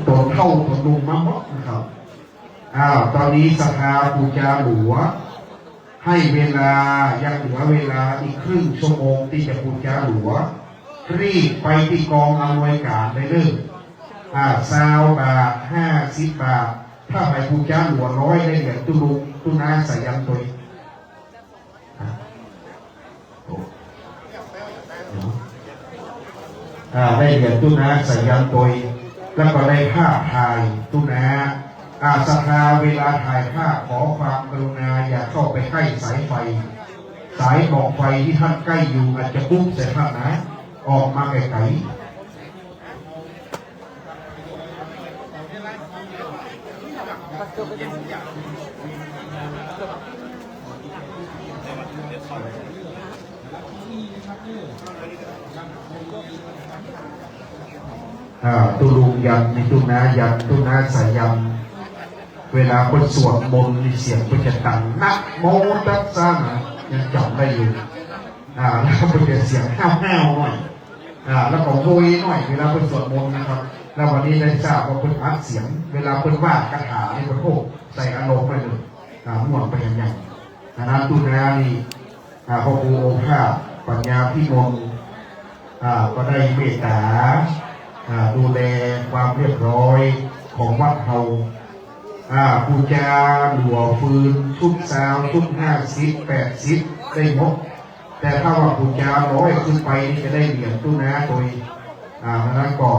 ตนเข้าตนลุงมาหมดนะครับตอนนี้สภาปูจาหลวงให้เวลายังเหลือเวลาอีกครึ่งชั่วโมงที่จะปูจาหลวงรีบไปที่กองอำนวยการได้เลย20 บาท50 บาทถ้าไปปูจาหลวง100ได้เหรียญตุลุงตุนาใส่ยันตัวได้เหรียญตุนาใส่ยันตัวแล้วก็ได้ภาพถ่ายตุนาสภาเวลาถ่ายภาพขอความกรุณาอย่าเข้าไปใกล้สายไฟสายบอกไฟที่ท่านใกล้อยู่อาจจะปุ๊บใส่ท่านนะออกมาไกลตุลุงยันในตุนายันตุนาสายันเวลาคนสวดมนต์เสียงก็จะดังนะโมตัสสะยังจำได้อยู่แล้วก็เป็นเสียงแห้วๆหน่อยแล้วก็โวยหน่อยเวลาคนสวดมนต์นะครับแล้ววันนี้ได้ทราบว่าคนอัดเสียงเวลาคนว่าคาถาในคนโภคใส่อารมณ์ไปเลยม่วนไปอย่างใหญ่นั้นตุนานี่พระครูโอภาสปัญญาพิมลก็ได้เมตตาดูแลความเรียบร้อยของวัดเราปูจาหลวงฟืนชุด20ชุด50 80ได้หมดแต่ถ้าว่าปูจา100ขึ้นไปนี่จะได้เหรียญตู้นะโดยนั้นก็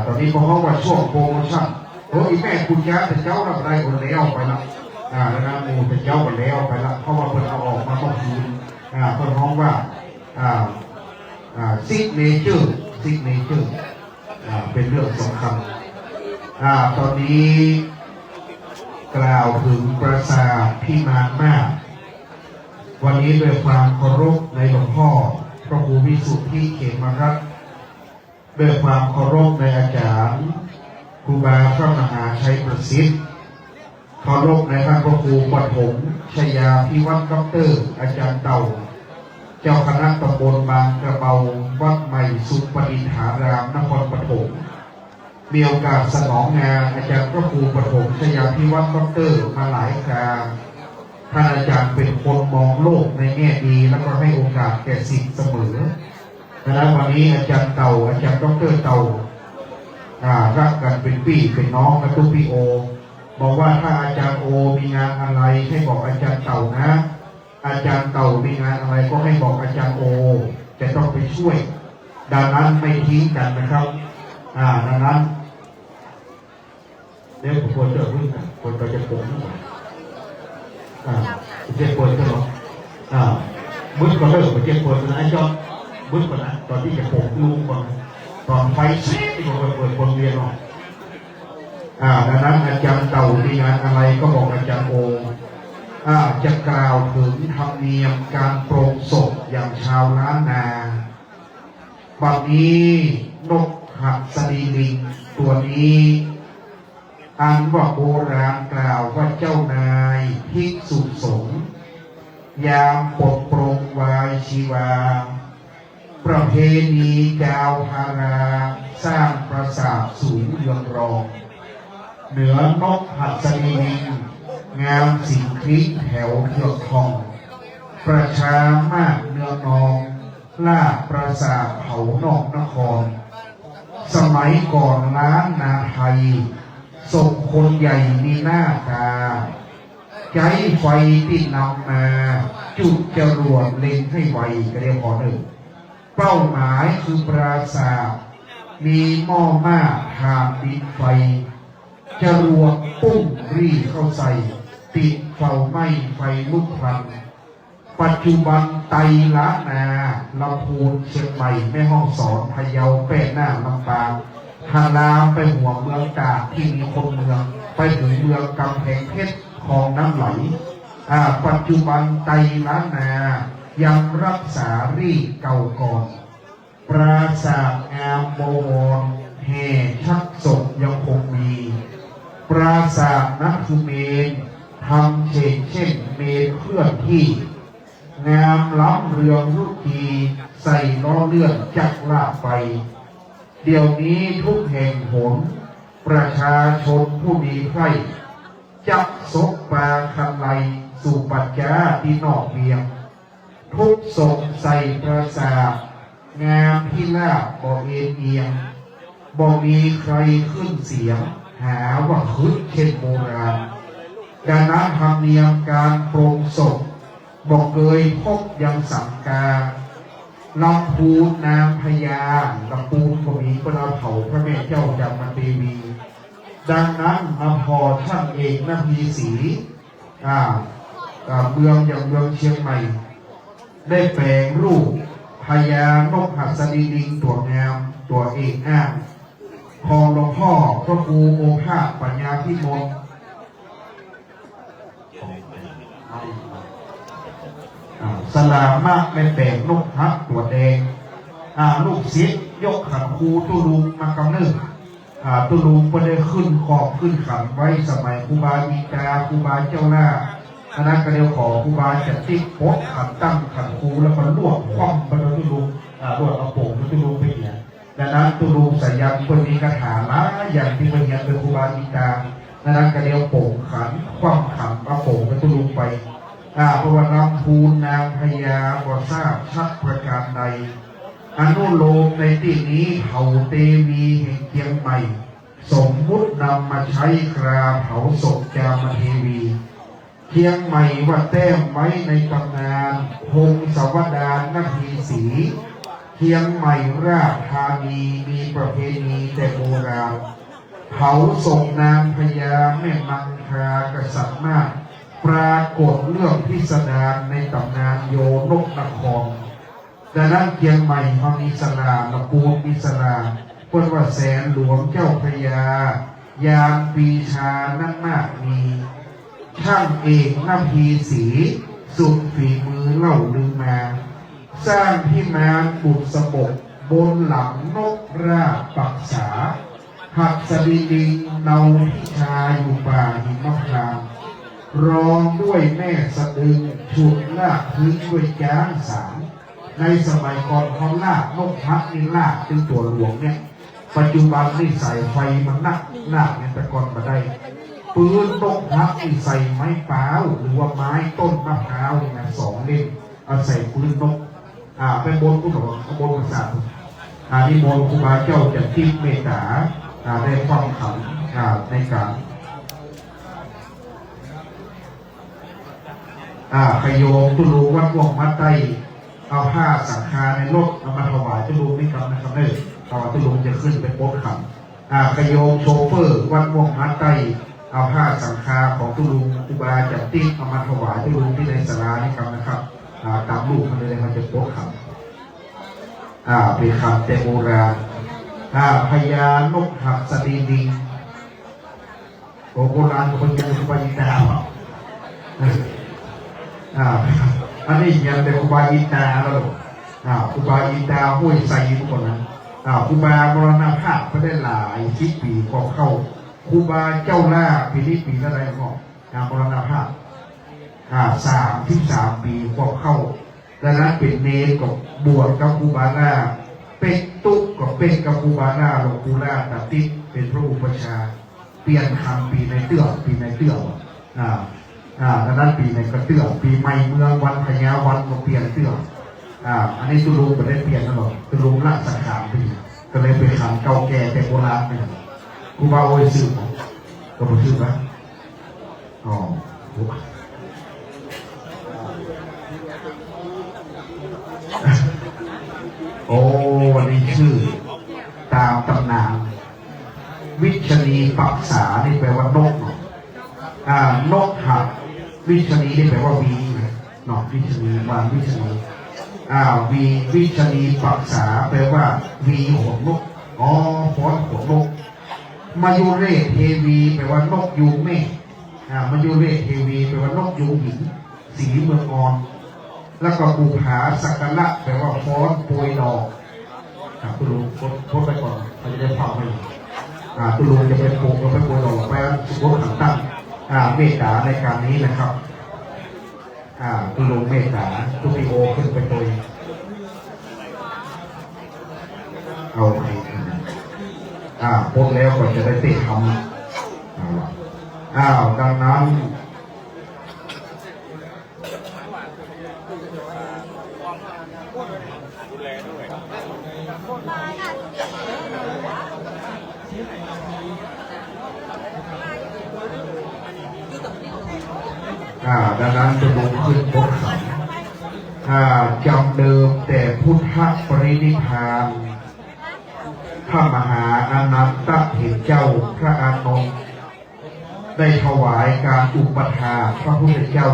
ตอนนี้เพราะว่าช่วงโปรโมชั่นอีแม่ปูจาแต่เจ้าเราได้คนแล้วไปละแล้วนะมูแต่เจ้าคนแล้วไปละเพราะว่าเพิ่นเอาออกมาต้องคืนเพิ่นร้องว่าซิกเนเจอร์เป็นเรื่องสำคัญตอนนี้กล่าวถึงปราสาทพิมานมากวันนี้ด้วยความเคารพในหลวงพ่อพระครูวิสุทธิเขมรัตน์ด้วยความเคารพในอาจารย์ครูบาพระมหาชัยประสิทธิ์เคารพในท่านพระครูปฐมชยาภิวัตรด็อกเตอร์อาจารย์เต่าเจ้าคณะตำบลบางกระเบาวัดใหม่สุปฏิฐารามนครปฐมมีโอกาสสนองงานอาจารย์พระครูปฐมชยาภิวัตรด็อกเตอร์มาหลายครั้งท่านอาจารย์เป็นคนมองโลกในแง่ดีแล้วก็ให้โอกาสแก่ศิษย์เสมอดังนั้นวันนี้อาจารย์เต่าอาจารย์ด็อกเตอร์เต่ารักกันเป็นพี่เป็นน้องกับทุกพี่โอบอกว่าถ้าอาจารย์โอมีงานอะไรให้บอกอาจารย์เต่านะอาจารย์เต่ามีงานอะไรก็ให้บอกอาจารย์โอจะต้องไปช่วยดังนั้นไม่ทิ้งกันนะครับดังนั้นเดี๋ยวผมควรจะวิ่งควรจะปลุกนิดหน่อยเจ็บปวดก็หรอมึนก็เลิกไปเจ็บปวดนะไอ้จอดมึนก่อนนะตอนที่จะปลุกลุงก่อนตอนไฟที่ผมเปิดคนเรียนหรอกดังนั้นอาจารย์เต่ามีงานอะไรก็บอกอาจารย์โอจะกล่าวถึงธรรมเนียมการโปรงศพอย่างชาวล้านนาบัดนี้นกหัดสดีลิงตัวนี้อันว่าโบราณกล่าวว่าเจ้านายภิกษุสงฆ์ยามปลดปรงวายชีวาประเพณีจาวฮาราสร้างปราสาทสูงเรืองรองเหนือนกหัดสดีลิงงามสิงคลิกแถวเทือกทองประชามากเนื้อนองลาดปราสาทเขานอกนครสมัยก่อนล้านนาไทยศพคนใหญ่มีหน้าตาใจไฟที่นำมาจุดจรวดเล็งให้ไวก็เรียกพอหนึ่งเป้าหมายคือปราสาทมีหม้อม้าทานดินไฟจรวดปุ้งรีเข้าใส่ติดเฝ้าไหม้ไฟลุกพลันปัจจุบันไตละนาลำพูนเชียงใหม่แม่ฮ่องสอนพะเยาแป้หน้าลำปางทางน้ำไปหัวเมืองตากที่มีคนเมืองไปถึงเมืองกำแพงเพชรคลองน้ำไหลปัจจุบันไตละนายังรักษารีเก่าก่อนปราสาทงามโบวรแห่ชักศพยังคงมีปราสาทนักสุเมนทำเช่นเมนเคลื่อนที่งามล้ำเรืองรุกีใส่ล้อเลื่อนจักรลากไปเดี๋ยวนี้ทุกแห่งหน ประชาชนผู้มีไพร่จับศพปลาคันไลสู่ปัจจาที่นอกเวียงทุกศพใส่ประสาทงามพิลาบบ่เอ็นเอียงบ่มีใครขึ้นเสียงหาว่าคึกเช่นโบราณดังนั้นธรรมเนียมการโปรงศพบอกเคยพบยังสังกาลำพูนนางพญาลำพูนก็มีพระเผาพระแม่เจ้าจามเทวีดังนั้นอภรท่านเองนภีศรีเมืองอย่างเมืองเชียงใหม่ได้แปลงรูปพญานกหัสดีลิงตัวงามตัวเอกอ้างของหลวงพ่อพระครูโอภาสปัญญาพิมลสลามากในแปลงนกฮักตัวแดงลูกศิษย์ยกขันครูตุลุงมากำเนิดตุลุงก็ได้ขึ้นขอบขึ้นขันไว้สมัยครูบาอีกาครูบาเจ้าหน้าคณะกระเดียวขอครูบาจะติ๊กโป๊ะขันตั้งขันครูแล้วก็ลวกคว่ำไปโดยตุลุงลวกเอาโป่งตุลุงไปเนี่ยดังนั้นตุลุงสายันคนมีคาถาละอย่างที่เรียนเป็นครูบาอีกาคณะกระเดียวโป่งขันคว่ำขันเอาโป่งไปตุลุงไปเพราะว่าลำพูนนางพญาบ่ทราบชัดประการใดอนุโลมในที่นี้เผาเตวีแห่งเชียงใหม่สมมุตินำมาใช้คราเผาศพจามเทวีเชียงใหม่ว่าแต้มไว้ในตำนานพงศาวดารนภีศรีเชียงใหม่ราชธานีมีประเพณีแต่โบราณเผาศพนางพญาแม่มังครากษัตริย์นาคปรากฏเรื่องพิสดารในตำนานโยนกนครดังนั้นเชียงใหม่เขามีสลาลำพูนมีสลาเพื่อว่าแสนหลวงเจ้าพระยายามปีชานั่นมากมีช่างเอกนภีศรีสุดฝีมือเล่าลือมาสร้างพิมานบุตรสมบบบนหลังนกราบปักษาหักสดีลิงเนาพิชาอยู่ป่าหิมพานต์รองด้วยแม่สะดึงฉุดลากพื้นด้วยจ้างสามในสมัยก่อนเขาลากนกพักนี่ลากถึงตัวหลวงเนี่ยปัจจุบันนี่ใส่ไฟมันนักลากเนี่ยแต่ก่อนมาได้ปืนนกพักนี่ใส่ไม้เปล่าหรือว่าไม้ต้นมะพร้าวเนี่ย2 เล่มเอาใส่ปืนนกไปบนผู้หลวงบนภาษานิมนต์ครูบาเจ้าจะทิพเมตตาได้ความขำในการขยโยมตุลูวัดวงมัดไตเอาผ้าสังฆาในรถเอามาถวายตุลูไม่กำนะครับเนี่ยต่อตุลูจะขึ้นไปโป๊ะขำขยโยมโชเฟอร์วัดวงมัดไตเอาผ้าสังฆาของตุลูครูบาจะติ๊กเอามาถวายตุลูที่ในศาลานี่กำนะครับตามลูกมันเลยมันจะโป๊ะขำเป็นคำแต่โบราณพญานกหักสดีลิงโบราณคนยังสุภาษิตดาวอันนี้ยังเป็นครูบาอินตาแล้วครูบาอินตาห้วยใส่ทุกคนนะครูบามรณภาพก็ได้หลาย10 ปีก็เข้าครูบาเจ้าล่าปีนี้ปีอะไรก็มรณภาพ33 ปีก็เข้าดังนั้นเป็นเนรกับบวชกับครูบาล่าเป็ดตุ๊กกับเป็ดกับครูบาล่าหลวงปู่ล่าตัดติดเป็นพระอุปชาเปลี่ยนคำปีในเตื้อดังนั้นปีในกระเตื้อปีใหม่เมืองวันพญาวันก็เปลี่ยนเตื้ออันนี้ตุลุงไม่ได้เปลี่ยนนะหรอกตุลุงละสังขารปีก็เลยเป็นคำเก่าแก่แต่โบราณไปครูบาโอยซื้อก็มาซื้อไหมวันนี้ชื่อตามตำนานวิชนีปักษานี่แปลว่านกนกหักวิชนีนี่แปลว่าวีนกวิชนีวานวิชนีวีวิชนีปักษาแปลว่าวีขนนกฟ้อนขนนกมายุเรศเทวีแปลว่านกยูงเมฆมายุเรศเทวีแปลว่านกยูงหินสีเมืองออนแล้วก็บุภาสักการะแปลว่าฟ้อนโปรยดอกคุณลุงทดไปก่อนเราจะได้ฟังไหมคุณลุงจะไปโปรยไปโปรยดอกไปสุขขันตั้งเมตตาในการนี้นะครับคุณลุงเมตตาทุกทีโอขึ้นไปโดยเอาไป พ้นแล้วก็จะได้เตะทำดังนั้นดังนั้นจะลงขึ้นบกสันจำเดิมแต่พุทธปรินิพพานพระมหาอนันตเถรเจ้าพระอานนท์ได้ถวายการอุปถากพระพุทธเจ้า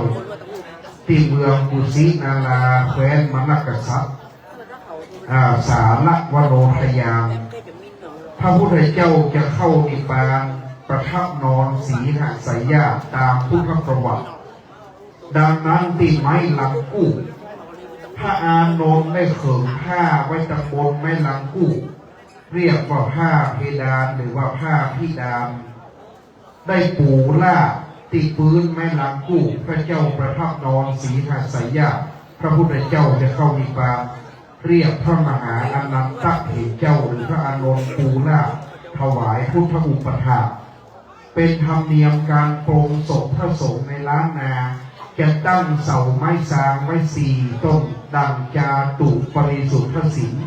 ที่เมืองกุสินาราแคว้นมนักษัตริย์สาระวโรทยามพระพุทธเจ้าจะเข้านิพพานประทับนอนสีหสายญาตามพุทธประวัติดังนั้นตีไม้ลังกู้พระอานนท์ได้เขิมผ้าไว้ตำบลไม้ลังกู้เรียกว่าผ้าเพดานหรือว่าผ้าพิดานได้ปูล่าติปืนไม้ลังกู้พระเจ้าประทับนอนสีหสายญาติพระพุทธเจ้าจะเข้านิพพานเรียกพระมหาอนันตเถรเจ้าหรือพระอานนท์ปูล่าถวายพุทธอุปถากเป็นธรรมเนียมการโปรงศพพระสงฆ์ในล้านนาจะตั้งเสาไม้สางไว้4 ต้นดังจาตุปริสุทธศิลป์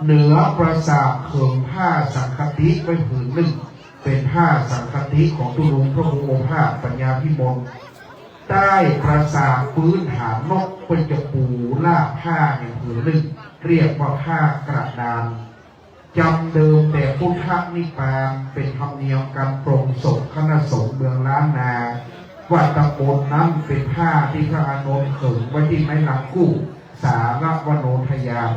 เหนือปราสาทเขิงผ้าสังคติไว้ผืนหนึ่งเป็นผ้าสังคติของตุลุงพระองค์โอภาสปัญญาพิมลใต้ปราสาทพื้นฐานนกเป็นจะปูล่าผ้าในผืนหนึ่งเรียกว่าผ้ากระดานจำเดิมแต่พุทธนิพพานเป็นธรรมเนียมการปรงศพคณะสงฆ์เมืองล้านนาว่าตำบลนั้นเป็นผ้าที่พระอานนท์เขินไว้ที่ไม้ลังกู้สาระวโนทยาม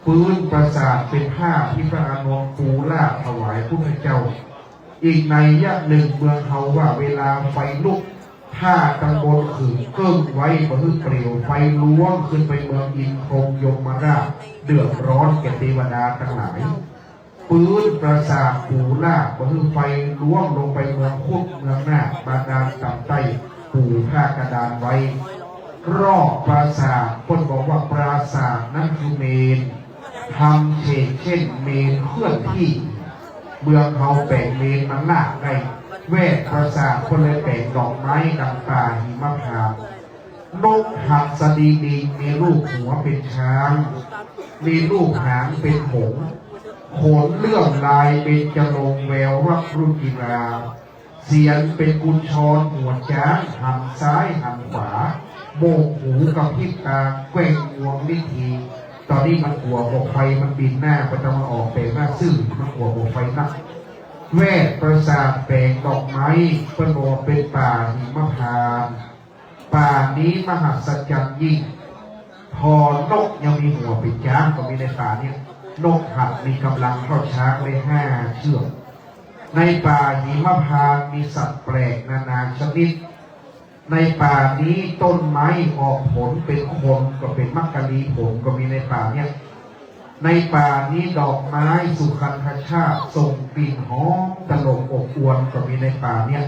พื้นปราสาทเป็นผ้าที่พระอานนท์ปูล่าถวายพุทธเจ้าอีกในยะหนึ่งเมืองเขาว่าเวลาไฟลุกผ้าตำบลขืนเกิ้งไว้บนเปลวไฟล้วงขึ้นไปเมืองอินพรหมยมราชเดือดร้อนแก่เทวดาทั้งหลายปืนปราสาทปูล่าบนไฟล้วงลงไปเมืองพุทธเมืองหน้าบาดาลต่ำใต้ปูผ้ากระดานไว้รอบปราสาทคนบอกว่าปราสาทนั้นคือเมนทำเช่นเมนเคลื่อนที่เมืองเขาแบ่งเมนมันหนักได้แวดปราสาทคนเลยแบ่งดอกไม้ดังป่าหิมพานต์นกหัสดีลิงมีรูปหัวเป็นช้างมีรูปหางเป็นหงส์โขนเลื่อมลายเป็นจรงแววรักรุ่นกีฬาเสียงเป็นกุญชรหัวช้างหันซ้ายหันขวาโบกหูกับพิบตาแกว่งงวงวิธีตอนนี้มันกลัวบอกไฟมันบินหน้าไปตะวันออกเป็นหน้าซื่อมันกลัวบอกไฟนักแวดปราสาทแปลงดอกไม้เป็นโอเป็นป่าหิมพานต์ป่านี้มหัศจรรย์ยิ่งพอนกยังมีหัวเป็นช้างก็มีในป่าเนี่ยนกหัดมีกำลังเท่าช้างเลย5 เชือกในป่าหิมพานต์มีสัตว์แปลกนานาชนิดในป่านี้ต้นไม้ออกผลเป็นคนก็เป็นมักกะลีผลก็มีในป่าเนี่ยในป่านี้ดอกไม้สุขันธชาติส่งกลิ่นหอมตลบอบอวลก็มีในป่าเนี่ย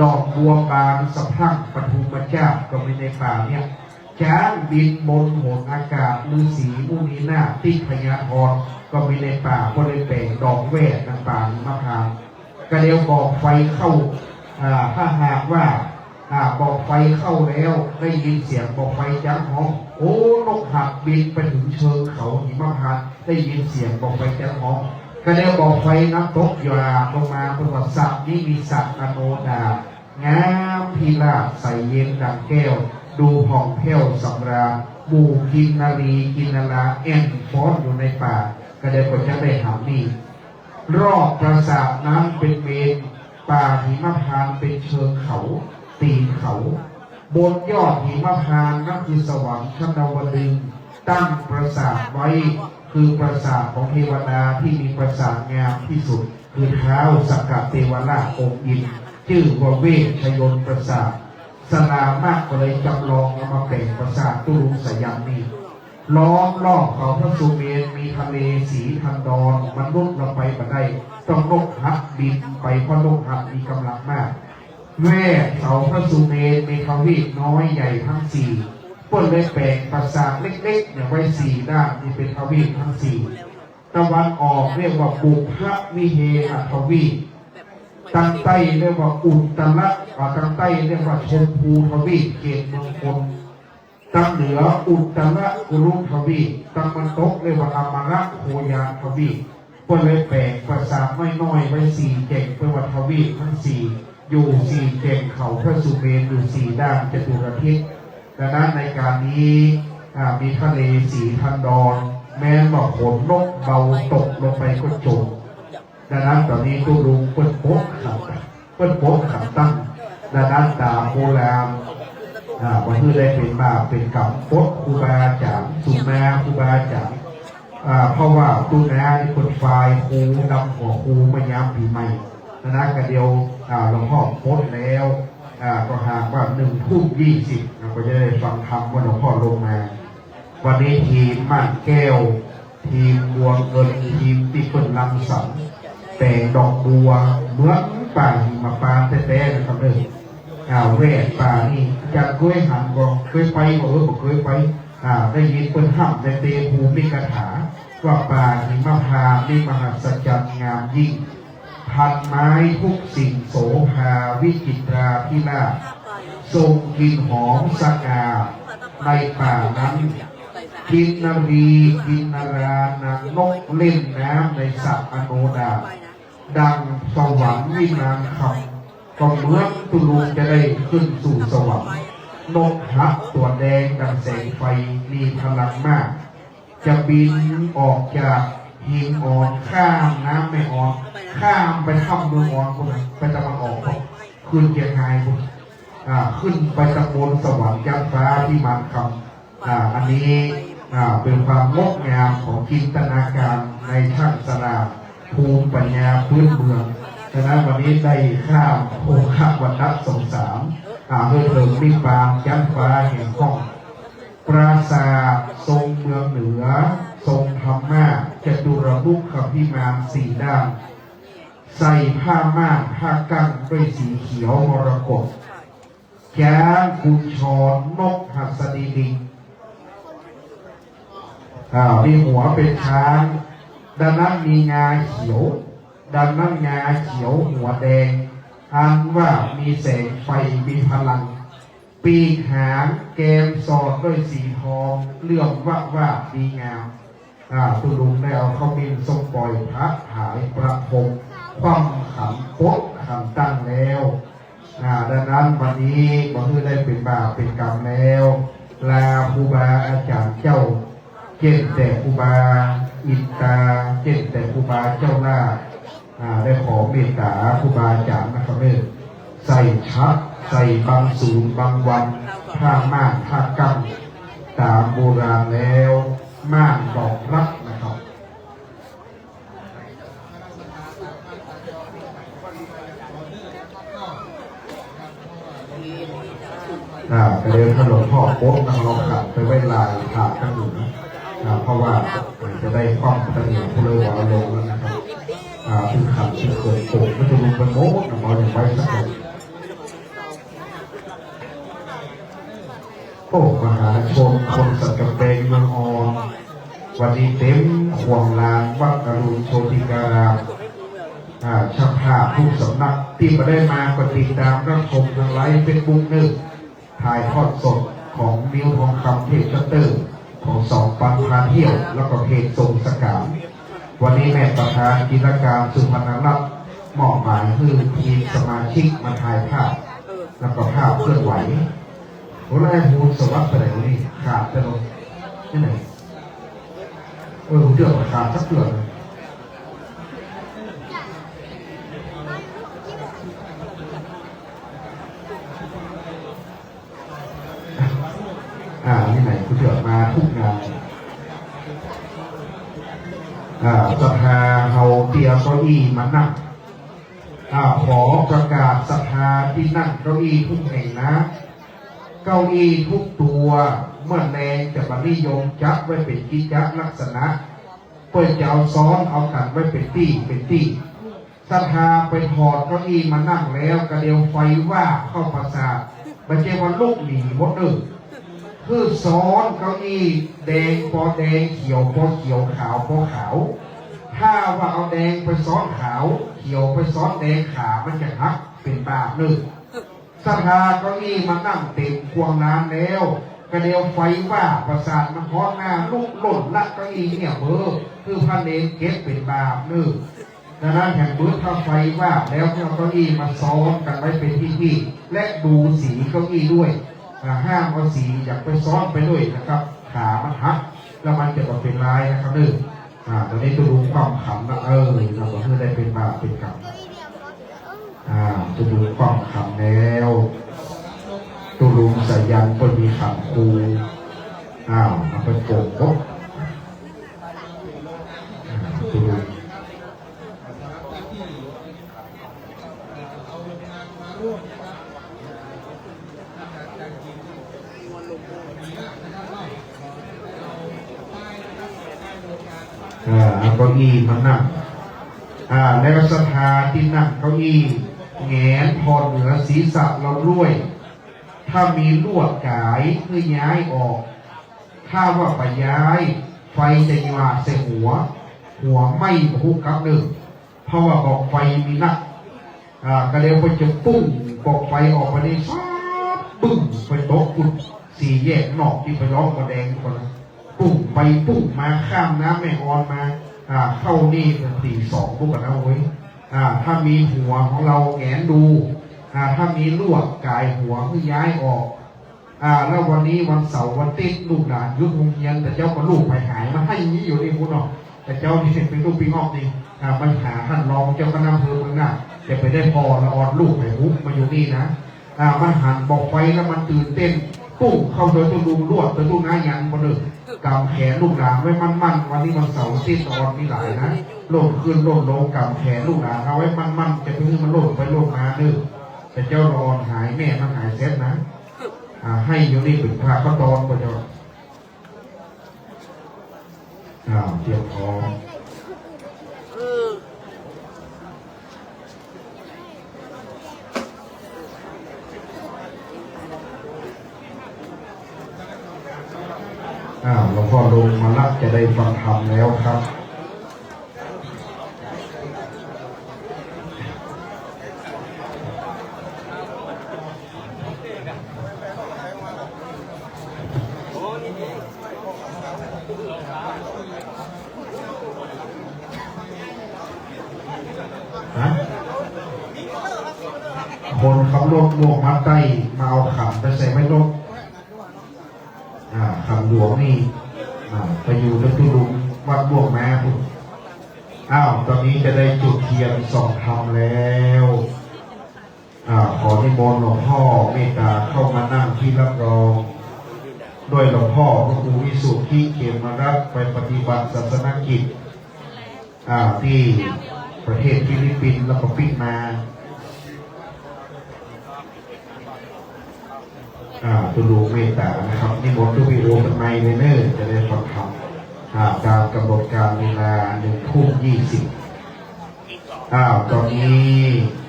ดอกบัวบานสะพรั่งปทุมเจ้าก็มีในป่าเนี่ยช้างบินบนโหนอากาศฤาษีมุนีนาถติพยาธรก็มีในป่าก็เลยแปลงดอกแวดต่างๆมะพร้าวกระเดียวบอกไฟเข้าถ้าหากว่าบอกไฟเข้าแล้วได้ยินเสียงบอกไฟจังหอมโอ้นกหักบินไปถึงเชิงเขาหิมพานต์ได้ยินเสียงบอกไฟจังหอมกระเดียวบอกไฟน้ำตกหยาลงมาเป็นว่าสัตว์นี้มีสัตว์อโนดางามพิราบใสเย็นดังแก้วดูผ่องแผ้วสำราญบูกินนารีกินนาราแอนฟ้อนอยู่ในป่ากระเดียวก็จะได้หานี่รอบปราสาทนั้นเป็นเมนป่าหิมพานต์เป็นเชิงเขาตีนเขาบนยอดหิมพานต์นั่นคือสวรรค์ชั้นดาวดึงส์ตั้งปราสาทไว้คือปราสาทของเทวดาที่มีปราสาทงามที่สุดคือเท้าสักกะเทวราชองค์อินชื่อว่าเวชยนต์ปราสาทสลามากก็เลยจำลองมาแปลงปราสาทตุลุงสยามนี้ล้อมรอบเขาพระสุเมรุมีทะเลสีทันดอนมนุษย์เราไปบ่ได้ต้องนกหักบินไปเพราะนกหักมีกำลังมากแว่เสาพระสุเมรุมีทวีปน้อยใหญ่ทั้ง4 เปิ้ลเลยแปลงปราสาทเล็กๆเนี่ยไว้4 ด้านนี่เป็นทวีปทั้ง4 ตะวันออกเรียกว่าบุพวิเฮหทวีปทางใต้เรียกว่าอุตระทางใต้เรียกว่าชมพูทวีปเขตเมืองพลทางเหนืออุตระกุรุทวีปทางตะวันตกเรียกว่าอมรโคยาทวีปก็เลยแปลงภาษาไม่น้อยไว้สี่เก่งเป็นวัทวีปทั้งสี่อยู่สี่เก่งเขาพระสุเมรุอยู่สี่ด้านจตุรทิศดังนั้นในการนี้มีทะเลสีทันดอนแม้ว่าฝนนกเบาตกลงไปก็จมดังนั้นตอนนี้ตู้ลุงเปิ้ลโป๊กขับตั้งดังนั้นตามโบราณวันที่ได้เป็นมาเป็นกับโป๊กครูบาอาจารย์สุมาครูบาอาจารย์เพราะว่าตู้นาที่คนไฟครูดำหัวครูมายามปีใหม่ดังนั้นก็เดียวหลวงพ่อโพสแล้วก็หากว่า1:20เราก็จะได้ฟังธรรมว่าหลวงพ่อลงมาวันนี้ทีมม่านแก้วทีมบัวเงินทีมที่คนลังสันแต่งดอกบัวเหมือนป่าหิมะปานแท้ๆนะครับเลยแวดป่านี่จะเคยหันก็เคยไปบอกเคยไปได้ยินคนห้ำในเตภูมิกถาว่าป่าหิมะพานนี่มหัศจรรย์งามยิ่งพันไม้ทุกสิ่งโสภาวิจิตราพิราชทรงกลิ่นหอมสง่าในป่านั้นกินนารีกินนารานางนกเล่นน้ำในสระอโนดาดังสวรรค์วิมานคำก็เหมือนตุลุงจะได้ขึ้นสู่สวรรค์นกฮักตัวแดงดังแสงไฟมีพลังมากจะบินออกจากหินอ่อนข้ามน้ำไม่อ่อนข้ามไปถ้ำเมืองอ่อนคนไปตะวันออกขึ้นเกียรติไฮคนขึ้นไปตะบนสวรรค์ยักษ์ฟ้าที่มันคำอันนี้เป็นความงดงามของจินตนาการในช่างสลาภูมิปัญญาพื้นเมืองฉะนั้นวันนี้ได้ข้ามโอควันนัสงสารเพื่อเถิงนิพพานยันฟ้าแห่งห้องปราสาททรงเมืองเหนือทรงธรรมะจตุรมุขพิมานสี่ด้านใส่ผ้าม่านผ้ากั้งด้วยสีเขียวมรกตแก้มกุญชรนกหัสดีลิงมีหัวเป็นช้างดังนั้นมีงาเขียวดังนั้นงาเขียวหัวแดงอันว่ามีแสงไฟมีพลังปีกหางแกมสอดด้วยสีทองเลื่อมว่าดีงามตุลุงได้เอาเข้ามินทรงปล่อยพระหายประพงคว่ำขันโป๊ะขันตั้งแล้วดังนั้นวันนี้บ่คือได้เป็นบาปเป็นกรรมแล้วลาครูบาอาจารย์เจ้าเก่งแต่ครูบาอินตาเก่งแต่ครูบาเจ้าหน้าได้ขอเมตตาครูบาอาจารย์นะครับใส่ชักใส่บางศูนย์บางวันผ้าม่านผ้ากั้งตามโบราณแล้วม่านดอกรักนะครับเดินถนนพ่อโป๊ะนั่งรอขับไปไว้ลายขาดกันอยู่เพราะว่าจะได้คล่องตะเหนียวเพลวาลงแล้วนะครับถึงขับถึงเกิดโผล่ก็จะลงไปโม้กับเราอย่างไว้สักหน่อยโอ้มหาชนคนสักกะเบงเมืองออนวันนี้เต็มห่วงลานวัดอรุณโชติการามช่างภาพผู้สำนักที่มาได้มาก็ติดตามรับชมทางไลฟ์เฟซบุ๊กถ่ายทอดสดของมิวทองคำเพจชัตเตอร์ของ2 ปันพาเที่ยวแล้วก็เพจทรงสกามวันนี้แม่ประธานกิจการสุพรรณรัตน์มอบหมายให้ทีมสมาชิกมาถ่ายภาพแล้วก็ภาพเคลื่อนไหวโอ้แล้วไอ้ภูสวัสดิ์ไปไหนวะนี่ขาดไปลงที่ไหนผมเดือดขาดสักเดือนที่ไหนคุณเดือดมาทุกงานสภาเฮาเตียเก้าอี้มานั่งขอประกาศสภาที่นั่งเก้าอี้ทุกแห่งนะเก้าอี้ทุกตัวเมื่อแรงจะมานิยมจับไว้เป็นกิจลักษณะเพื่อจะเอาซ้อนเอากันไว้เป็นตี้สภาไปถอดเก้าอี้มานั่งแล้วกระเดียวไฟว่าเข้าประสาทมาเจวันลูกหนีหมดคือซ้อนเก้าอี้แดงพอแดงเขียวพอเขียวขาวพอขาว ถ้าว่าเอาแดงไปซ้อนขาวเขียวไปซ้อนแดงขามันจะหักเป็นบาปหนึ่งศรัทธาเก้าอี้มานั่งเต็มควงนานแล้วกระเดียวไฟว่าประสาทมันฮอดหน้าลุกหล่นละเก้าอี้เนี่ยเบอคือพระเนรเก็บเป็นบาปหนึ่งดังนั้นแห่งเบื้อถ้าไฟว่าแล้วเอาเก้าอี้มาซ้อนกันไว้เป็นที่และดูสีเก้าอี้ด้วยห้ามเอาสีอยากไปซ้อนไปด้วยนะครับขามันหักแล้วมันจะเป็นลายนะครับหนึ่งตอนนี้จะดูความขำนะเราบอกเพื่อได้เป็นบาปเป็นกรรมจะดูความขำแล้วตูลุงสายันก็มีขำคูมาไปโป่งปุ๊บตูลุงเอาเก้าอี้มานั่งแล้วศรัทธาที่นั่งเก้าอี้แงนพอเหนือศีรษะเราด้วยถ้ามีลวดกายเพื่อย้ายออกถ้าว่าไปย้ายไฟจะหยาใส่หัวไหม้หุกกับหนึ่งเพราะว่าบอกไฟมีนักก็เร็วไปจะปุ้งบอกไฟออกไปในซ้าบึ้งไปโต๊ะกุดสี่แยกนอกที่ไปล้อมกระแดงคนละปุ้งไปปุ้งมาข้ามน้ำแม่ออนมาเข้านี่เป็น2พวกกันนะเว้ยถ้ามีหัวของเราแงนดูถ้ามีลวดกายหัวเพื่อย้ายออกแล้ววันนี้วันเสาร์วันติดลูกหลานยุคโรงเรียนแต่เจ้าก็ลูกไปหายมาให้นี้อยู่ในคุณเนาะแต่เจ้าที่เป็นลูกปีงอกนี่ปัญหาท่านรองเจ้าคณะอำเภอเมืองน่ะจะไปได้พอละออนลูกไปฮุบมาอยู่นี่นะมันหันบอกไฟแล้วมันตื่นเต้นปุ้งเข้าโดยตัวลุงลวดตัวลุงน้ายันมาเลยกำแขนลูกหลานไว้มั่นวันนี้วันเสาร์ติดตอนนี่หลายนะโลดขึ้นโลดลงกำแขนลูกหลานเอาไว้มั่นจะเพื่อมันโลดไปโลดมาเด้อแต่เจ้ารอนหายแม่มันหายเซ็ตนะให้อยู่นี่เป็นพระก็ตอนก็จะเตรียมพร้อมหลวงพ่อลงมารับจะได้ฟังธรรมแล้วครับคนขับรถลวงมัดใต้มาเอาขับไปใส่ไว้รถขับหลวงนี่ไปอยู่ในตู้ลุงวัดบวงแม่คุณตอนนี้จะได้จุดเทียนส่องธรรมแล้วขอนิมนต์หลวงพ่อเมตตาเข้ามานั่งที่รับรองด้วยหลวงพ่อพระครูวิสุทธิเขมรัตน์ไปปฏิบัติศาสนกิจที่ประเทศฟิลิปปินส์แล้วก็ปิ้งมาตุลูเมตตานะครับนิมนต์ทุกวิโอกันในเนอร์จะได้ฟังธรรมตามกำหนดการเวลา1:20ตอนนี้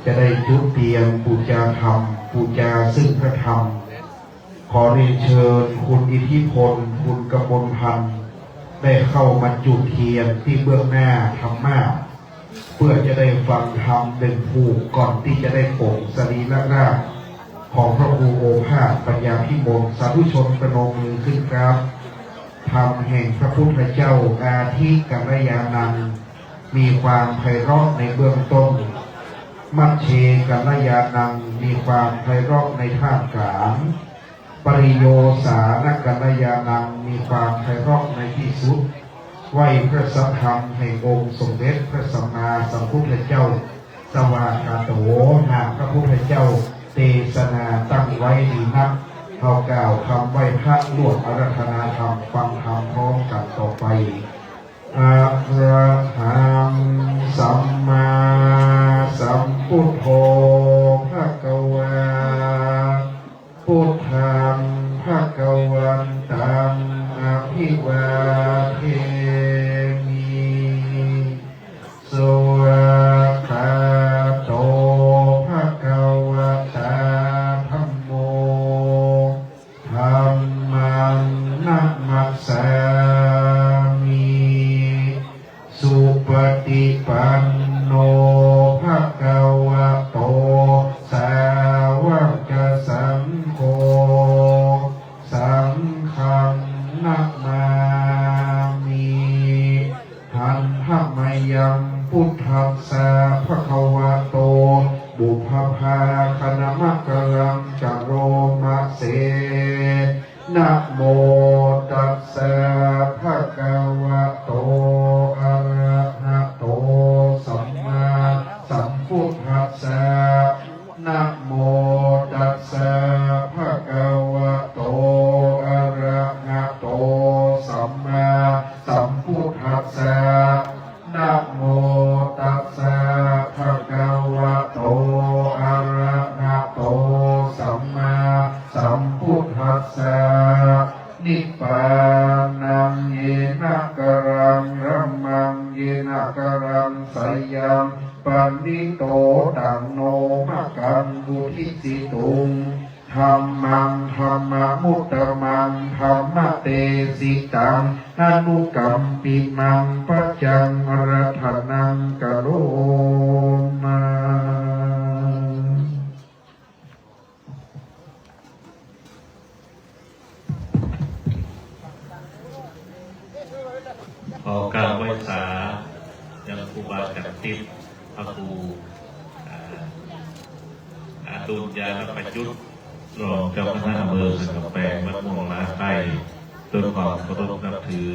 จะได้จุดเตรียมปูจาธรรมปูจาซึ่งพระธรรมขอเรียนเชิญคุณอิทธิพลคุณกมลพันธ์ได้เข้ามาจุดเทียนที่เบื้องหน้าธรรมะเพื่อจะได้ฟังธรรม1 ผูกก่อนที่จะได้ปกสรีระร่างของพระครูโอภาสปัญญาพิมลสาธุชนประนมมือขึ้นครับธรรมแห่งพระพุทธเจ้าอาทิกัลยาณังมีความไพเราะในเบื้องต้นมัชเชกัลยาณังมีความไพเราะในท่ามกลางปริโยสานกัลยาณังมีความไพเราะในที่สุดไหวพระสัทธรรมแห่งองค์สมเด็จพระสัมมาสัมพุทธเจ้าสวากาโตหากพระพุทธเจ้าเทศนาตั้งไว้ดีนักเขากล่าวคำไหว้พระลวดอาราธนาธรรมฟังธรรมพร้อมกันต่อไปอะระหังสัมมาสัมพุทโธภะคะวาพุทธังภะคะวันตังอภิวาเทมิสวากาโตภะคะวะตาธัมโมธัมมังนัมมัสสามิสุปฏิ ภาคณมะกรังจโรมะเสนะโมตัสสะภะคะวะโตอะระหะโตสัมมาสัมพุทธัสสะนะโมตัสสะภะคะวะโตอะระหะโตสัมมาสัมพุทธัสสะนะโมตัสสะภะคะวะโตอะระหะโตสัมมาสัมพุทธัสสะนิพพานังเยนะกรังรัมมังเยนะกรังสยังปันนิโตตังโนมะกังบุทิสิตุงธัมมังธัมมมุตตมังธัมมเตสิตังอนุกัมปิมังปัจจังรัตนังกโรมาขอการไหว้สายังครูบาจักรติพย์พระครูดุลยานประยุทธ์รองเจ้าคณะอำเภอสันกำแพงวัดม่วงล้าใต้ด้วยความเคารพนับถือ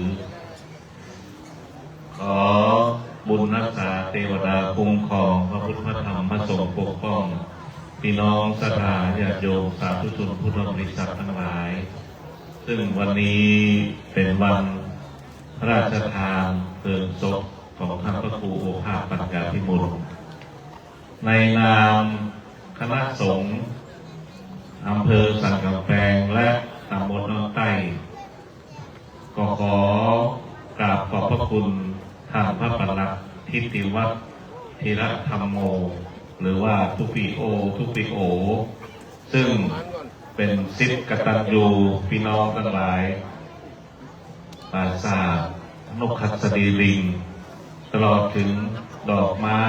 ขอบุญรักษาเทวดาคุ้มครองพระพุทธธรรมพระสงฆ์ปกป้องพี่น้องศรัทธาญาติโยมสาธุชนพุทธบริษัททั้งหลายซึ่งวันนี้เป็นวันพระราชทานเพลิงศพของท่านพระครูโอภาสปัญญาภิมลในนามคณะสงฆ์อำเภอสันกำแพงและตำบลน้องใต้ก็ขอกราบขอบพระคุณท่านพระปลัดทิติวัฒน์ธีรธรรมโมหรือว่าทุปีโอซึ่งเป็นศิษย์กตัญญูพี่น้องทั้งหลายปราสาทนกขัสดีลิงตลอดถึงดอกไม้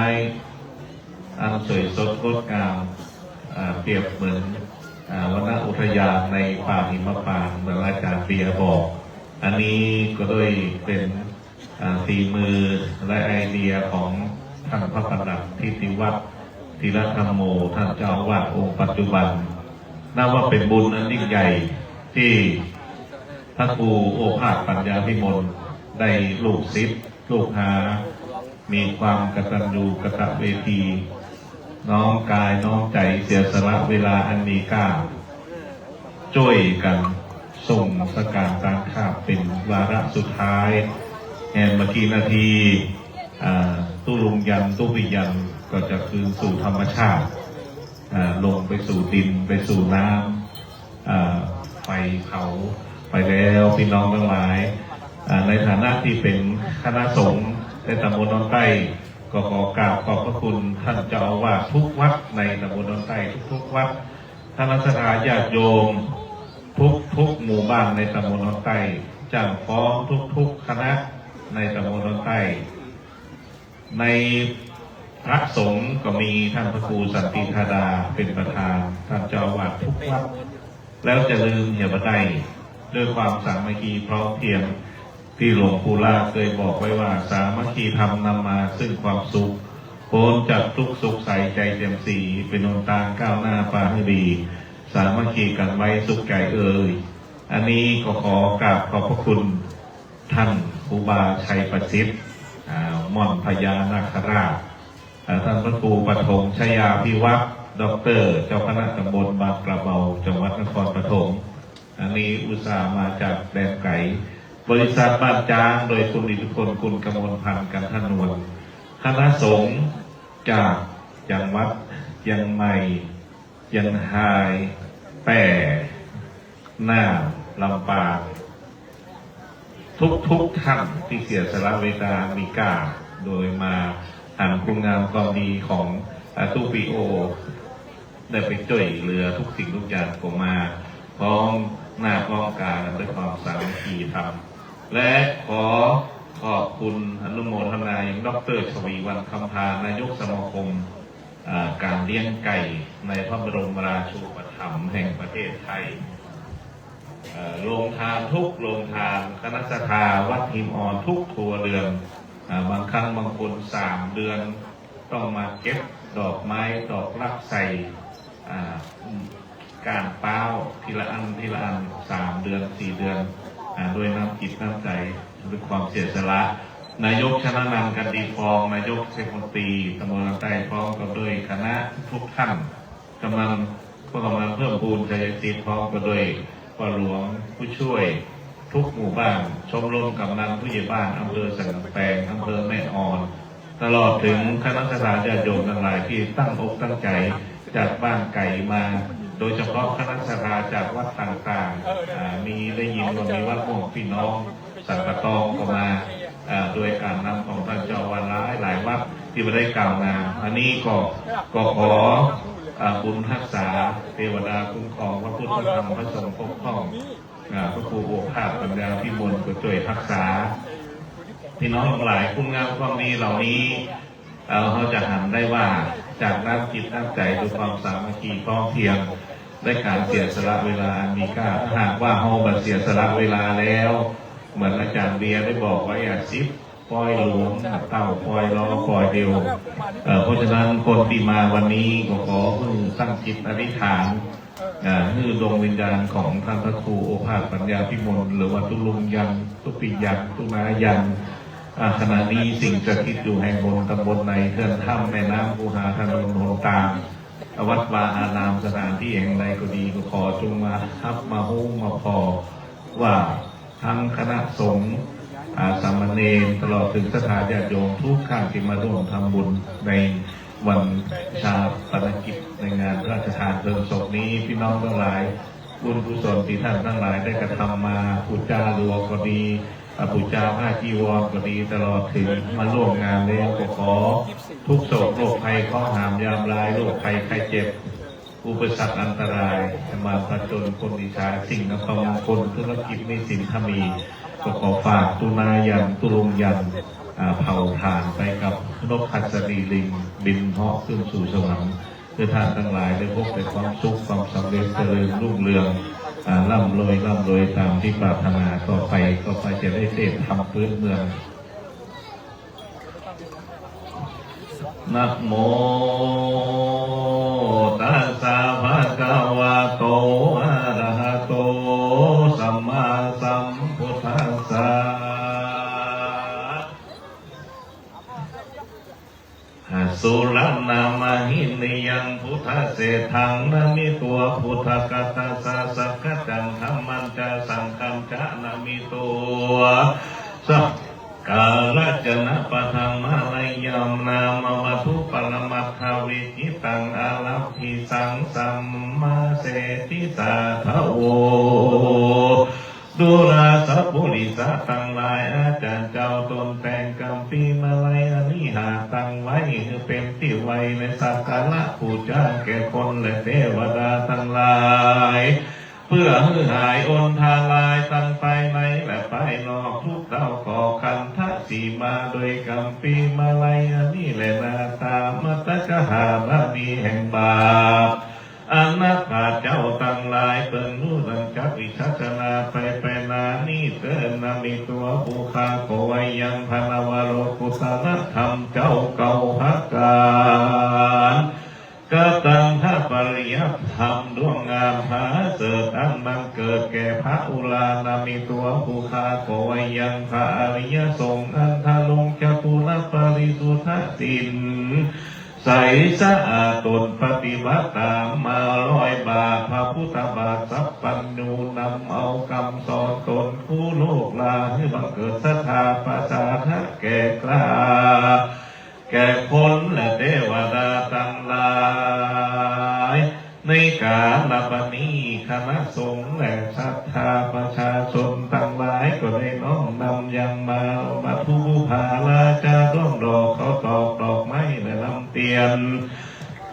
อันสวยสดงดงามเปรียบเหมือนวรรณอุทยานในป่าหิมพานต์เหมือนอาจารย์เบียบอกอันนี้ก็ด้วยเป็นฝีมือและไอเดียของท่านพระปลัดทิติวัฒน์ธีรธรรมโมท่านเจ้าอาวาสองค์ปัจจุบันนับว่าเป็นบุญอันยิ่งใหญ่ที่พระครูโอภาสปัญญาภิมลได้ลูกศิษย์ลูกหามีความกตัญญูกตเวทีน้อมกายน้อมใจเสียสละเวลาอันมีค่าช่วยกันส่งสการตั้งข้าเป็นวาระสุดท้ายแห่งเมื่อกี้นาทีตู้ลุงยันตู้วิยันก็จะคืนสู่ธรรมชาติลงไปสู่ดินไปสู่น้ำไฟเผาไปแล้วพี่น้องทั้งหลายในฐานะที่เป็นคณะสงฆ์ในตำบลน้องใต้ก็ขอกราบขอบพระคุณท่านเจ้าอาวาสทุกวัดในตำบลน้องใต้ทุกวัดท่านศรัทธาญาติโยมทุกหมู่บ้านในตำบลน้องใต้จ้างฟ้องทุกคณะในตำบลน้องใต้ในพระสงฆ์ก็มีท่านพระครูสันติธาดาเป็นประธานท่านเจ้าอาวาสทุกวัดแล้วจะลืมอย่าบ่ได้ด้วยความสามัคคีพร้อมเพรียงที่หลวงปู่ล่าเคยบอกไว้ว่าสามัคคีธรรมนำมาซึ่งความสุขโพ้นจากทุกสุขใสใจเต็มสีเป็นนนตางก้าวหน้าปาให้ดีสามัคคีกันไว้สุขใจอันนี้ก็ขอกราบขอบพระคุณท่านครูบาชัยประสิทธิ์ม่อนพญานาคราชท่านพระครูปฐมชยาภิวัฒน์ด็อกเตอร์เจ้าคณะตำบลบางกระเบาจังหวัดนครปฐมอันนี้อุตส่าห์มาจากแดนไกลบริษัทบ้านจ้างโดยคุณอิทธิพลคุณกมลพันธ์กันทนวลคณะสงฆ์จากจังหวัดยังใหม่ยังหายแป่หน้าลำปางทุกท่านที่เสียสละเวลามีกาโดยมาอ่านคุณงามความดีของตู้ปีโอได้ไปช่วยเหลือทุกสิ่งทุกอย่างผมมาพร้อมหน้าพร้อมกาด้วยความสามัคคีธรรมและขอขอบคุณอนุโมทนาอย่างดร.ชวีวรรณคำพานายกสมาคมการเลี้ยงไก่ในพระบรมราชูปถัมภ์แห่งประเทศไทยโรงทานทุกโรงทานคณะสัทธาวัดหิมอ่อนทุกครัวเรือนบางครั้งบางคน3 เดือนต้องมาเก็บ ดอกไม้ดอกลักใส่การเป้าทีละอันทีละอัน3 เดือน 4 เดือนด้วยน้ำจิตน้ำใจด้วยความเสียสละนายกชนะนันท์กันดีฟองนายกเทศมนตรีตำบลลำไส้พร้อมกับด้วยคณะทุกท่านกำลังเพิ่มพูนชัยศิษย์พร้อมกับด้วยปหลวงผู้ช่วยทุกหมู่บ้านชมรมกำนันผู้ใหญ่บ้านอำเภอสันแปงอำเภอแม่ออนตลอดถึงคณะญาติโยมทั้งหลายที่ตั้งอกตั้งใจจากบ้านไก่มาโดยเฉพาะคณะญาติจากวัดต่างๆมีได้ยินว่ามีวัดม่วงพี่น้องสังกตองก็มาโดยการนำของท่านเจ้าอาวาสหลายวัดที่มาได้กล่าวนามอันนี้ก็ขอบุญรักษาเทวดาคุ้มครองพระพุทธธรรมพระสงฆ์ปกป้องพระครูโอภาสปัญญาพิมลก็ช่วยรักษาพี่น้องหลายคุณงามความดีเหล่านี้เขาจะหันได้ว่าจากน้ำจิตน้ำใจด้วยความสามัคคีพร้อมเพรียงได้การเสียสละเวลาอันมีค่าหากว่าเขาบัดเสียสละเวลาแล้วเหมือนอาจารย์เบียร์ได้บอกไว้ซิปปล่อยหลวงเต้าปล่อยล้อปล่อยเดียวเพราะฉะนั้นคนที่มาวันนี้ก็ขอพึ่งตั้งจิตอธิษฐานให้ดวงวิญญาณของท่านพระครูโอภาสปัญญาพิมลหรือว่าตุลุงยันตุปิยันตุนายันขณะนี้สิ่งสถิตอยู่แห่งบนตำบลในเทือนถ้ำแม่น้ำภูหาถนนหนตามวัดวาอารามสถานที่แห่งใดก็ดีก็ขอจงมาทับมาหุ้มมาพอว่าทั้งคณะสงฆ์สามเณรตลอดถึงศรัทธาญาติโยมทุกข้างที่มาร่วมทำบุญในวันชาปนกิจในงานพระราชทานเพลิงศพนี้พี่น้องทั้งหลายบุญกุศลที่ท่านทั้งหลายได้กระทำมาปุจจารัวก็ดีปุจจาผ้าจีวรก็ดีตลอดถึงมาร่วมงานแล้วก็ขอทุกโศกโรคภัยข้อหามยามลายโรคภัยไข้เจ็บอุปสรรคอันตรายมาผจญคนอิจฉาสิ่งอัปมงคลธุรกิจไม่สินธมีก็ขอฝากตุนายันตุลงยันเผาถ่านไปกับนกขัดสรีลิงบินเหาะขึ้นสู่สวรรค์เพื่อท่านทั้งหลายได้พบแต่ความสุขความสำเร็จเจริญรุ่งเรืองร่ำรวยตามที่ปรารถนาต่อไปจะได้เสพทำพื้นเมืองนะโมตัสสะภะคะวะโตอะระหะโตสัมมาสัมพุทธัสสะสุรันามหินิยังพุทธเสถังนามิตัวพุทธกัตตาสะสักขจังธรรมันจะสังฆัมจะนามิตัวสักกาลจนะปะทังมาลายยามนามวัตถุปรมัตถวิจิตังอาลัพพิสังสัมมาเสติสาทโวดุราสะปุริสะตั้งหลายอาจารย์เจ้าตนแต่งกรรมปีมาลัยอนิหาตั้งไว้เป็นที่ไว้ในสักการะบูชาแก่คนและเทวดาทั้งหลายเพื่อให้หายอนทาลายตั้งไปในและไปนอกทุกเต้าขอคันทะสีมาโดยกรรมปีมาลัยอนิและนาตามัตตะกหาบามีแห่งบาปอนัตตาเจ้าตั้งหลายเปิดนู่นจักวิชัชนาไปนานี่เตือนนามีตัวภูคาโกวัยยังพนาวโรกุตละธรรมเจ้าเก่าพักการกตังทปริยัติธรรมดวงงามผาเสดอันบังเกิดแก่พระอุลานามีตัวภูคาโกวัยยังพระอริยสงฆ์อันทะลงจตุรปริสุทธสินใสสะอาดตนปฏิบัติตามมาร้อยบาทพระพุทธบาทสัพพัญญูนำเอาคำสอนตนผู้โลกลาให้บังเกิดศรัทธาประสาทะแก่กล้าแก่คนและเทวดาทั้งหลายในกาลบัดนี้คณะสงฆ์และศรัทธาประชาชนทั้งหลายก็ได้น้อมนำยังมาทุภาลาจาร่วมดอกเขาตอกดอกไม้และลำเตียน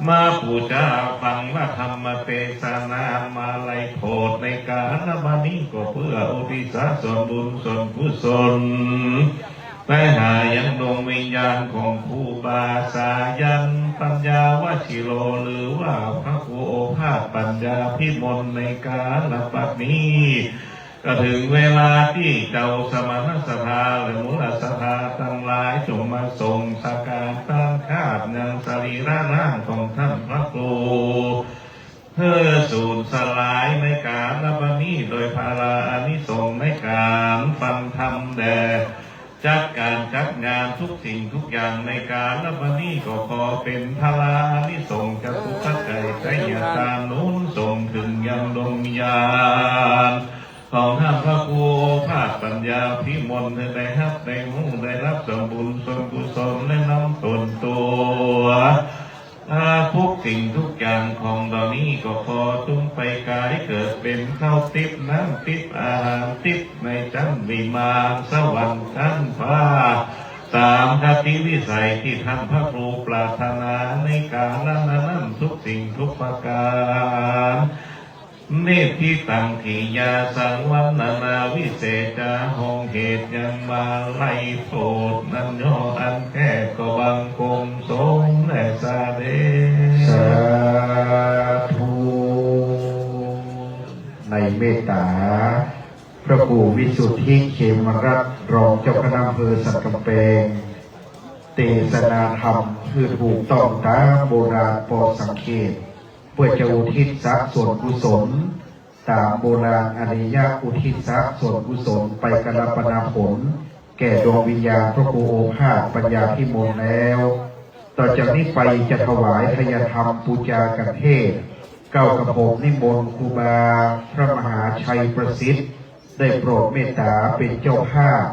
มาบูชาฟังว่าธรรมเทศนามาไล่โพดในกาลบัดนี้ก็เพื่ออุทิศส่วนบุญส่วนกุศลไปหายังดวงวิญญาณของครูบาสายันปัญญาวชิโรหรือว่าพระครูโอภาสปัญญาพิมลในกาลบัดนี้ก็ถึงเวลาที่เจ้าสมณสภาและมูลสภาทั้งหลายจงมาส่งสักการตั้งข้า ยังสรีระร่างของท่านพระครูเพื่อสูญสลายในการรับนี้โดยภาราอานิสงส์ในการฟังธรรมแด่จัดการจัดงานทุกสิ่งทุกอย่างในการรับนี้ก็ขอเป็นภาราอานิสงส์จากทุกปัจจัยใจยาตานุนส่งถึงยังดวงวิญญาณของท่านพระครูภาคปัญญาพิมลได้รับได้หูได้รับสมบูรณ์ส่วนกุศลและน้อมตนตัวทุกสิ่งทุกอย่างของเหล่านี้ก็ขอจงไปกายเกิดเป็นข้าวทิพย์น้ำทิพย์อาหารทิพย์ในชั้นวิมานสวรรค์ชั้นฟ้าตามคติวิสัยที่ท่านพระครูปรารถนาในการนั้นทุกสิ่งทุกประการเนติตังทิยาสังวันนาวิเศษจาหงเหตุยังมาไล่โปรดนั้นโยอันแค่ก็บังคมสงและสาเดสาธุในเมตตาพระครูวิสุทธิเขมรัตน์รองเจ้าคณะอำเภอสันกำแพงเทศนาธรรมคือถูกต้องตามโบราณปอสังเขตเพื่อจะอุทิศสักส่วนกุศลตามโบราณอริยะอุทิศสักส่วนกุศลไปกรปนาผลแก่ดวงวิญญาณพระครูโอภาสปัญญาพิมลแล้วต่อจากนี้ไปจะถวายทายธรรมปูจากันเทศเก้ากระผมนิมนต์ครูบาพระมหาชัยประสิทธิ์ได้โปรดเมตตาเป็นเจ้าภาพ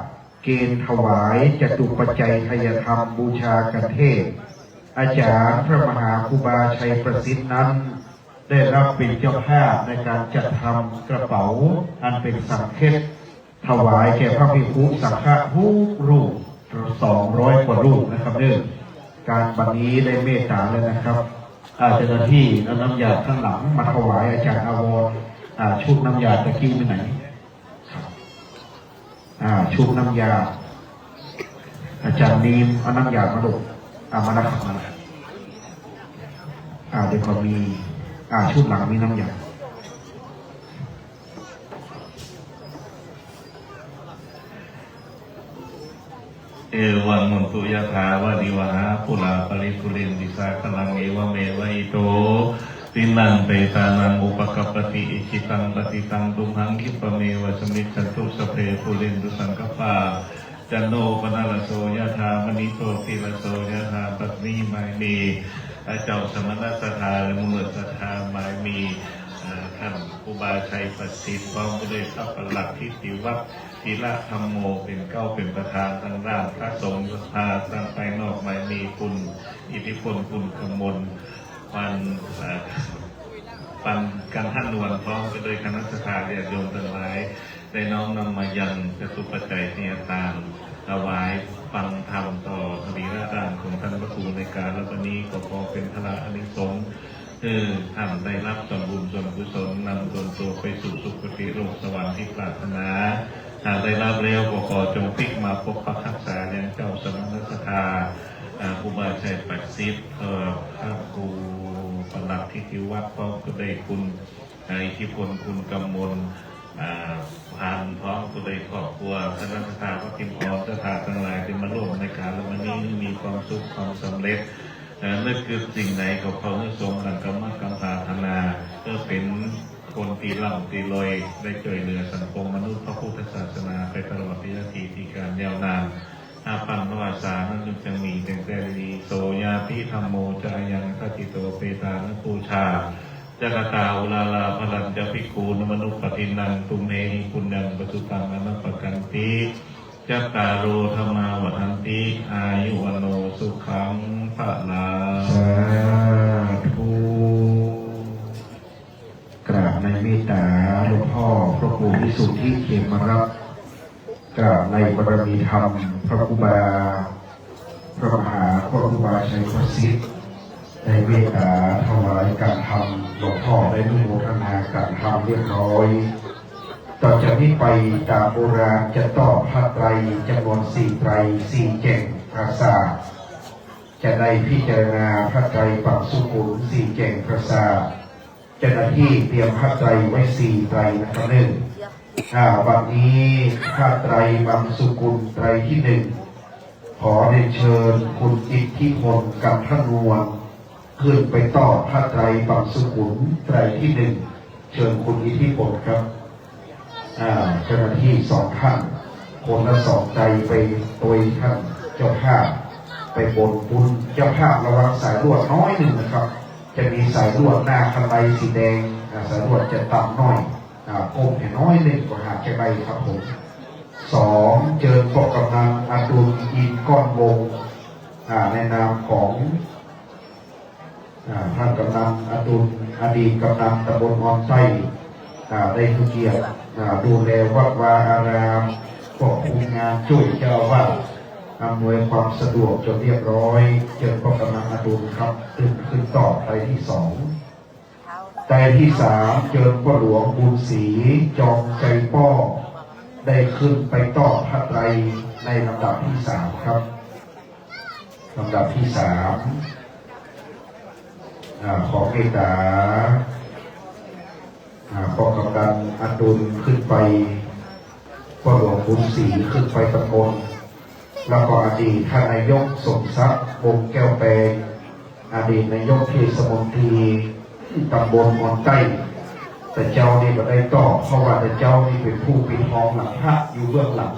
เกณฑ์ถวายจตุปัจจัยทายธรรมบูชากันเทศอาจารย์พระมหาครูบาชัยประสิทธิ์นั้นได้รับเป็นเจ้าภาพในการจัดทำกระเป๋าอันเป็นสังฆทถวายแก่พระภิกษุสังฆทุกรูป200 กว่ารูปนะครับเนื่องการบัดนี้ได้เมตตาเลยนะครับเจ้าหน้าที่น้ำยาข้างหลังมาถวายอาจารย์อาวรชุดน้ำยาตะกี้ไปไหนชุดน้ำยาอาจารย์นีมเอาน้ำยามาดูมาแล้วครับมาแล้วเดี๋ยวก็มีชุดหลังมีน้ำยาเอวังมุตุยะถาวะริวหาปุราปริปุเรนติสาคลังเอวเมวะอิโตตินังเปตานังอุปกัปปติอิจิตังปฏิตังตุมหังคิปะเมวะสมิจฉันตุสเพปุเรนตุสังกปาจันโนปนาลโสยะธามณิโตติลโสยะธาปัตนีไมมีเจ้าสมณสถาและมุลสถาไมมีท่านครูบาชัยประสิทธิ์พร้อมด้วยพระประหลัดทิติวัฒน์ธีระธรรมโมเป็นเก้าเป็นประธานทางด้านพระสงฆ์สภาตั้งภายนอกไมมีคุณอิทธิพลคุณกมลปันกันท่านนวลพร้อมกันโดยคณะสภาญาติโยมทั้งหลายได้น้อมนำมายังจตุปัจจัยเนียตามถวายฟังธรรมต่อสรีระร่างของท่านพระครูในการและวันนี้ก็ขอเป็นพระอานิสงส์ท่านได้รับส่วนบุญส่วนกุศลนำตนตัวไปสู่สุคติโลกสวรรค์ที่ปรารถนาหากได้รับแล้วก็ขอจงพลิกมาพบประทักษาอย่างเจ้าสมณสถาครูบาชัยประสิทธิ์พระครูประหลัดทิติวัฒน์พร้อมก็ได้คุณอิทธิพลคุณกำมลผ่านพร้อมก็ได้ครอบครัวคณะสถาพระพิมพ์พรสถาทั้งหลายที่มาร่วมในการและวันนี้มีความสุขความสำเร็จนั่นคือสิ่งไหนของเขาที่ทรงกันกรรมกรรมฐานาเพื่อเป็นคนตีล่ำตีลอยได้ช่วยเหลือสังคมมนุษย์พระพุทธศาสนาไปตลอดวิถีที่การยาวนานปังนวาสานั้นจึงมีแต่งแต่ดีโสยาติธรรมโมจายังคติโตเปตานปูชาจักตาอุลาลาพลัญจะภิกขุนมนุปตินังตุเมหิปุญญังปัจจุตังอนัปกันติจักตาโรธรรมาวัฏติอายุวโนสุขังพระลาสาธุกราบในเมตตาหลวงพ่อพระครูวิสุทธิเขมรัตน์กราบในบารมีธรรมพระครูบาพระมหาครูบาชัยประสิทธิ์ในเมตตาถวายการทำหลวงพ่อได้นุโมทนาการทำเรียบร้อยต่อจากนี้ไปตามโบราณจะต่อพระไตรจำนวน4 ไตร 4 แจ่งพระสาจะได้พิจารณาพระไตรปักสุกุล4 แจ่งพระสาเจ้าหน้าที่เตรียมพระไตรไว้4 ไตรนะครับวันนี้พระไตรปักสุกุลไตรที่ ขอเรียนเชิญคุณอิทธิพลกันทนวลขึ้นไปต่อพระไตรบังสุขุนไตรที่หนึ่งเชิญคุณอิทธิพลครับเจ้าหน้าที่สองท่านคนละสองใจไปโดยท่านเจ้าภาพไปบนบุญเจ้าภาพระวังสายลวดน้อยหนึ่งนะครับจะมีสายลวดหน้าคันไดสีแดงสายลวดจะต่ำน้อยก้มน้อยหนึ่งกว่าหาแค่ใบครับผมสองเจอปกกำนันอดุลอินก้อนวงในนามของท่านกำนันอดุลอดีตกำนันตำบลออนไส้ได้ทุเกียรติดูแลวัดวาอารามควบคุมงานช่วยเจ้าว่าอำนวยความสะดวกจนเรียบร้อยเจอปกกำนันอดุลครับขึ้นต่อไปที่สองใจที่สามเจอพ่อหลวงบุญศรีจอมใจป้อได้ขึ้นไปต่อพระไตรในลำดับที่สามครับลำดับที่สามขอเมตตาพ่อกำนันอดุลขึ้นไปพ่อหลวงบุญศรีขึ้นไปตะโกนแล้วก็อดีตท่านนายกสมทรัพย์วงแก้วแปลงอดีตนายกเทศมนตรีตำบลมอนใต้แต่เจ้านี่ก็ได้ต่อเพราะว่าแต่เจ้านี่เป็นผู้ปิดทองหลังพระอยู่เบื้องหลัง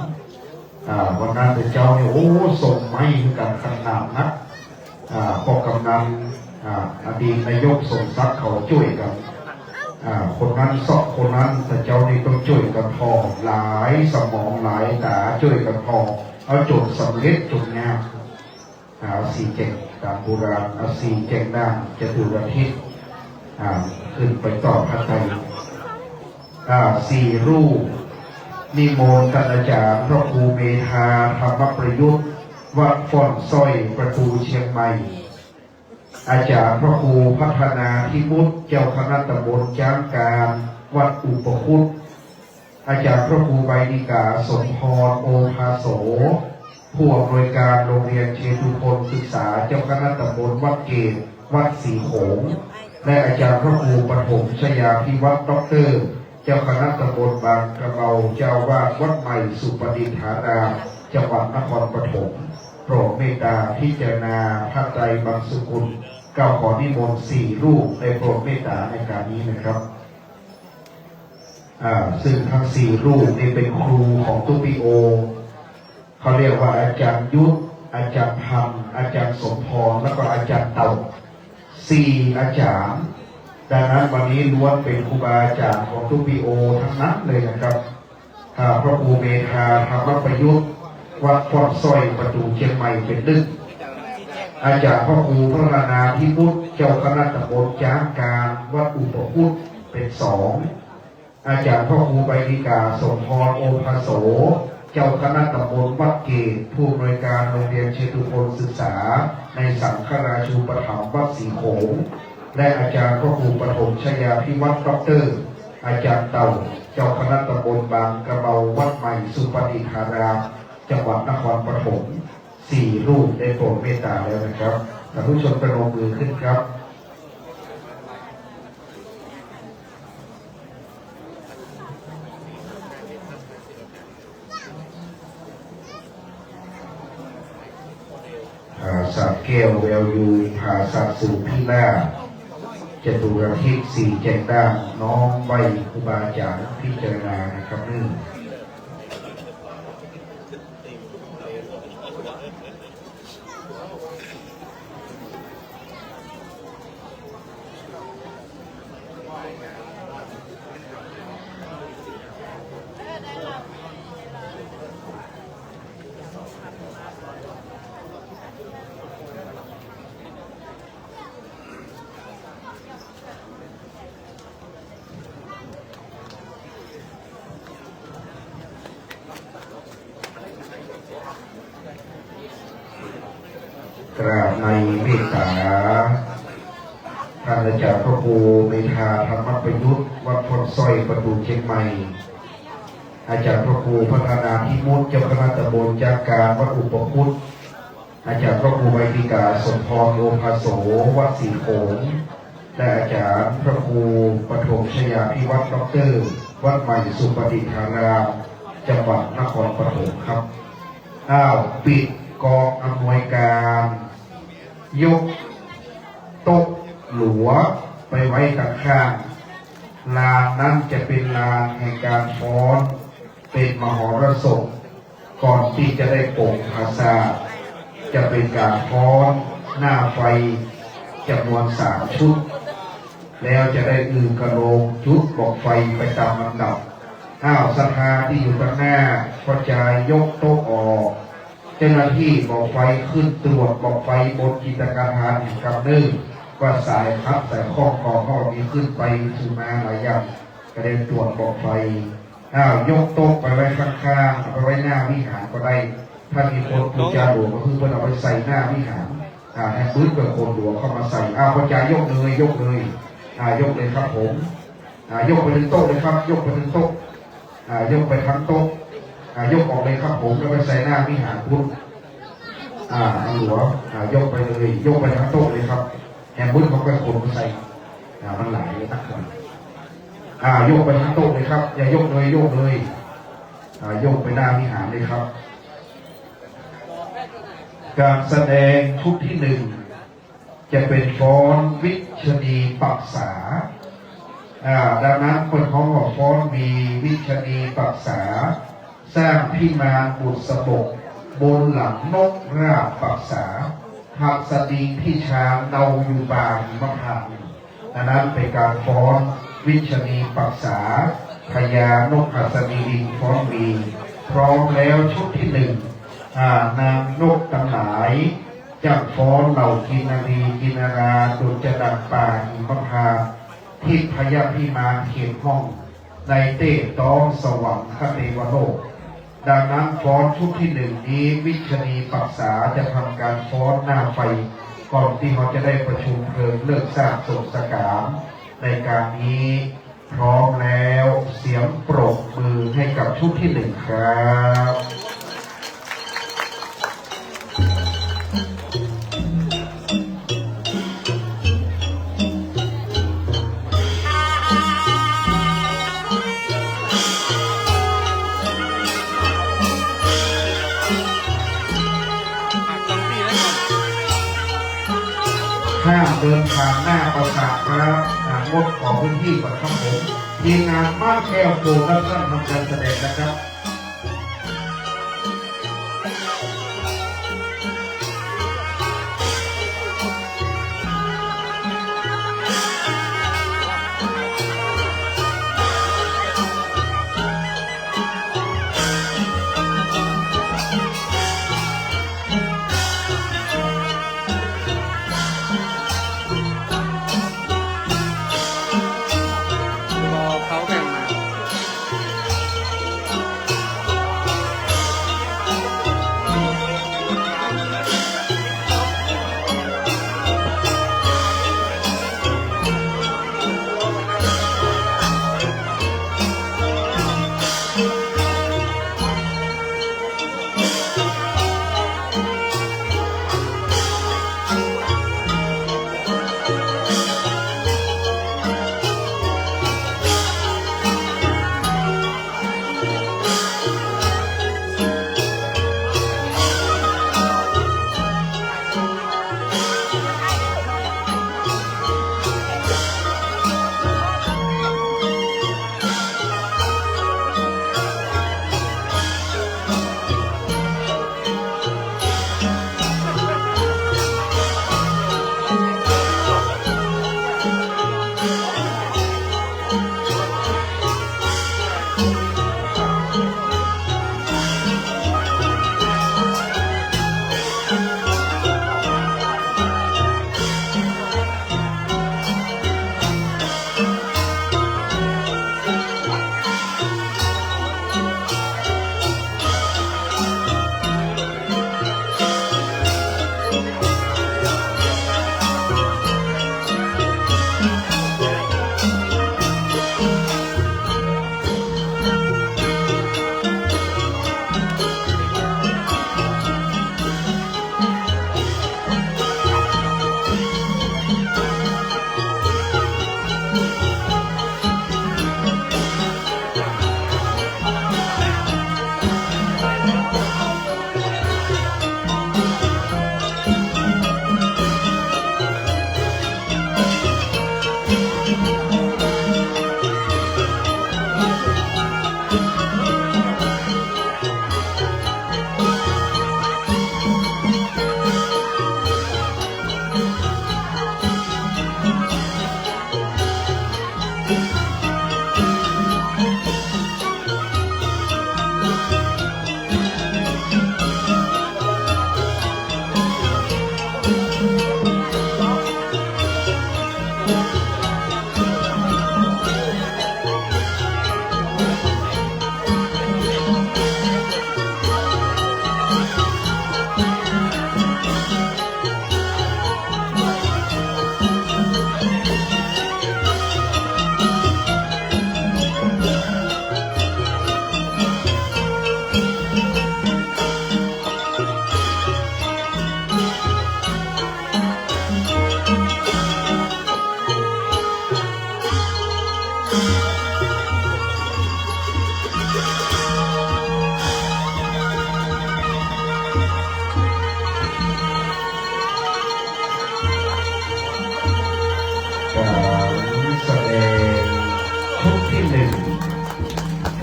วันนั้นแต่เจ้านี่โอ้ส่งไม้กันขนาดนักพอกำนันอดีตนายกสมทรัพย์เขาช่วยกันคนนั้นสอบคนนั้นแต่เจ้านี่ต้องช่วยกันพอหลายสมองหลายตาช่วยกันพอเอาจดสำเร็จจดงามสี่เจ็ดตามโบราณเอาสี่เจ็ดด้านจะดูอาทิตย์ขึ้นไปต่อพระไตรสี่รูปนิมนต์ท่านอาจารย์พระครูเมธาธรรมประยุทธ์วัดฟ่อนสร้อยประตูเชียงใหม่อาจารย์พระครูพัฒนาธิมุตเจ้าคณะตำบลจ้างการวัดอุปคุตอาจารย์พระครูใบดิกาสมพรโอภาโสผู้อำนวยการโรงเรียนเชตุพนศึกษาเจ้าคณะตำบลวัดเกตวัดสีโขงและอาจารย์พระครูปฐมชยาภิวัตรด็อกเตอร์เจ้าคณะตำบลบางกระเบาเจ้าวาดวัดใหม่สุปดิษฐารามจังหวัดนครปฐมโปรดเมตตาพิจารณาพระไตรบังสุกุลก้าวขอนิมนต์สี่รูปในโปรดเมตตาในการนี้นะครับซึ่งทั้งสี่รูปนี้เป็นครูของตุปิโอเขาเรียกว่าอาจารย์ยุทธอาจารย์พันธ์อาจารย์สมพรแล้วก็อาจารย์เต่าสี่อาจารย์ดังนั้นวันนี้ล้วนเป็นครูบาอาจารย์ของตุปิโอทั้งนั้นเลยนะครับพระครูเมธาธรรมประยุทธ์วัดฟอนสร้อยประตูเชียงใหม่เป็นหนึ่งอาจารย์พระครูพัฒนาธิมุตเจ้าคณะตำบลจ้างการวัดอุปคุตเป็นสองอาจารย์พระครูใบดิกาสมพรโอภาโสเจ้าคณะตำบลวัดเกตผู้อำนวยการโรงเรียนเชตุพนศึกษาในสังฆราชูปถัมภ์วัดสีโขงและอาจารย์พระครูปฐมชยาภิวัตรด็อกเตอร์อาจารย์เต่าเจ้าคณะตำบลบางกระเบาวัดใหม่สุปฏิภารามจังหวัดนครปฐมสี่รูปได้โปรดเมตตาแล้วนะครับท่านผู้ชมประนมมือขึ้นครับสัตว์แก้วแววยูผาสัตว์สู่พิล่าจตุรทิศสี่แจงด้านน้องใบครูบาอาจารย์พิจารณานะครับนี่กราบในเมตตาท่านอาจารย์พระครูเมธาธรรมประยุทธ์วัดพลสร้อยประตูเชียงใหม่อาจารย์พระครูพัฒนาธิมุตเจ้าคณะตำบลจากการวัดอุปคุตอาจารย์พระครูใบดิกาสมพรโอภาโสวัดสีโขงและอาจารย์พระครูปฐมชยาภิวัตรด็อกเตอร์วัดใหม่สุปฏิภารามจังหวัดนครปฐมครับปิด กองอำนวยการยกโต๊ะหลัวไปไว้ข้างๆลานนั้นจะเป็นลานแห่งการฟ้อนเป็นมหรสพก่อนที่จะได้โป่งภาษาจะเป็นการฟ้อนหน้าไฟจำนวน3 ชุดแล้วจะได้อื่นกระโลงจุดบอกไฟไปตามลำดับศรัทธาที่อยู่ข้างหน้าก็จะยกโต๊ะออกเจ้าหน้าที่บอกไฟขึ้นตรวจบอกไฟบนกิจการทานกับเนื่องว่าสายพัดสายข้อข้อมีขึ้นไปสู่มาหลายอย่างก็ได้ตรวจบอกไฟยกโต๊ะไปไว้ข้างๆไปไว้หน้าวิหารก็ได้ถ้ามีคนปูจาหลวงก็คือเพื่อนเอาไปใส่หน้าวิหารให้พื้นกับคนหลวงเข้ามาใส่พระจายกเลยยกเลยยกเลยครับผมยกไปถึงโต๊ะเลยครับยกไปถึงโต๊ะยกไปทั้งโต๊ะยกออกเลยครับผมแล้วไปใส่หน้าวิหารพุทธหลวงยกไปเลยยกไปทั้งโต๊ะเลยครับแฮมบุญเขาก็คนมาใส่มันหลายนักคนยกไปทั้งโต๊ะเลยครับอย่ายกเลยยกเลยยกไปหน้าวิหารเลยครับการแสดงชุดที่ 1จะเป็นฟ้อนวิชนีปักษาดังนั้นคนของหอฟ้อนมีวิชนีปักษาสร้างพิมานบุษบกบนหลังนกราบปักษาหักสติที่ช้างเนาอยู่บางมะพร้าวดังนั้นเป็นการฟ้อนวิชนีปักษาพญานกหัสดีลิงฟ้อนมีพร้อมแล้วชุดที่ 1นางนกทั้งหลายจักฟ้อนเหล่ากินนารีกินนาราดุจดังป่าหิมพานต์ที่พญาพิมานเขียนห้องในเต้ต้องสวรรค์คเทวโลกดังนั้นฟ้อนชุดที่ 1นี้วิชนีปักษาจะทำการฟ้อนหน้าไฟก่อนที่เขาจะได้ประชุมเพลิงเลิกสร้างโศกสกามในการนี้พร้อมแล้วเสียงปรบมือให้กับชุดที่ 1ครับห้ามเดินทางหน้าประสาทครับงดขอพื้นที่ก่อนครับผมทีมงานบ้านแก้วโปรดักชั่นทำการแสดงนะครับ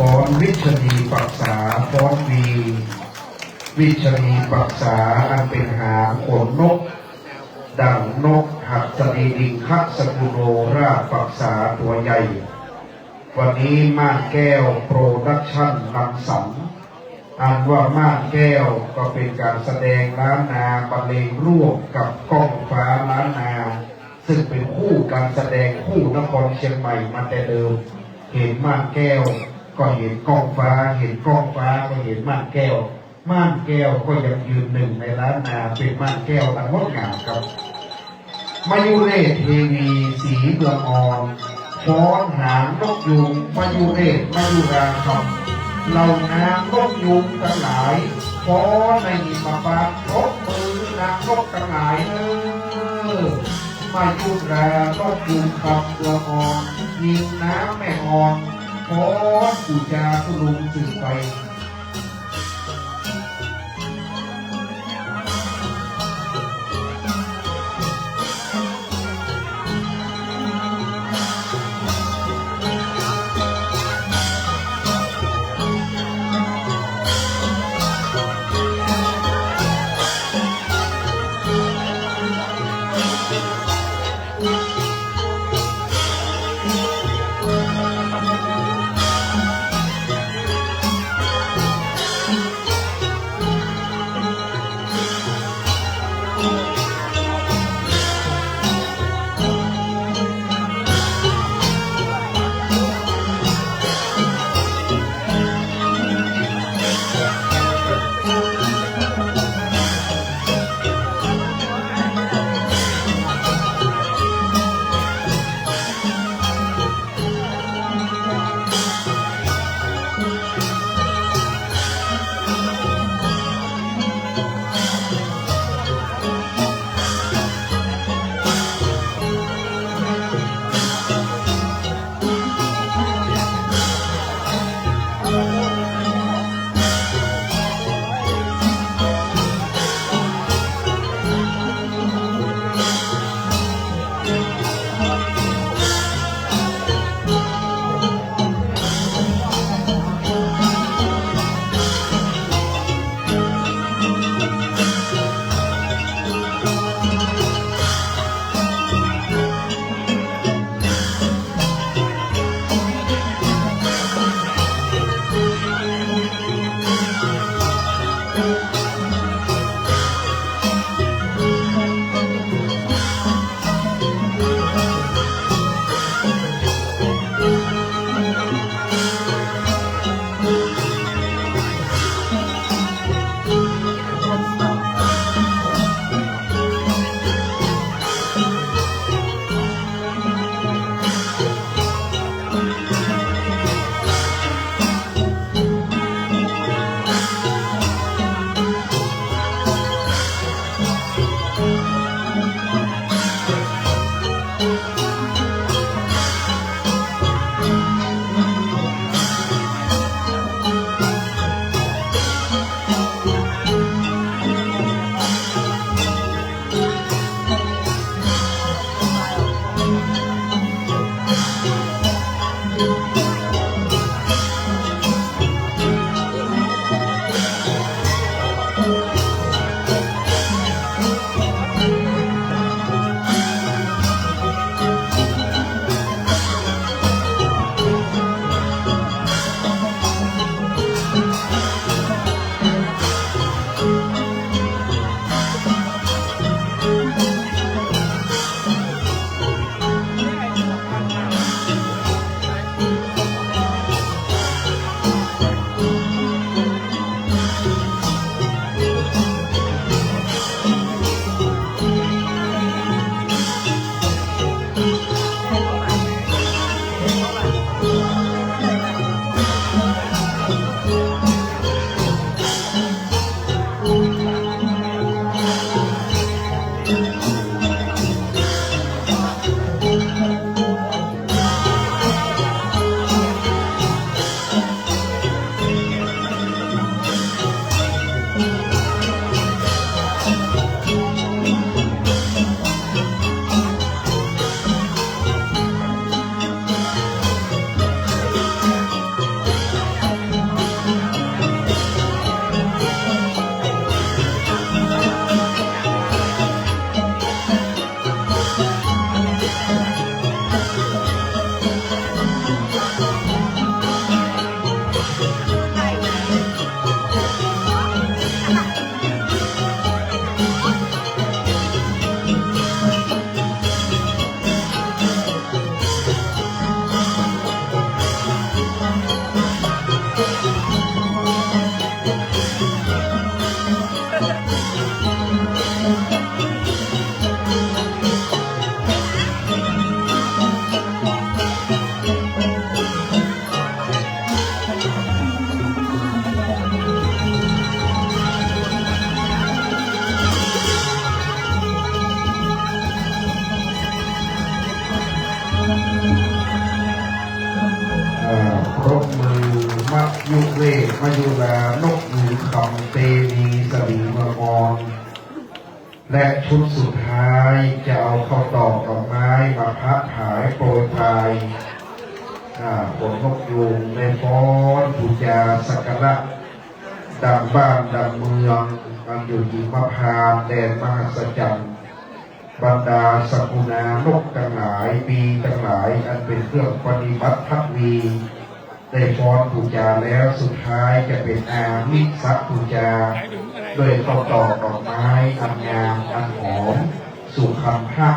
ฟ้อนวิชรีปักษาฟ้อนวีวิชรีปักษาอันเป็นหางขนนกดังนกหัดสดีดิงคัสกุโนราชปักษาตัวใหญ่ วันนี้ม่านแก้วโปรดักชั่นนำสังอ่านว่าม่านแก้วก็เป็นการแสดงล้านนาบรรเลงร่วมกับก้องฟ้าล้านนาซึ่งเป็นคู่การแสดงคู่นครเชียงใหม่มาแต่เดิมเห็นม่านแก้วก็เห็นก้องฟ้าเห็นก้องฟ้าก็เห็นม่านแก้วม่านแก้วก็ยังยืนหนึ่งในล้านนาเป็นม่านแก้วอันงดงามครับมายุเรศเทวีสีเมืองอ่อนฟ้อนหางนกยูงมายุเรศมายุราคำเหล่านางนกยูงทั้งหลายฟ้อนในหิมพานต์รบมือนางนกทั้งหลายมายุรานกยูงคำเมืองอ่อนยิงน้ำแม่อ่อนฟ้อนปูจาคุลุงสืบไป ครบมือมัดยุเวกมายุแลนกหนูคำเตมีสลีมามอนและชุดสุดท้ายจะเอาเข้าตอกดอกไม้มาพระผายโปรยทายผลนกยูงในฟ้อนปูจาสักการะดังบ้านดังเมืองมันอยู่หิมพานต์แดนมหัศจรรย์บรรดาสกุณานกทั้งหลายปีทั้งหลายอันเป็นเครื่องปฏิบัติพักวีได้ฟ้อนปูจาแล้วสุดท้ายจะเป็นอามิสปูจาโดยเข้าตอกดอกไม้อันงามอันหอมสู่คำพัก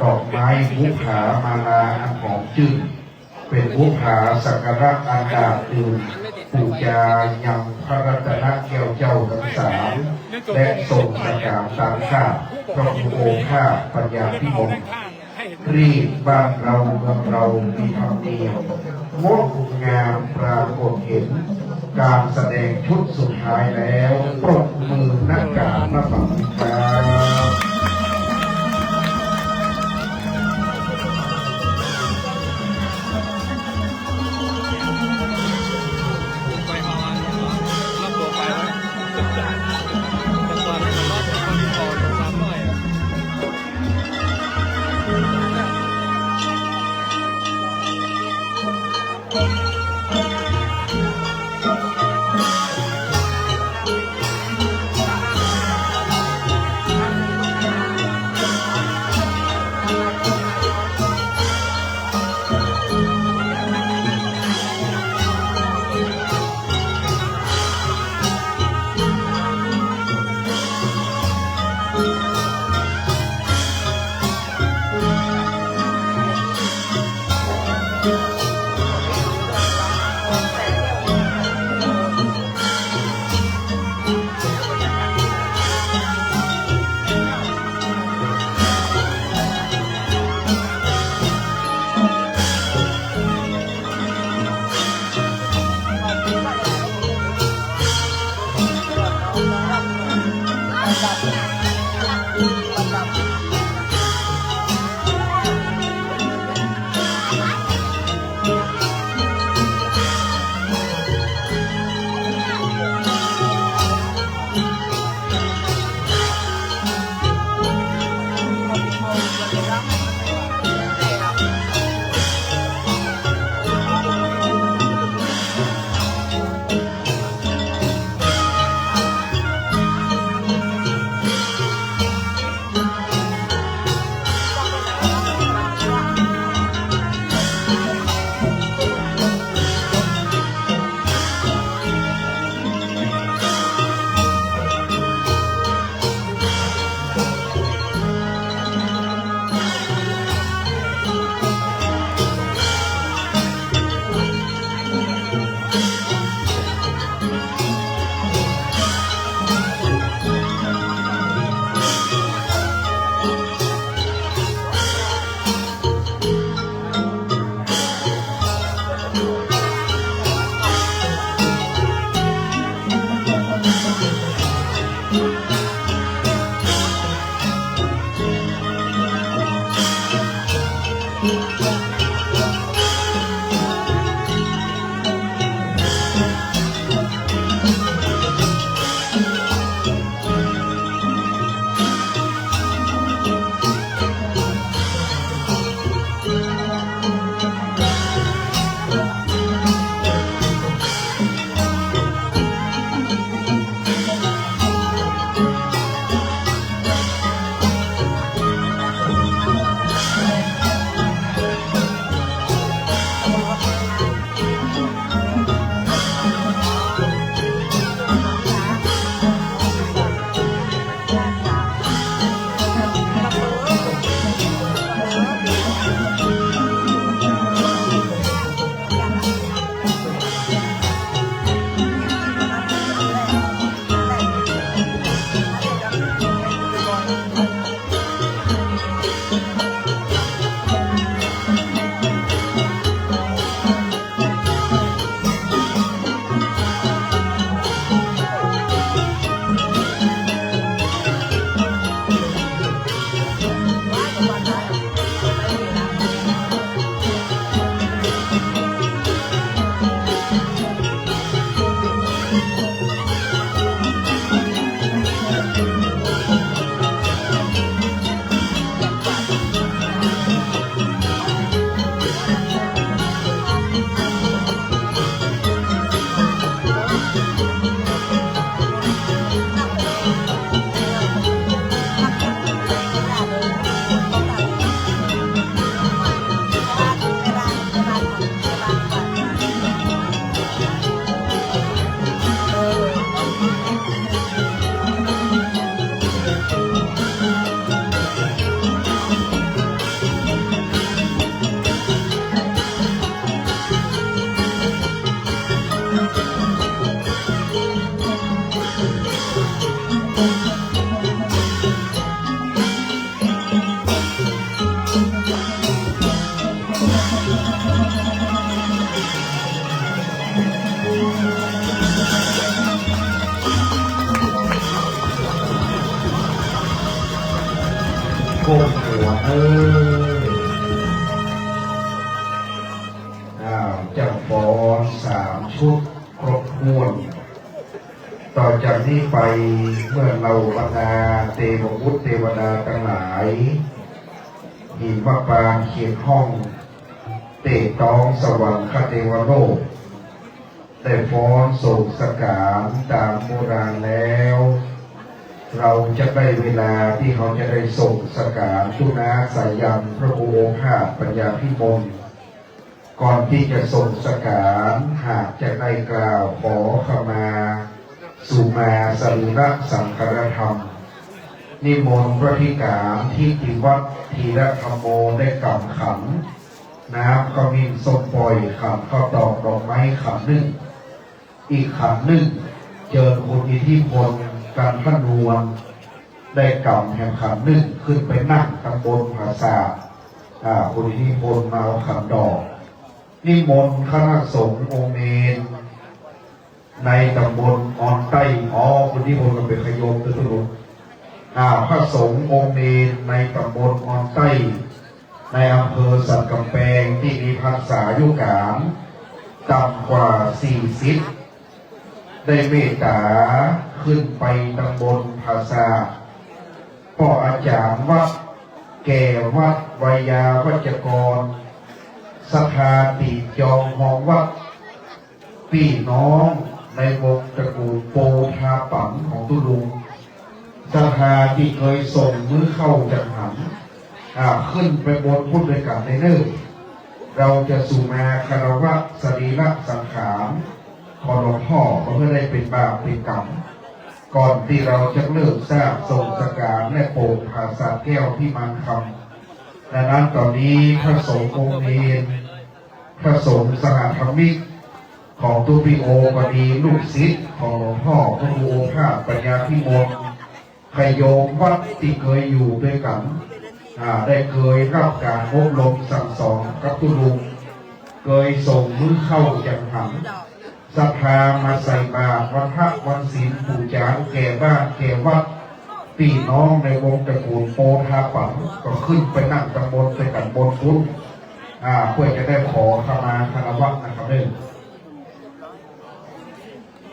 ดอกไม้บุผามาลาอันหอมจืดเป็นบุผาสักการะอันดาบดื่นปูจายังพระรัตนแก้วเจ้าทั้งสามและทรงประกาศตามข้าพระพุทธองค์ข้าปัญญาพิมลรีบบ้านเราเมืองเรามีธรรมเนียมงดงามปรากฏเห็นการแสดงชุดสุดท้ายแล้วปรบมือนักการมาฟังครับ โกนหัวจะฟ้อน3 ชุดครบถ้วน ต่อจากนี้ไปเมื่อเราบรรดาเทวบุตรเทวดาทั้งหลายหิมปานเขียนห้องเตะตองสวรรคเทวโลกได้ฟ้อนโศกสการตามโบราณแล้ว เราจะได้เวลาที่เขาจะได้ส่งสการทุนาสายันพระโอภาสปัญญาพิมลก่อนที่จะส่งสการหากจะได้กล่าวขอขมาสุมาสรีระสังขารธรรมนิมนต์พระธิการที่ติวัดธีรธรรมโมได้กำขันน้ำก็มีส้มปล่อยขันข้าวตอกดอกไม้ขันหนึ่งอีกขันหนึ่งเจอคุณอิทธิพลการพนวลได้กำแห่งขันหนึ่งขึ้นไปนั่งตำบลภาษาคุณอิทธิพลมาเอาขันดอกนิมนต์คณะสงฆ์องค์เนรในตำบลออนใต้คุณอิทธิพลมันเป็นขยมตัวตุลุพระสงฆ์องค์เนรในตำบลออนใต้ในอำเภอสันกำแพงที่มีพรรษายุการต่ำกว่า40ได้เมตตาขึ้นไปตำบลภาษาพ่ออาจารย์วัดแก่วัดวิยาวัจกรสถาติจองหองวัดพี่น้องในวงตระกูลโปธาปังของตุลุงสถาที่เคยส่งมือเข้าจังหันขึ้นไปบนพุทธด้วยกันในเนิ่เราจะสู่มาคารวะสรีระสังขารของหลวงพ่อเพื่อได้เป็นบาปเป็นกรรมก่อนที่เราจะเลิกทราบส่งสการและโปรดภาษาแก้วที่มันคำดังนั้นตอนนี้พระสงฆ์องค์เนรพระสงฆ์สหธรรมิกของตุปิโอปดีลูกศิษย์ของหลวงพ่อพระโอภาสปัญญาพิมลขยโยมวัดที่เคยอยู่ด้วยกันได้เคยรับการอบรมสั่งสอนกับตุลุงเคยส่งมือเข้าจังหันศรัทธามาใส่บาตรวันพระวันศีลปู่จางแก่บ้านแก่วัดพี่น้องในวงตระกูลโปธาปังก็ขึ้นไปนั่งตำบลไปกันบนพุทธเพื่อจะได้ขอขมาคารวะนะครับเด้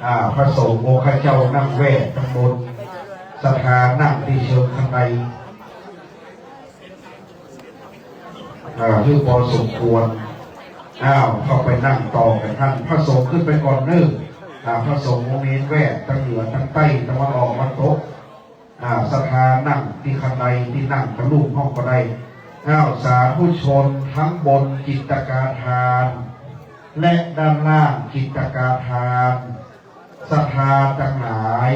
อพระสงฆ์โมฆะเจ้านั่งแวดตำบลศรัทธานั่งที่เชิงข้างในคือพอสมควรเข้าไปนั่งต่อกันท่านพระสงฆ์ขึ้นไปก่อนเนิ่งพระสงฆ์องค์นี้แวดทั้งเหนือทั้งใต้ตะวันออกวันตกศรัทธานั่งที่ข้างในที่นั่งกระลูกห้องก็ได้สาธุชนทั้งบนจิตกาทานและด้านล่างจิตกาทานศรัทธาทั้งหลาย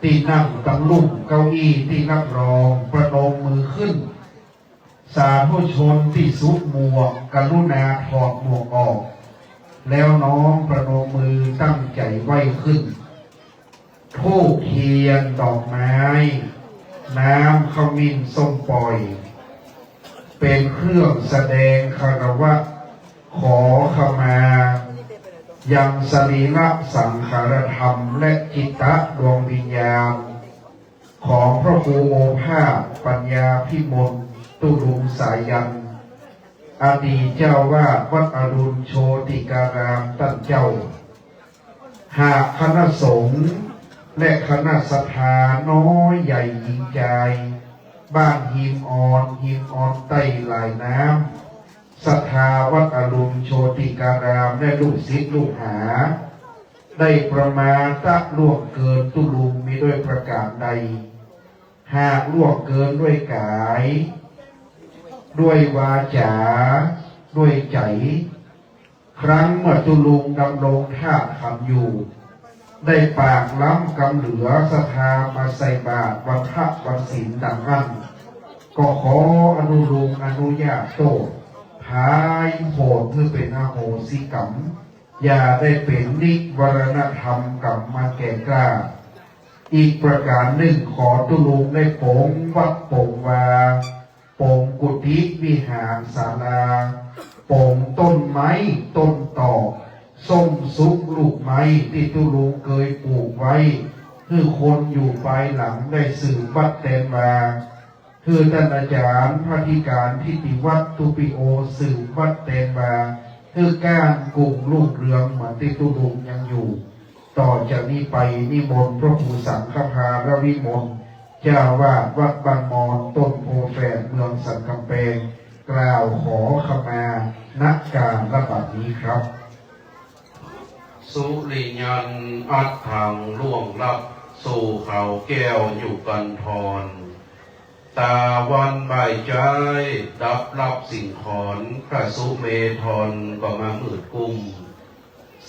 ที่นั่งตั้งลุ่มเก้าอี้ที่รับรองประนมมือขึ้นสาธุชนที่สุดหมวกกรุณาถอดหมวกออกแล้วน้อมประนมมือตั้งใจไว้ขึ้นธูปเทียนดอกไม้น้ำขมิ้นส้มปล่อยเป็นเครื่องแสดงคารวะขอขมายังสรีระสังขารธรรมและจิตตะดวงวิญญาณของพระครูโอภาสปัญญาพิมลตุลุงสายันอดีตเจ้าวาดวัดอรุณโชติการามตั้งเจ้าหากคณะสงฆ์และคณะศรัทธาน้อยใหญ่หญิงใจบ้านหิมอ่อนใต้ลายน้ำศรัทธาวัดอรุณโชติการามและลูกศิษย์ลูกหาได้ประมาณตักล่วงเกินตุลุงมีด้วยประการใดหากล่วงเกินด้วยกายด้วยวาจาด้วยใจครั้งเมื่อตุลุงดำรงธาตุคำอยู่ได้ปากล้ำกำเหลือศรัทธามาใส่บาตรวันพระวันศีลดังนั้นก็ขออนุญาตโทษพายโหดเพื่อเป็นอโหสิกรรมอย่าได้เป็นนิวรณธรรมกรรมมาแก่กล้าอีกประการหนึ่งขอตุลุงได้โปงวัดโปงวาโปงกุฏิวิหารศาลาโป ไม้ต้นตอกส้มซุกลูกไม้ที่ตุลุงเคยปลูกไว้คือคนอยู่ภายหลังได้สืบวัดแตนมาคือท่านอาจารย์พระธิการทิติวัฒน์ตุปิโอสืบวัดแตนมาคือการกลุ่มลูกเรืองเหมือนที่ตุลุงยังอยู่ต่อจากนี้ไปนิมนต์พระครูสังฆภาระวิมลเจ้าวาดวัดบางมอนต้นโพแฝดเมืองสันกำแพงกล่าวขอขมาณการระบาดนี้ครับ สุริยันอัดถังล่วงลับสู่เขาแก้วอยู่กันทรตาวันใบใจดับรับสิ่งขอนพระสุเมธรก็มามืดกุม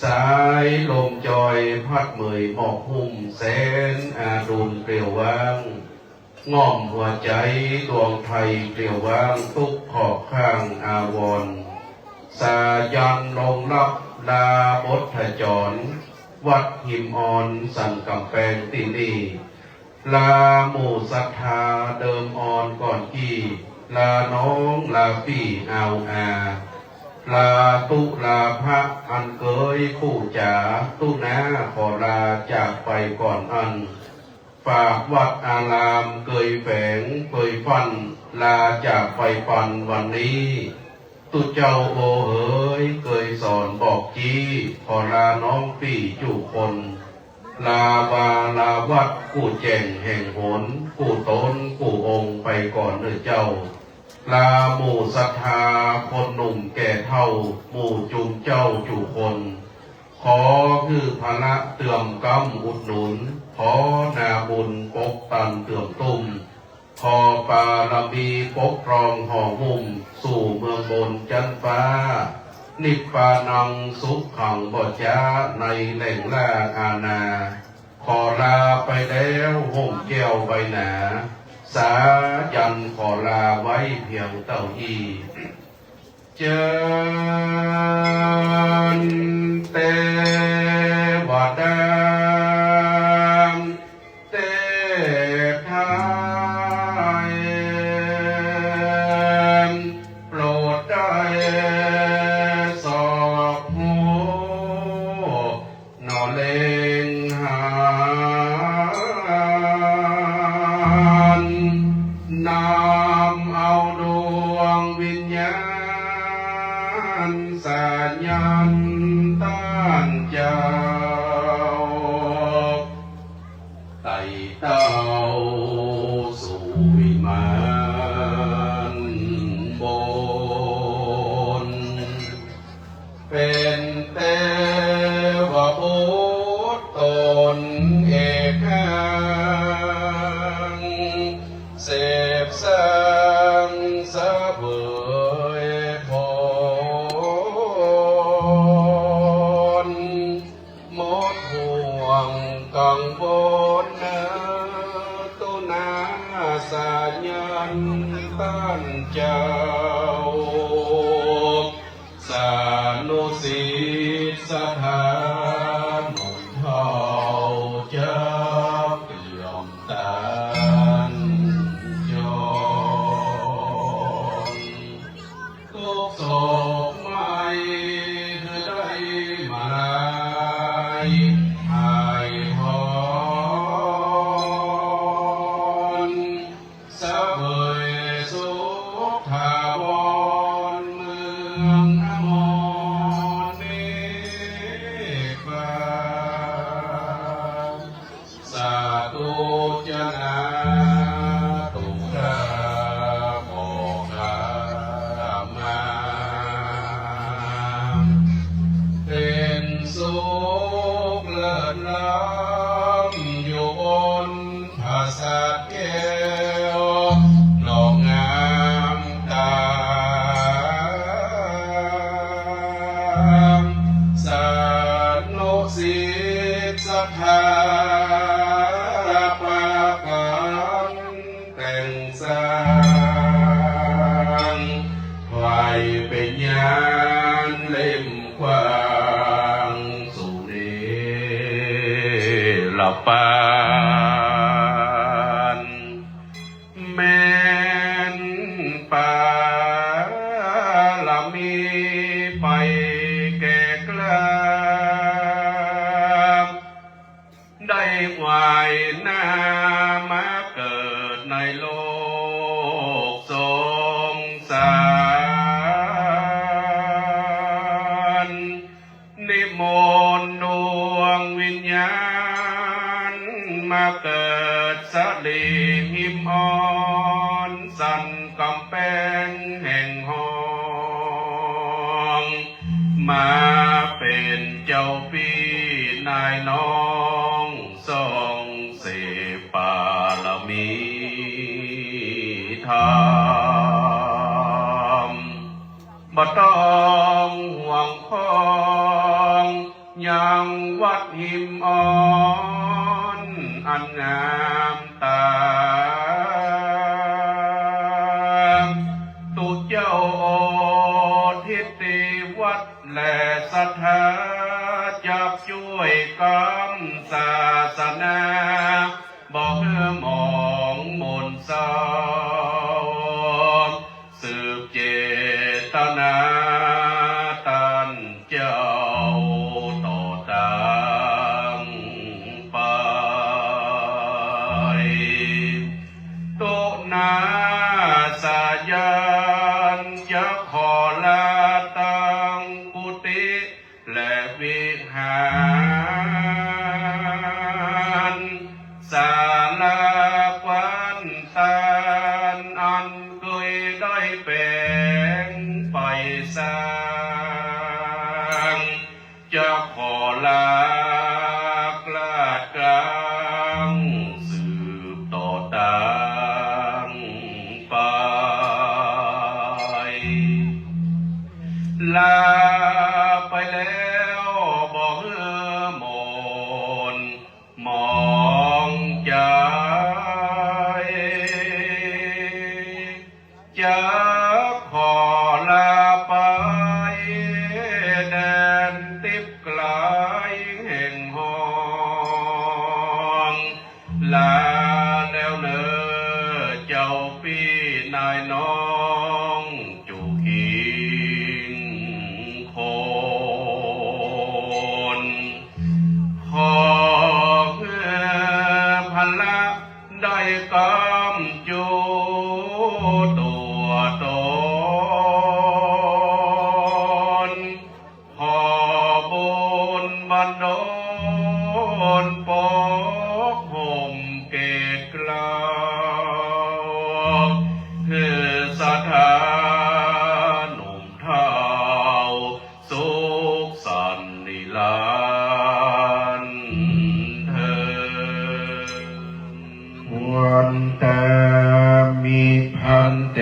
สายลมจอยพัดเมยหมอกหุ่มแสนอาดุลเปลี่ยวว่างง่อมหัวใจดวงไทยเปลี่ยวว่างทุกขอบข้างอาวรสายันลงรับลาบทถจรวัดหิมอ่อนสันกำแพงที่นี่ลาหมู่ศรัทธาเดิมอ่อนก่อนกี่ลาน้องลาพี่เอาอาลาตุลาพระอันเกยคู่จ๋าตุนาขอลาจากไปก่อนอันฝากวัดอารามเกยแฝงเกยฟันลาจากไปปันวันนี้ตุเจ้าโอเอ๋ยเกยสอนบอกจี้ขอลาน้องพี่จู่คนลาวาลาวัดกู้แจ่งแห่งหนกู้ตนกู้องค์ไปก่อนเด้อเจ้าลาหมู่ศรัทธาคนหนุ่มแก่เท่าหมู่จุมเจ้าจู่คนขอคือพระเตื่อมกำอุดหนุนขอนาบุญปกตันเตื่อมตุ้มขอปาลมีปกครองห่อหุ้มสู่เมืองบนจันฟ้านิพพานังสุขขังบ่จ้าในแหล่งล่าอาณาขอลาไปแล้วห่มแก้วใบหนาสายันขอลาไว้เพียงเต้าอี้เจนเตวดามเตทายโปรดได้สอบหูนอเลงหานำเอาดวงวิญญาณสัญญาณต้านเจ้าไต่เต้าสู่วิมานบนเป็นเทวบุตรตนเอกขังเสพสังสะเวยพรหมดห่วงกังวลตุนาสายันต้านเจ้าสานุสิทธาธานหนุนเท่าเจ้าเปี่ยมตานยนทุกโศกไม่คือได้มาลายหายพรสะเวยสุขถาวรเมืองอมรเนปาสาธุจนาตุระโมคามาเป็นสุขเลิศล้ำอยู่บนภาษาแก้วดอกงามตามสานุสิทธาธาปากันแต่งสร้างไฟเป็นญาณเล่มกว้างสุเนลปานแม่นปาลมีป ไปแก่กล้าได้วายหน้ามาเกิดในโลกสงสารนิมนต์ดวงวิญญาณมาเกิดสลีหิมอ่อนสั่นกำแพงแห่งห้องมาเป็นเจ้าพี่นายน้องทรงเสพบารมีธรรมบ่ต้องห่วงพ้องยังวัดหิมอ่อนอันงามตาตุเจ้าโอทิติวัดและศรัทธาจับช่วยกำศาสนาบอกมองมนเศร้าสืบเจตนาตันเจ้าต่อตังไปตุนาสายันจะขอลาตังกุติและวิหารศาลากวันตานอันเคยได้เป็นไปสร้างจะขอลากลาดกลางสืบต่อตังไปลาไปแล้วบอกมนมองใจจะขอลาไปแดนติบไกลแห่งห้องลาแล้วเนอเจ้าพี่นายน้องจูคิงคนขอพละได้กำจูตัวตนขอบุญบันดลปกห่มเกศกล้าวคือสถานหนุ่มเท่าสุขสันต์นิรันดร์เถิดวันแต่มีพันเต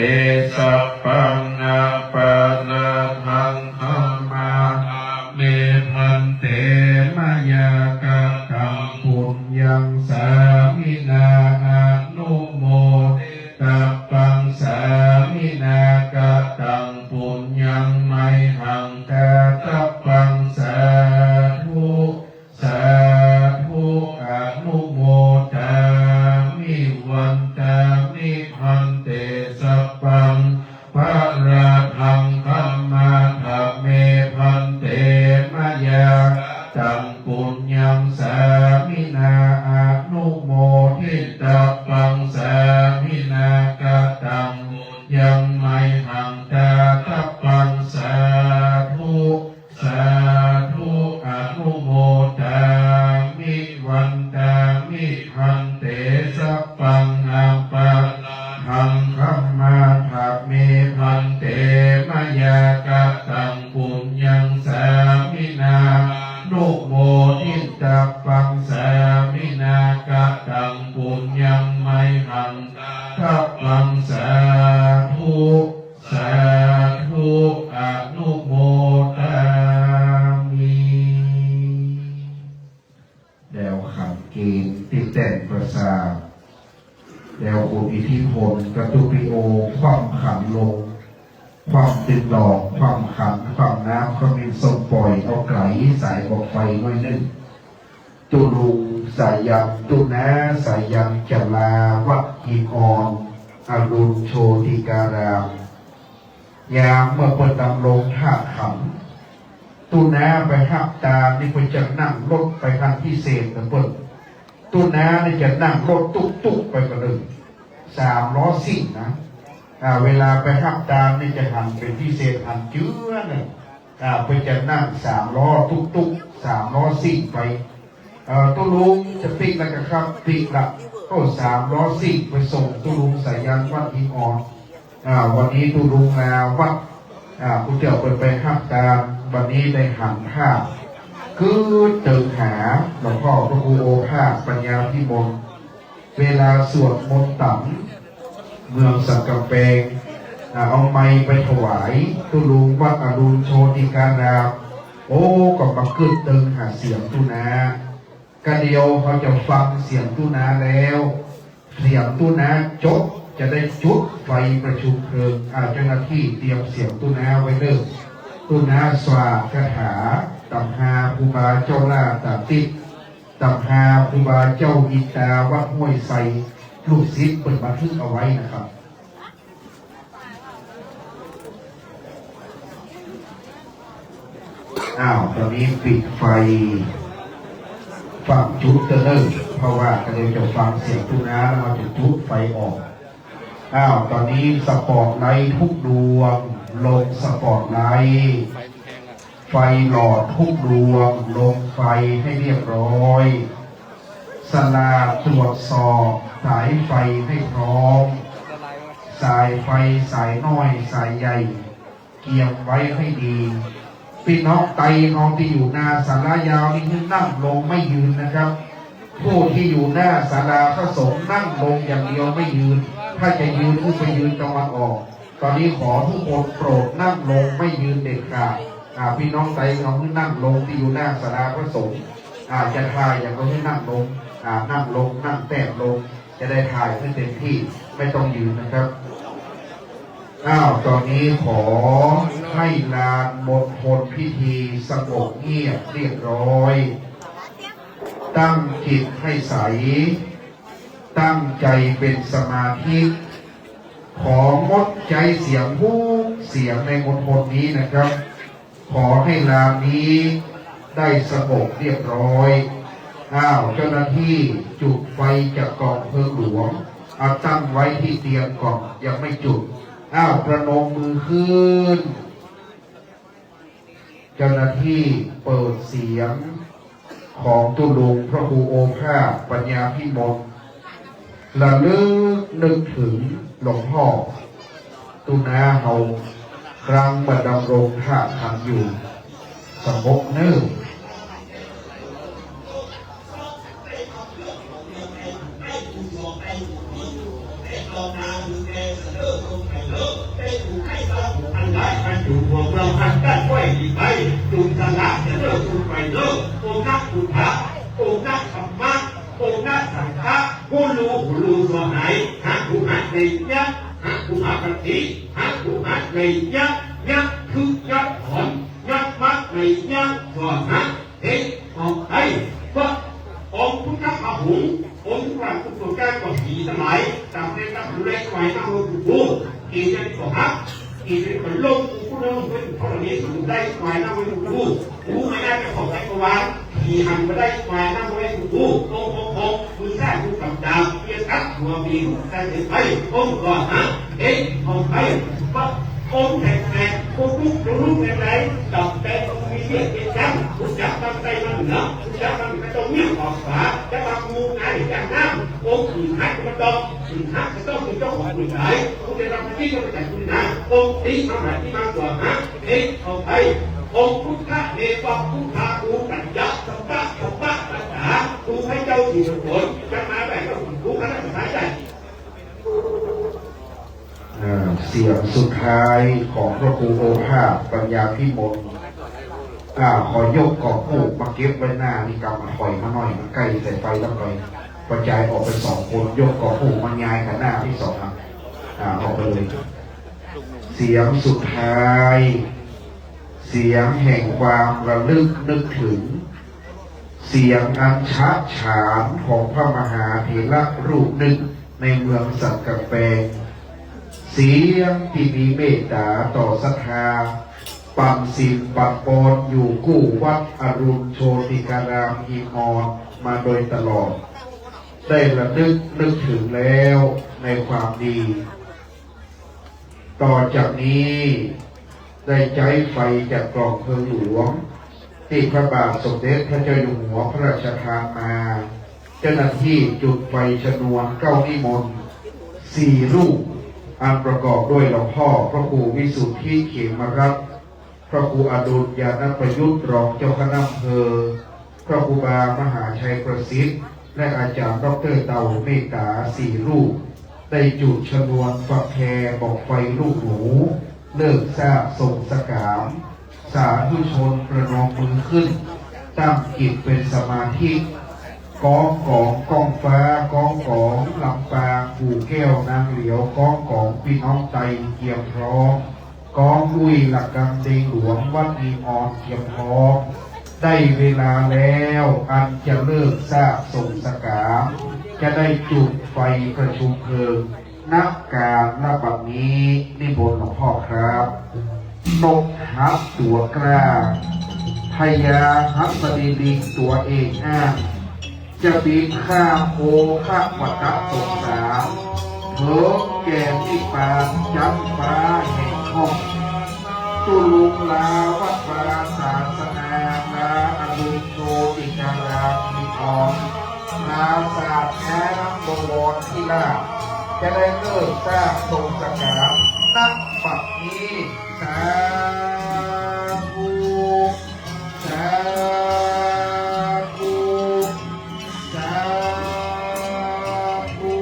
สัพพังอาปานาทังธรรมาเมพันเตมายากะกังปุญญังสามินาอนุโมตัปปังสามินากะตังปุญญังไมหังกะตัปปังสาธุสาธุอนุโมทามิวันตามิพันเตสัพพังพระราทังธัมมาทัพเมพันเตมายาตังปุญญังสามินาอนุโมทิตัปปังสามินากะตังยังไมหังตาตัปปังสาธุสาธุอนุโมทามิวันตามิพันเตสัพพังอาปาหังคัมมาทัพเมพันเตมายากะตังปุญญังสามินานุโมทิตัปปังสามินากะตังปุญญังไมหังทัปปังสาธุสาธุอนุโมทามิแล้วขันเกณฑ์ติดแต่งประสาทแล้วอุอิทธิพลกระตุปิโอความขันลงความติดดอกความขันความน้ำก็มีส่งปล่อยเอาไกลสายออกไปหน่อยหนึ่งตุลุงสายันตุนาสายันจลาวัดหิมอ่อนอรุณโชติการามยามเมื่อเปิดดำลงท่าขำ ตู้น้าไปหักตามนี่ควรจะนั่งรถไปคันพิเศษนะเปิ้ลตู้น้านี่จะนั่งรถตุ๊กไปกันเลย3 ล้อซิ่งนะเวลาไปหักตามนี่จะหันเป็นพิเศษหันเจื้อเนี่ยเพื่อจะนั่ง3 ล้อตุ๊ก3 ล้อซิ่งไปตู้ลุงจะปิกแล้วก็ครับปิกละก็3 ล้อซิ่งไปส่งตู้ลุงสายยันวัดอิงอ่อนวันนี้ตู้ลุงวัดผู้เจ้าไปหักตามวันนี้ได้หันภาพคือเติมหาหลวงพ่อพระครูโอภาสปัญญาพิมลเวลาสวดมนต์ต่ำเมืองสักกะเปงเอาไม้ไปถวายตุลุงวัดอรุณโชติการามโอ้ก็มาขึ้นตึงหาเสียงตุนากระเดียวเขาจะฟังเสียงตุนาแล้วเสียงตุนาจบจะได้จุดไฟประชุมเพลิงเจ้าหน้าที่เตรียมเสียงตุนาไว้เริ่มตุนาสวาคาถาตำหาภูบาเจ้าล่าตาติดตำหาภูบาเจ้าอิตาวัดห้วยไซลูกศิษย์เปิดบันทึกเอาไว้นะครับตอนนี้ปิดไฟฟังจุดเตอร์เพราะว่าก็เลยจะฟังเสียงตุนาแล้วมาจะจุดไฟออกตอนนี้สปอร์ตไลท์ทุกดวงลงสปอร์ตไลท์ไฟหลอดทุกดวงลงไฟให้เรียบร้อยสลาตรวจสอบสายไฟให้พร้อมสายไฟสายน้อยสายใหญ่เกี่ยมไว้ให้ดีพี่น้องไตน้องที่อยู่หน้าศาลายาวนี่คือนั่งลงไม่ยืนนะครับผู้ที่อยู่หน้าศาลาพระสงฆ์นั่งลงอย่างเดียวไม่ยืนถ้าจะยืนคือไปยืนตะวันออกตอนนี้ขอทุกคนโปรดนั่งลงไม่ยืนเด็ดขาดพี่น้องไตน้องที่นั่งลงที่อยู่หน้าศาลาพระสงฆ์จะถ่ายอย่างเราที่นั่งลงนั่งลงนั่งแตะลงจะได้ถ่ายให้เต็มที่ไม่ต้องยืนนะครับตอนนี้ขอให้ลานมณฑลพิธีสงบเงียบเรียบร้อยตั้งจิตให้ใสตั้งใจเป็นสมาธิของดใจเสียงผู้เสียงในมณฑลนี้นะครับขอให้ลานนี้ได้สงบเรียบร้อยเจ้าหน้าที่จุดไฟจากกองเพลิงหลวงตั้งไว้ที่เตียงก่อนยังไม่จุดประนมมือขึ้นเจ้าหน้าที่เปิดเสียงของตุลุงพระครูโอภาสปัญญาพิมลระลึกนึกถึงหลวงพ่อตุนาเฮาครั้งบัดดำรงท่าทางอยู่สงบเนิ่งดูพวกเราหันด้านไว้ดีไปดูสละจะเลิกดูไปเลิกโอนักพุทธะโอนักธรรมะโอนักสังฆะผู้รู้สหายหาผู้หัดในยักษ์หาผู้หัดปฏิหาผู้หัดในยักษ์ยักษ์คือยักษ์ผลยักษ์มัดในยักษ์สอนหาเอกของไทยก็องค์พุทธพหุงองค์พระพุทธเจ้าก็ผีสมัยจำเป็นต้องดูแลไว้ต้องดูดูกินยันก็ฮักกินเป็นคนโลกผู้เริ่มเป็นธรณีสูงได้ไว้นั่งไว้ดูดูไม่ได้เป็นของไร้กวาดขี่หันมาได้ไว้นั่งไว้ดูโองมือแท้มือกับดาบเพียรตัดหัวปีแต่ถึงไปองค์ก่อนนะเอ๊ะของไทยว่าองค์แหกผู้ลูกแหกจับแต่ต้องมีเสียงเป็นจังผู้จับตั้งใจมันเหนือผู้จับตั้งใจตรงนี้ออกขวาจะทำงูไงอย่างน้ำองค์ขี่หักมันต้องขี่หักจะต้องเป็นเจ้าของผู้ใหญ่ผู้จะทำที่จะไปแต่คุณนะองค์ตีมาแบบที่มากกว่าฮะเอ๊ะของไทยองค์พุทธะเนปะพุทธาภูกัญญะสัมปะปัญหาดูให้เจ้าสี่ผลจะมาแบบก็รู้กันแล้วสุดท้ายได้เสียงสุดท้ายของพระครูโอภาสปัญญาพิมลขอยกกรอบผูกมาเก็บไว้หน้านี่กำมาถอยมาหน่อยมันใกล้ใส่ไฟแล้วไปกระจายออกไป2 คนยกกรอบผูกมันย้ายกันหน้าที่2ออกไปเลยเสียงสุดท้ายเสียงแห่งความระลึกนึกถึงเสียงอันชัดฉานของพระมหาเถระรูปหนึ่งในเมืองสักกะเปงเสียงที่มีเมตตาต่อศรัทธา ปันสินปันปอนอยู่คู่วัดอรุณโชติการามอีมอนมาโดยตลอดได้ระนึกถึงแล้วในความดี ต่อจากนี้ได้ใช้ไฟจากกล่องเพลิงหลวงที่พระบาทสมเด็จพระเจ้าอยู่หัวพระราชทานมาเจ้าหน้าที่จุดไฟชนวนเก้านิมนต์4 รูปอันประกอบด้วยหลวงพ่อพระครูวิสุทธิเขมรัตน์พระครูอดุลยานประยุทธ์รองเจ้าคณะอำเภอพระครูบามหาชัยประสิทธิ์และอาจารย์ดร.เต่าเมตตา4 รูปได้จุดชนวนฝักแพรบอกไฟลูกหนูเลิกทราบส่งสกามสาธุชนประนมมือขึ้นตั้งจิตเป็นสมาธิกองกองฟ้ากองลำปางปู่แก้วนางเหลียวกองพี่น้องไตเกียมพร้อมกองอุ้ยหลักกำเดงหลวงวัดอีมอนเกียมพร้อมได้เวลาแล้วอันจะเลิกทราบส่งสกามจะได้จุดไฟประชุมเพลิงนักการณบัดนี้นิมนต์หลวงพ่อครับนกฮับตัวกล้าพญาฮับดีลิงตัวเองอ้างจะบินข้ามโคข้ามวัฏสงสารเถิงแก่นิพพานจันฟ้าแห่งห้องตุลุงลาวัดวาศาสนาลาอดุลโชติการามมีออนลาศาสตร์แท้น้ำบวรที่ลาจะได้เลิกสร้างทรงสกามนักปักนี้สาธุสาธุสาธุ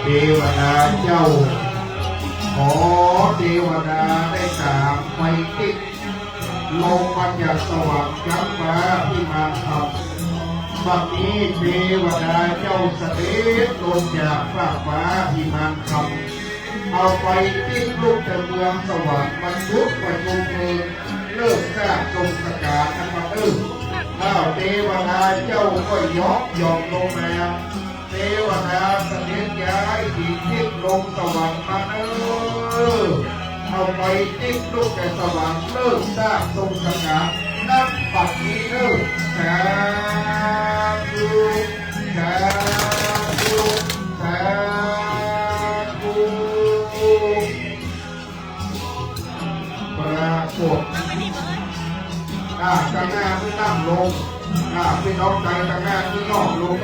เทวดาเจ้า เทวดาได้กราบไปติดลงมาจากสวรรค์ยักษ์ฟ้าที่มาทำบัดนี้เทวดาเจ้าเสด็จลงจากฟ้าฟ้าที่มาทำเอาไปติดลูกแต่เมืองสวรรค์มันลุกไปลงมือเลิกสร้างทรงสกัดกันมาข้าวเทวดาเจ้าก็ยกยอมลงมาเทวดาเสด็จย้ายที่ติดลงสวรรค์มาเอาไปติดลูกแต่สวรรค์เลิกสร้างทรงสกัดนับปัจนี้สาธุสาธุสาธุปรากฏข้างหน้าที่นั่งลงพี่น้องใจข้างหน้าที่ย่อลง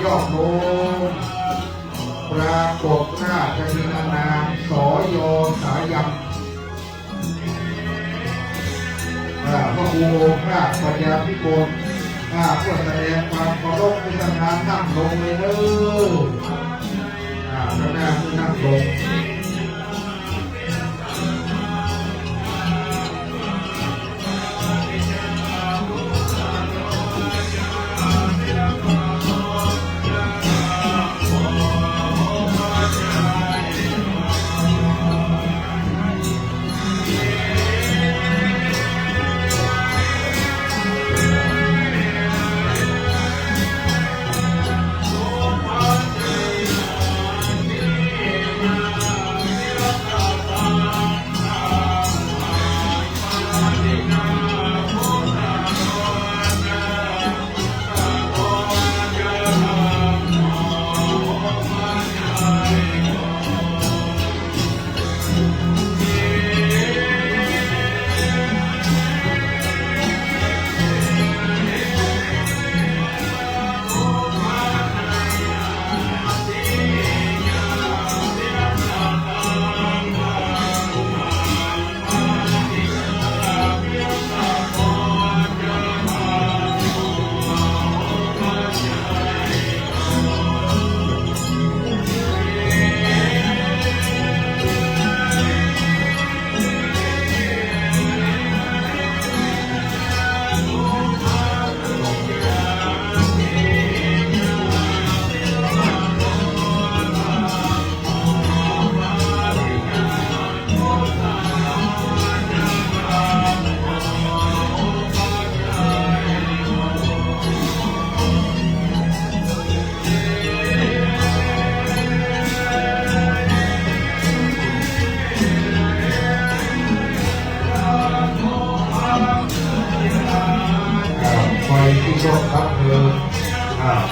ย่อลงปรากฏหน้าจะมีนามสอยสายันพระครูพระปัญญาพิโกลเพื่อแสดงความเคารพในสถานนั่งลงเลยข้างหน้าที่นั่งลง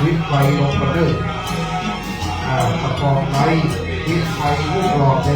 วิทย์ไฟลงมาประกอบไฟวิทย์ไฟลูกหลอดไป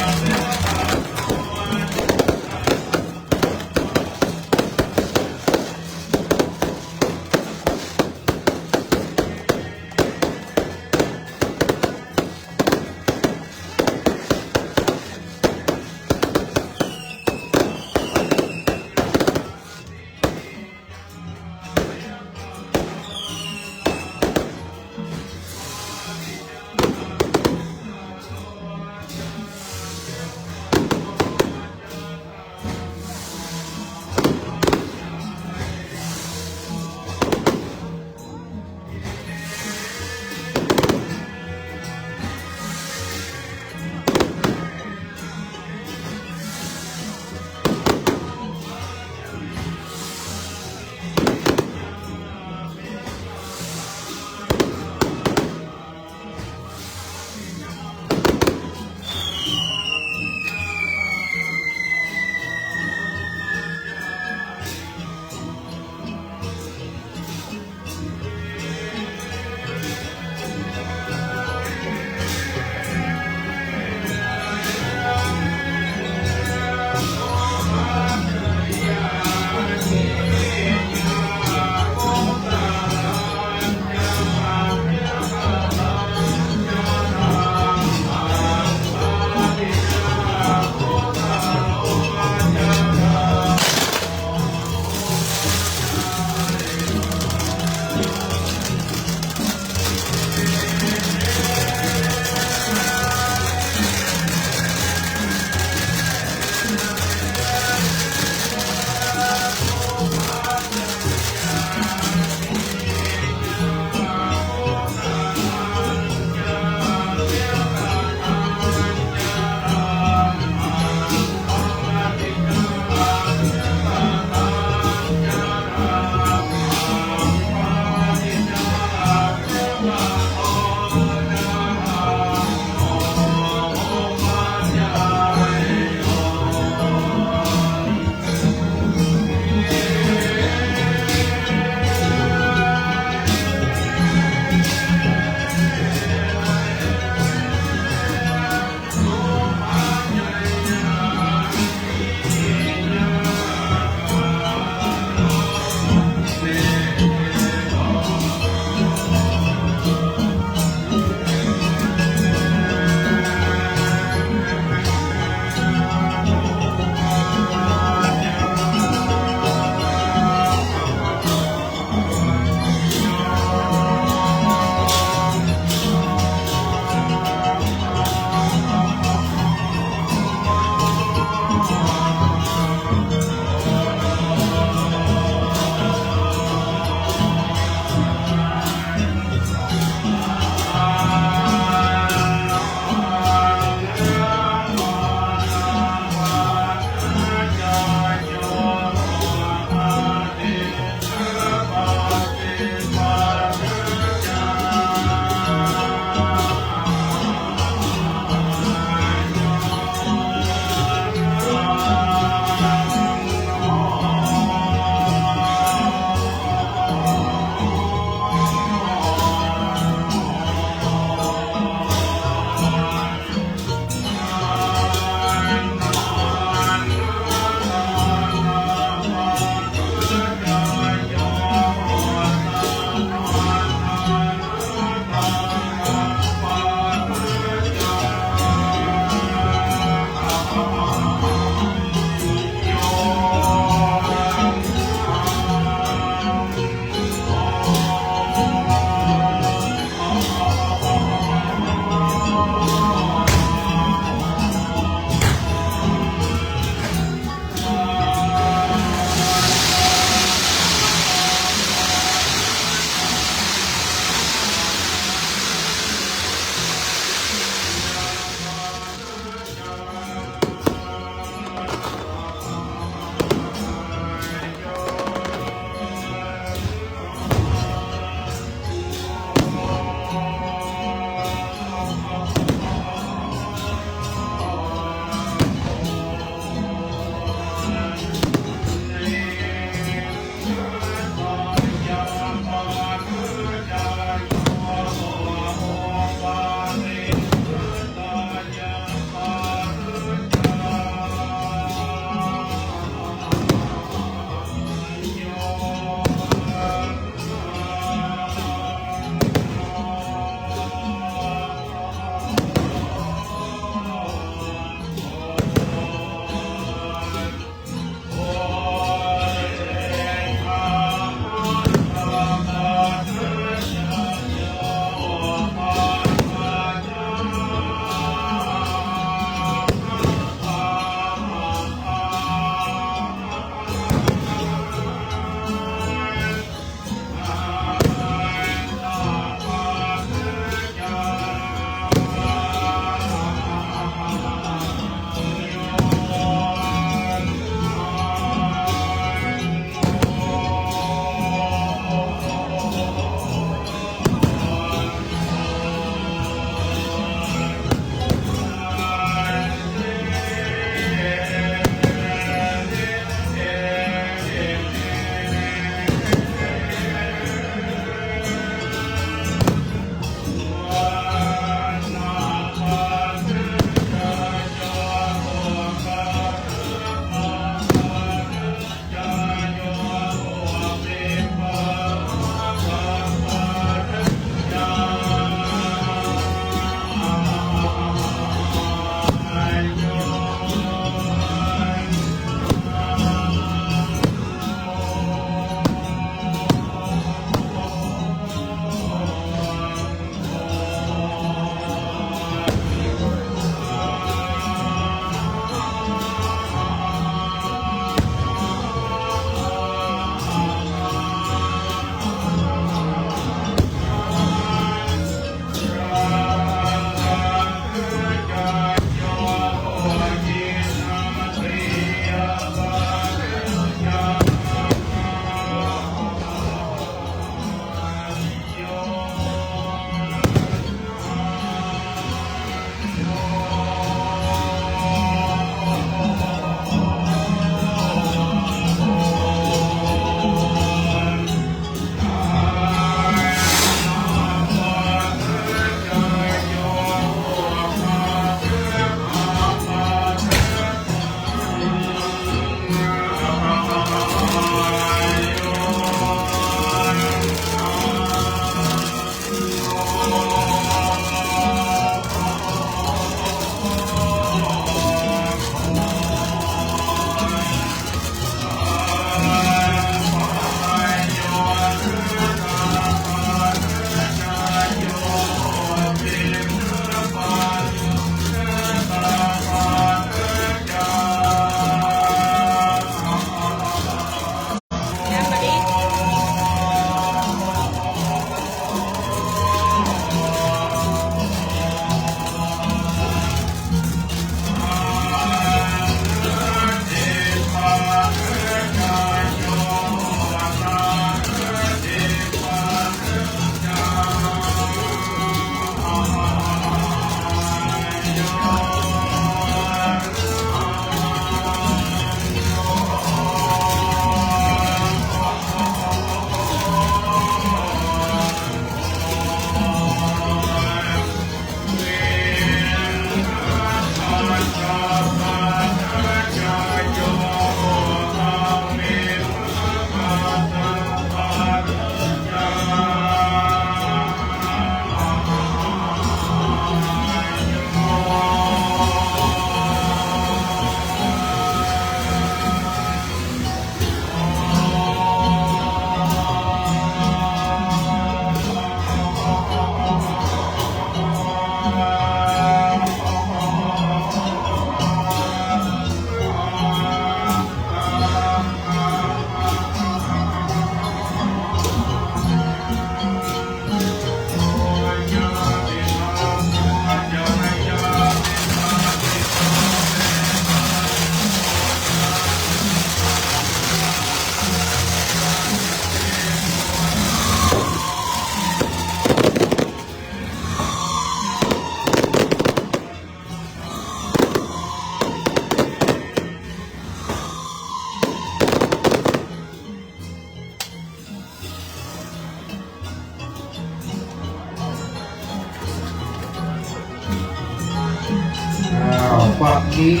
บัดนี้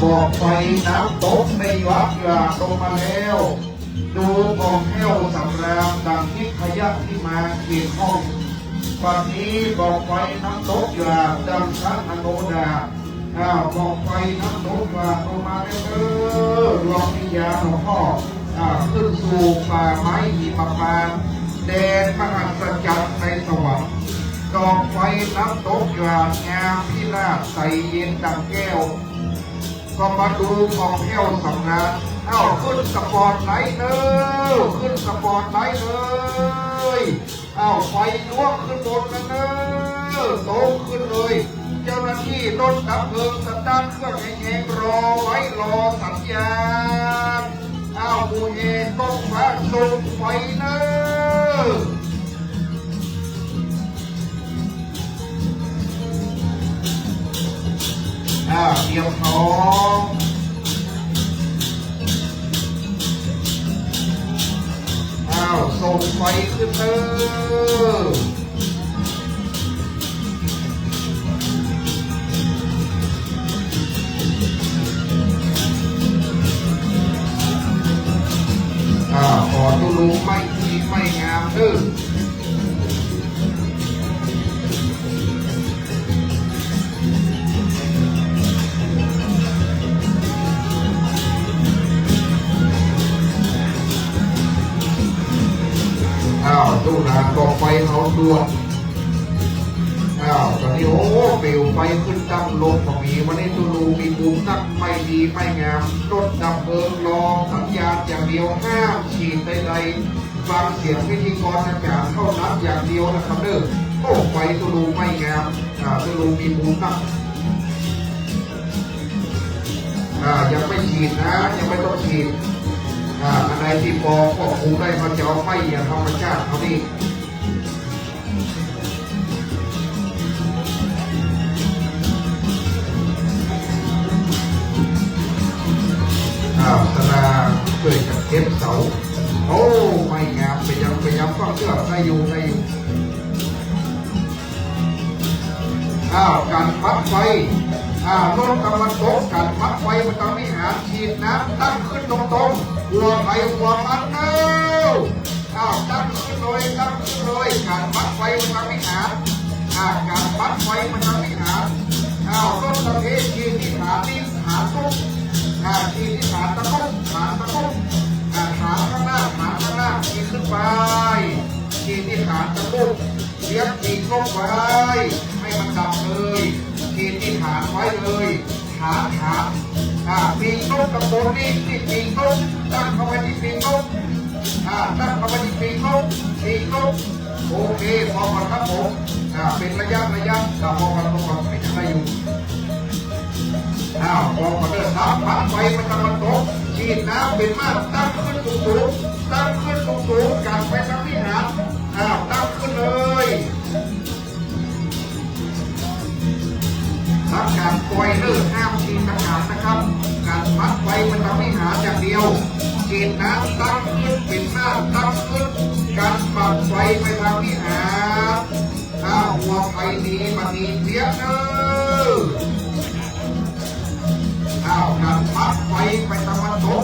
บอกไฟน้ำตกในวัดยาลงมาแล้วดูกองแห้วสำราญดังทิพยะที่มาเขียนห้องบัดนี้บอกไฟน้ำตกยาดังชันอโนดาบอกไฟน้ำตกยาลงมาแล้วดวงวิญญาณหลวงพ่อขึ้นสู่ป่าไม้หิมพานต์แดนมหัศจรรย์ในสวรรค์ดอกไฟน้ำตกยางามพิราบใสเย็นดังแก้วก็มาดูของแห้วสำราญขึ้นสปอร์ตไลท์เลยขึ้นสปอร์ตไลท์เลยไฟล่วงขึ้นบนกันเลยโตขึ้นเลยเจ้าหน้าที่รถดับเพลิงสตาร์ทเครื่องแห้งๆรอไว้รอสัญญาณมูเอกต้องมาส่งไฟเนเตรียมพร้อมส่งไฟขึ้นเลยขอตุลุไม่ดีไม่งามเด้อตู้นานบอกไฟเขาด่วนตอนนี้โอ้เปลวไฟขึ้นตั้งลงของมีวันนี้ตุลูมีมุมนักไม่ดีไม่งามรถดับเพลิงรอสัญญาณอย่างเดียวห้ามฉีดใดๆฟังเสียงพิธีกรอากาศเท่านั้นอย่างเดียวนะครับเด้อโอ้ไฟตุลูไม่งามตุลูมีมุมนักยังไม่ฉีดนะยังไม่ต้องฉีดอะไรที่ปอกก็คงได้เขาจะเอาไฟอย่างธรรมชาติเขานี่สนาเกิดจากเก็บเสาโอ้ไม่งามไปยังฟังเชื่อได้อยู่การพัดไฟรถกำลังตกการพัดไฟมันต้องมีหาฉีดน้ำตั้งขึ้นตรงๆหัวไฟหัวมันตั้งขึ้นเลยการพัดไฟมันต้องมีหาการพัดไฟมันต้องมีหารถประเภทฉีดที่ขาที่ขาตุ้มฉีดที่ขาตะกุ่มขาข้างหน้าฉีดขึ้นไปฉีดที่ขาตะกุ่มเลี้ยงฉีดลงไปให้มันดับเลยฉีดที่ขาไว้เลยขาปีกนกกับโบนี่ที่ปีกนกตั้งเข้าไปที่ปีกนกตั้งเข้าไปที่ปีกนกโอเคพอกันครับผมเป็นระยะพอกันไม่ใช่อยู่พอกันเดินน้ำพัดไฟมันกำลังตกฉีดน้ำเป็นมากตั้งขึ้นสูงกันไปทางที่หาตั้งขึ้นเลยรับการปล่อยเลือดห้ามฉีดอากาศนะครับการพัดไฟมันทำให้หาอย่างเดียวฉีดน้ำตั้งขึ้นเป็นหน้าตั้งขึ้นการปัดไฟไปทางที่หาหัวไฟนี้มันมีเพี้ยนการพัดไฟไปตะวันตก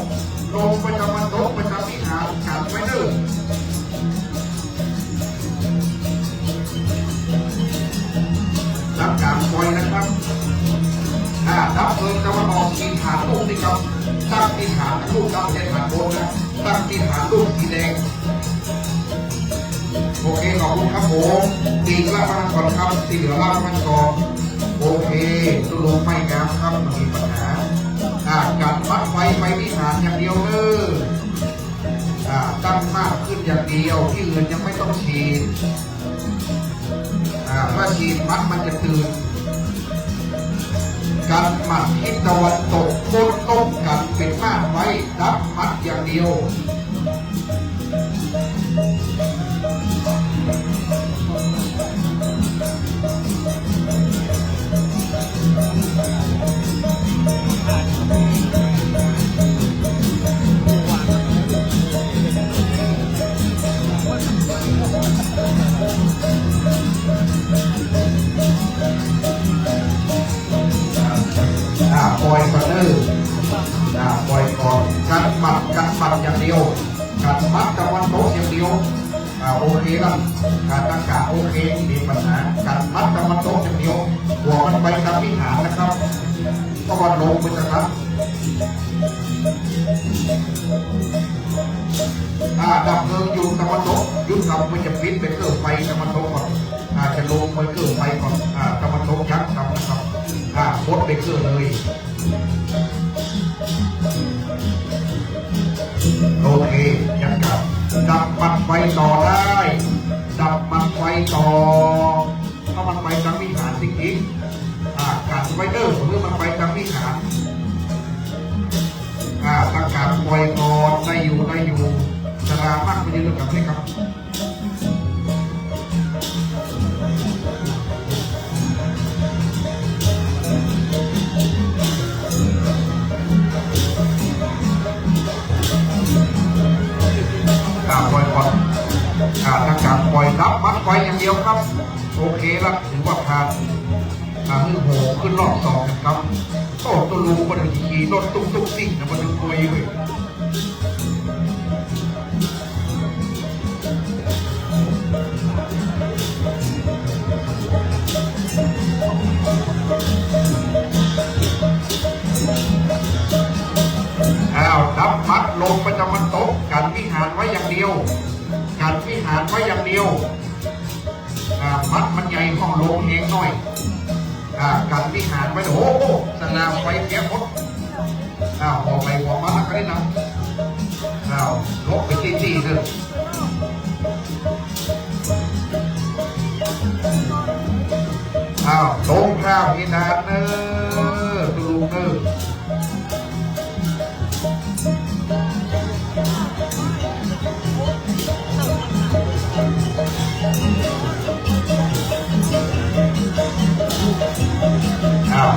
ลงไปตะวันตกไปทางที่หาการไฟเลือดรับการปล่อยนะครับดับเพลิงตะวันออกกินฐานลูกนี่ครับตั้งที่ฐานลูกครับในฐานบนนะตั้งที่ฐานลูกสีแดงโอเคขอบคุณครับผมตีกละมันก่อนครับตีเหลือละมันก่อนโอเคตุลูไม่งามครับมีปัญหาการพัดไฟไปที่ฐานอย่างเดียวเลยตั้งมากขึ้นอย่างเดียวที่อื่นยังไม่ต้องฉีดถ้าฉีดมันจะตื่นการหมัดทิศตะวันตกโคตรต้มกันเป็นมากไว้ดับมัดอย่างเดียว โอเคละการตั้งกาโอเคที่มีปัญหาการมัดตะวันตกอย่างเดียวหัวมันไปทางวิหารนะครับตะวันลงไปนะครับดับเพลิงอยู่ตะวันตกยุบกับมันจะปิดไปเกิดไฟตะวันตกก่อนจะลงไปเกิดไฟก่อนตะวันตกยักษ์ทำนะครับพดไปเกิดเลยโอเคยังกลับดับมันไฟต่อได้ดับมันไฟต่อถ้ามันไปทางวิหารจริงๆการไฟเดอร์หรือมันไปทางวิหารตั้งการปล่อยก่อนได้อยู่ชรามากไปเรื่อยๆกับนี่ครับปล่อยก่อนตั้งการปล่อยรับมัดไฟอย่างเดียวครับโอเคละถือว่าผ่านมือโหขึ้นรอบสองครับโอ้ตัวลูกมันถึงขี่รถตุ้งซิ่งนะมันถึงคุยเลยดับมัดลงไปตะวันตกกันวิหารไว้อย่างเดียวกันวิหารไว้อย่างเดียวมัดมันใหญ่ห้องลงเองหน่อยกันวิหารไว้โอ้โหสนามไฟแก้มดหัวไปหัวมาแล้วก็ได้นะลบไปจี้เลยลงข้าวพินานเนอดูเนอ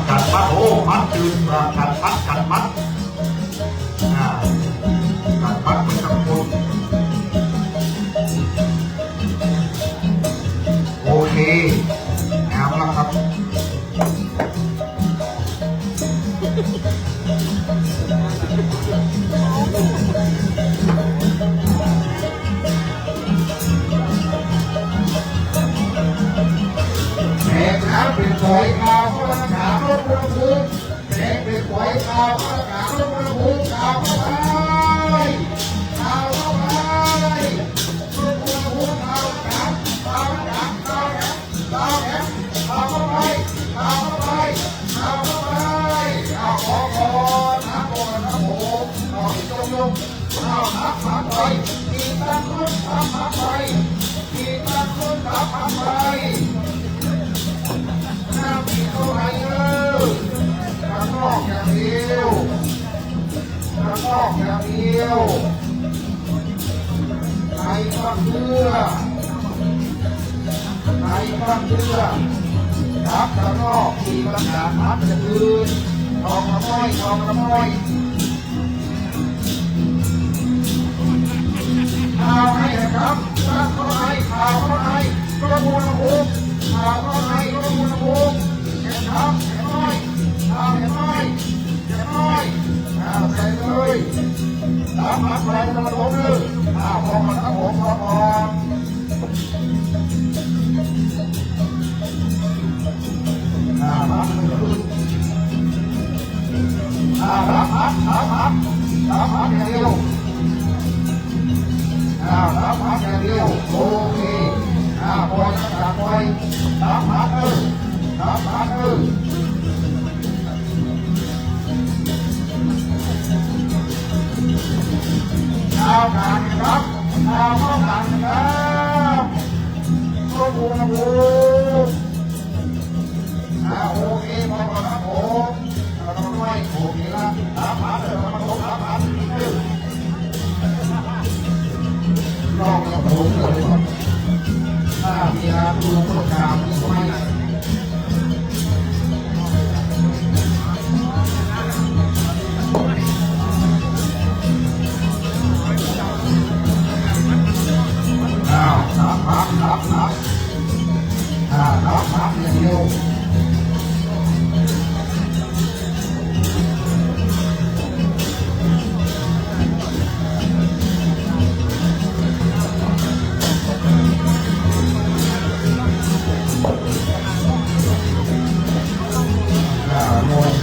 กัดมัดโอ้มัดตื่นกัดมัดกัดมัดไปกับคนโอเคเอาละครับเป็นปล่อยข่าวเขาประกาศลดอุณหภูมิแต่เป็นปล่อยข่าวเขาประกาศลดอุณหภูมิข่าวเข้าไปลดอุณหภูมิข่าวเข้าไปเอาขอก่อนนะก่อนนะผมเอาจงยงเอาหักไปมีตั้งรุ่นทำไปมีตั้งรุ่นทำไปมีเท่าไหร่ข้างนอกอย่างเดียวข้างนอกอย่างเดียวในบ้านเรือครับข้างนอกมีประกาศมัดจะคืนทองละม้อยข่าวให้ครับตั้งเท่าไหร่ข่าวเท่าไหร่ก็มูลภูมิข่าวเท่าไหร่ก็มูลภูมิเห็นครับเห็นน้อยใส่เลยรับมัดไว้ตะวันตกเลยพอมันครับผมพอรับมันขึ้นรับมัดอย่างเดียวรับมัดอย่างเดียวโอเคปล่อยจับปล่อยรับมัดการครับเข้าการครับควบคุมระบบโอเคพอครับผมเราต้องไม่โอเคละรับมาเดี๋ยวเรามารับมาลองกระโปรงเลยก่อนถ้ามีอาดูโปรแกรมที่ไม่รับ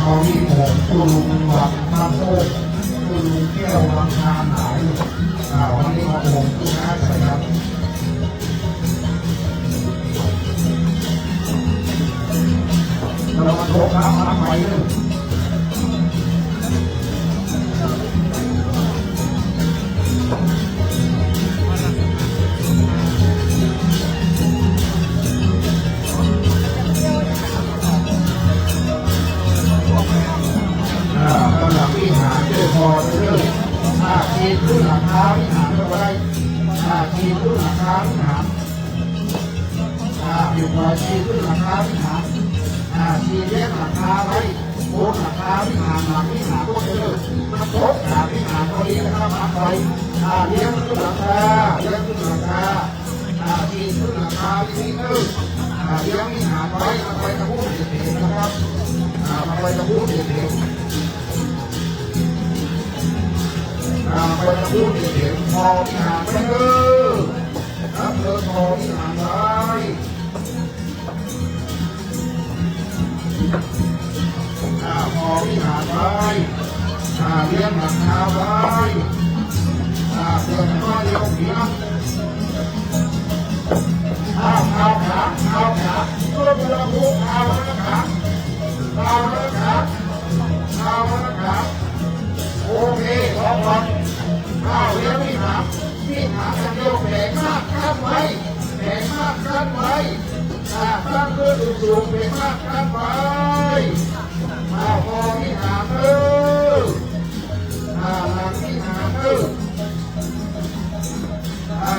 เขาที่ผมตุลุงหวังมาโต้ตุลุงแก้ววังคาหายวันนี้มาผมตุนะใส่ครับเรามาโทรค้ามาใหม่เลยกำลังวิหารเจอพอเรื่องทีมรุ่นหลังคาวิหารเอาไว้ทีมรุ่นหลังคาวิหารอยู่กับทีมรุ่นหลังคาวิหารทีมเลี้ยงหลังคาไว้โค้งหลังคาวิหารหลังวิหารก็เจอมาโค้งวิหารพอดีนะครับมาไปเลี้ยงรุ่นหลังคาเลี้ยงรุ่นหลังคาทีมรุ่นหลังคาวิหารเลี้ยงวิหารไว้มาไปตะพูดเด็ดๆนะครับมาไปตะพูดเด็ดๆไปตะพูดเด็ดๆพอวิหารไปเลยรับเดินพอวิหารไว้พอวิหารไว้เลี้ยงหลังคาไว้เดินมาเลี้ยงผีนะข้าวขาตัวเรือผูกข้าวขาโอเคพอก่อนข้าวเลี้ยงวิหารกันโยกแข็งมากกันไว้ตั้งเพื่อสูงเป็นมากกันไว้พอวิหารหลังวิหาร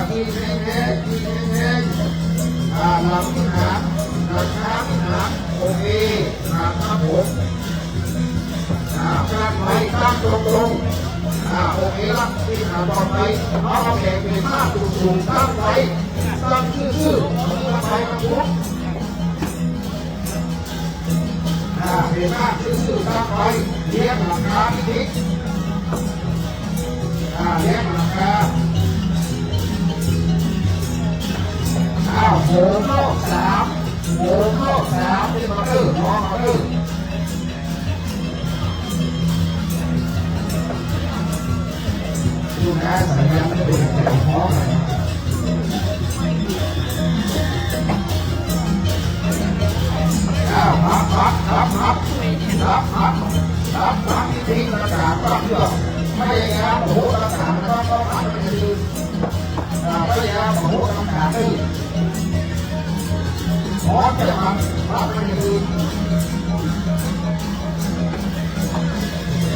ที่เน้นหลังวิหารโอเคครับผมการไว้ตั้งตรงโอเคละวิหารต่อไปเอาแข่งเป็นมากสูงตั้งไว้ตั้งชื่อไปกระพุ้งเป็นมากชื่อตั้งไว้เลี้ยงหลังคาที่ทิศเลี้ยงหลังคาโหโลกสามเป็นมาดื้อมองมาดื้อดูนะสัญญาณเป็นแต่ท้องรับที่ทิ้งประกาศรับเรื่องไม่ยามโหประกาศแล้วก็ผ่านไปยืนไม่ยามโหประกาศได้ขอแต่มันรับไปยืน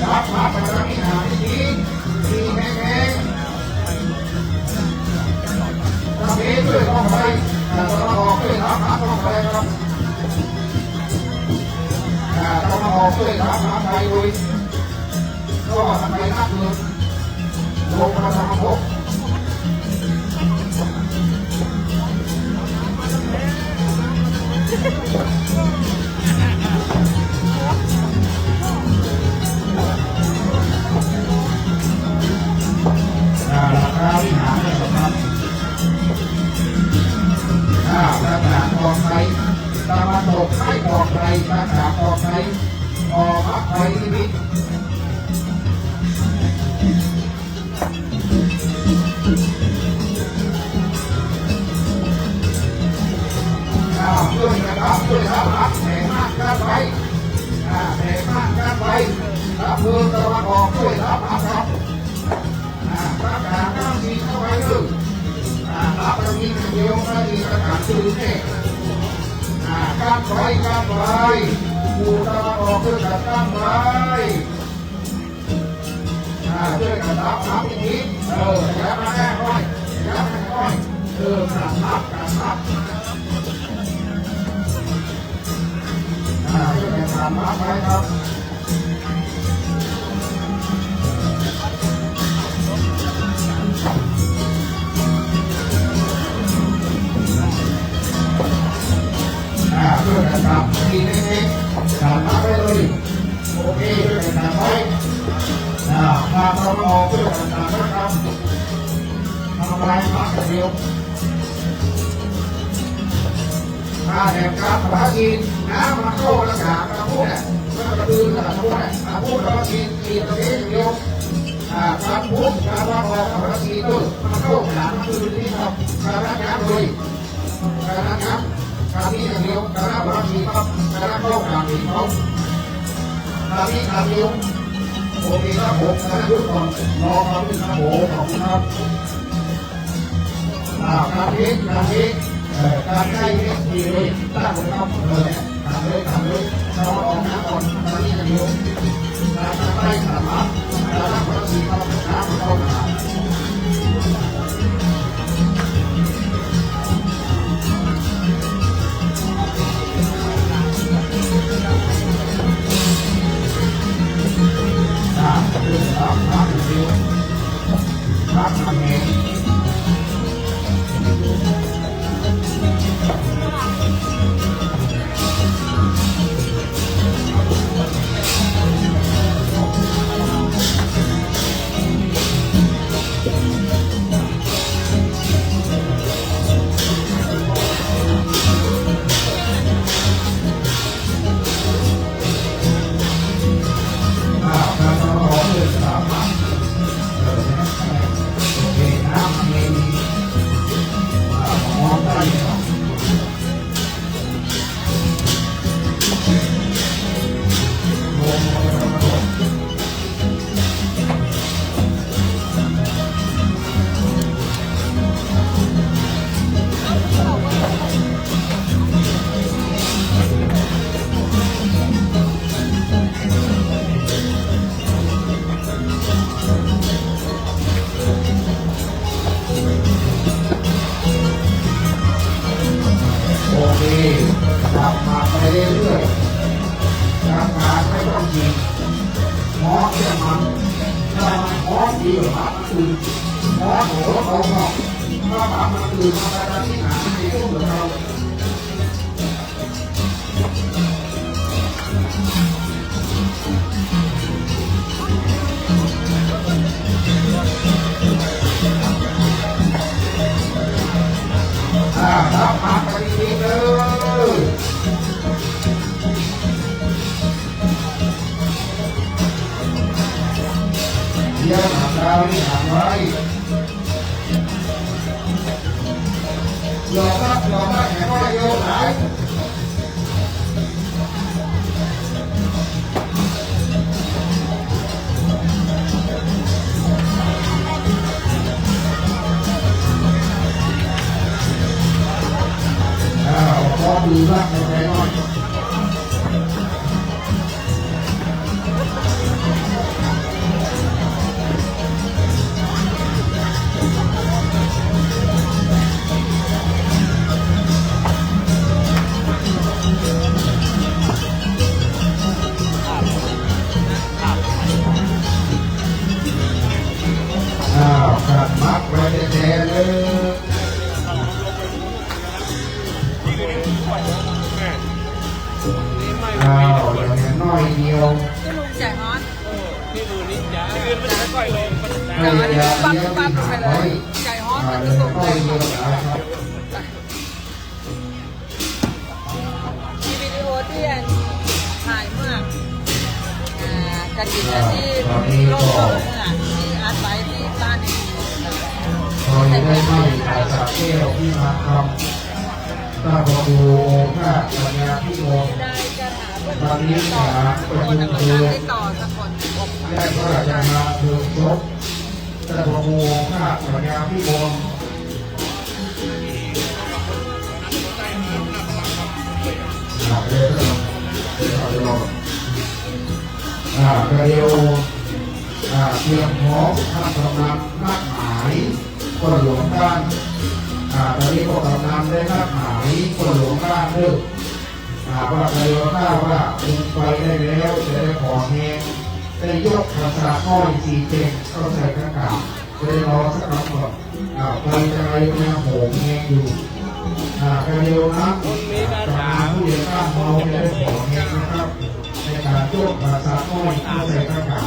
รับไปรับที่หาที่แห้งทำเองด้วยต้องไปแต่ต้องออกด้วยรับต้องไปครับต้องออกด้วยรับไปด้วยก็ทำไปนักเงินลงมาทำพบราคาวิหารนะครับประกาศออกไปตะวันตกให้ออกไปประกาศออกไปออกไปนิมิตช่วยกันรับแผ่มากกันไว้รับเพื่อตะวันออกช่วยรับประกาศน้ำมีเข้าไปเลยรับตรงนี้เดียวไม่มีประกาศชื่อเนี่ยกันไว้ผู้ตะวันออกช่วยกันกันไว้ช่วยกันรับอีกนิดอย่ามาแน่ค่อยการรับช่วยกันรับไว้ครับช่วยกันรับทีนี้การรับไว้เลยโอเคช่วยกันรับไว้มาตลอดช่วยกันรับไว้ครับทำลายพักเดียวแห่งการภาษีน้ำมันเข้ากระถางกระพุ้งเนี่ยมันกระดื้อกระ สีตัวนี้เดียวการพูดการว่าออกภารกิจด้วยมาเข้าฐานคือที่ทำการรับงานโดยการรับงานการนี้อย่างเดียวการรับภารกิจครับการรับเข้าฐานอีกครับการนี้การเดียวโอเคครับผมการยุติก่อนรอครับพี่ครับผมขอบคุณครับการนี้การใช้เทคโนโลยีตั้งไว้ครับทำเลยเราออกน้ำก่อนการนี้อย่างเดียวการใช้สามารถการรับภารกิจครับน้ำเข้าฐานรับทำเองขับมาไปเรื่อยๆการการไม่ต้องยิงมอสแค่มันถ้ามันมอสดีกว่ามันคือมอสโหดเอาเนาะถ้ามันคือมาได้ที่ไหนในตู้เหมือนเรารับมาไปดีเลยเยี่ยมทำดาวนี่ทำไว้ยอมรับแห่งว่าโยนไหนพอดูมากในใจน้อยการมักไว้แน่ๆเลยอย่างน้อยเดียวที่ลุงจ่ายฮอตที่มือนี้จ่ายที่อื่นไม่ได้ค่อยลงไม่ได้เลี้ยงที่หาไว้จ่ายฮอต เลี้ยงน้อยเดียวนะครับมีวิดีโอที่ถ่ายเมื่อกระดิ่งที่โลกเมื่อที่อาร์ตไลท์ที่บ้านนี่พอได้ไม่อาสาเที่ยวที่มาทำถ้าบอกดูถ้าปัญญาที่โมตอนนี้หาประชุมคือได้พระราชาเทิงศพแต่บอกดูถ้าปัญญาที่โมเดี๋ยวเตรียมพร้อมท่านกำนันนัดหมายคนหลวงบ้านตอนนี้ก็กำนันได้นัดหมายคนหลวงบ้านเลิกว่าใครว่าว่าลงไปได้แล้วจะได้ขอแห้งได้ยกภาษาข้อสีเต็มเข้าใส่กระกาได้รอสักครั้งก่อนไปจะไปเนี่ยโหมแห้งอยู่กระเดียวนะผู้เรียนข้ามเราจะได้ขอแห้งนะครับในการยกภาษาข้อเข้าใส่กระกา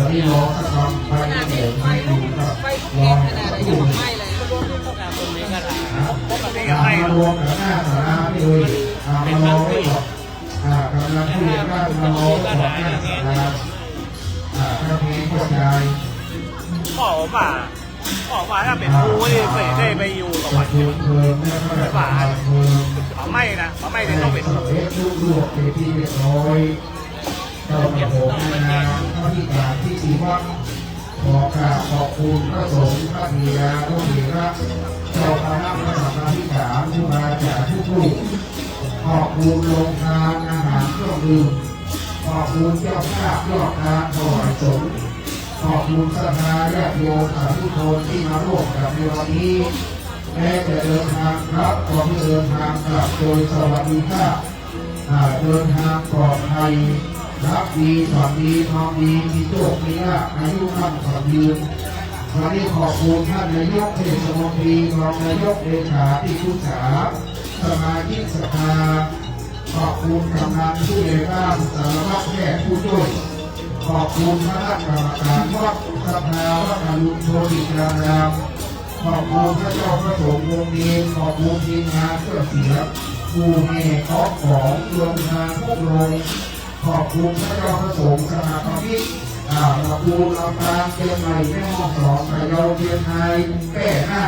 ที่รอสักครั้งไปเนี่ยโหมแห้งอยู่ครับรอผู้มารวมกับหน้าสาราที่เลยมารอไว้ก่อนกำลังผู้เรียนบ้านมารอก่อนหน้าสารา ระเพกระจาย บอกว่าถ้าเป็นครูนี่ได้ไปอยู่กับวัดที่มันป่าไม่นะไม่ได้ต้องเป็น ลูกเป็นที่เรียบร้อยเจ้าพระผมนาข้าที่กราบที่สีวัดขอกราบขอบคุณพระสงฆ์พระบิดาพระเถระเจ้าคณะพระสัมมาทิฏฐานผู้มาจากทุกลูกขอบคุณโรงทานอาหารเครื่องดื่มขอบคุณเจ้าภาพยอดทานถวายสงฆ์ขอบคุณศรัทธาญาติโยมสาธุชนที่มาร่วมกับในวันนี้แม้จะเดินทางครับขอให้เดินทางกลับโดยสวัสดิภาพเดินทางปลอดภัยรับดีฝันดีนอนดีมีโชคมีลาภอายุมั่นขวัญยืนวันนี้ขอบคุณท่านนายกเทศมนตรีรองนายกเลขาที่ปรึกษาสมาชิกสภาขอบคุณกำนันผู้ใหญ่บ้านสารวัตรแพทย์ผู้ช่วยขอบคุณคณะกรรมการวัดสภาวัดอรุณโชติกรามขอบคุณพระเจ้าพระสงฆ์วงศ์เดชขอบคุณทีมงานเพื่อเสียผู้เมฆของโรงงานพวกโรงขอบคุณพระเจ้าพระสงฆ์สมาชิกขอบคุณลำปางเชียงใหม่แม่ฮ่องสอนระยองเชียงรายแก้หน้า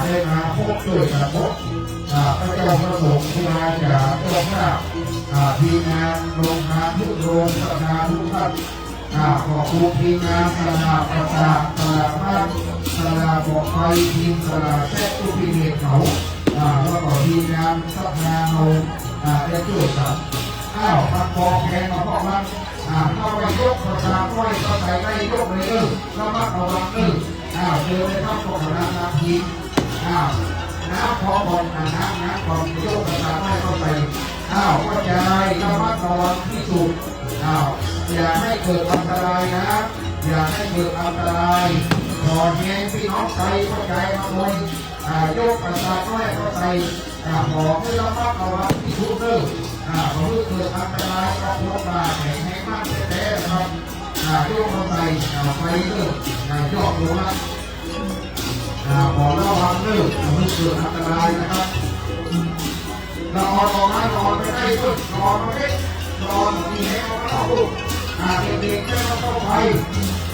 ได้มาพบด้วยกันพบพระเจ้าพระสงฆ์ที่มาจากเจ้าภาพทีมงานโรงงานทุกโรงสถานทุกท่านขอบคุณทีมงานสลาประสาทสลาบ้านสลาบอกไฟทีมสลาแท้ทุกพิเศษเขาแล้วก็ทีมงานสัพพาเราได้ช่วยกันพักพอแกงมาพอมันเข้าไปยกประชาไว้ก็ใส่ได้ยกเลยระมัดระวังเจอในข้าวของร้านน้ำทีน้ำพอบอลน้ำพอยกประชาไว้ก็ใส่กระจายระมัดระวังที่สุดอย่าให้เกิดอันตรายนะอย่าให้เกิดอันตรายขอแย้งพี่น้องใส่เข้าใจมาเลยยกประชาไว้ก็ใส่ขอให้ระมัดระวังที่สุดเลยขอให้เกิดอันตรายก็พบว่าแข็งให้มากแท้ๆนะครับยกเข้าไปไปเลยยกลงนะขอระวังเลยไม่เกิดอันตรายนะครับนอนไม่ได้ก็นอนไม่ได้นอนมีให้เขาเข้าเด็กๆไม่ต้องเข้าไป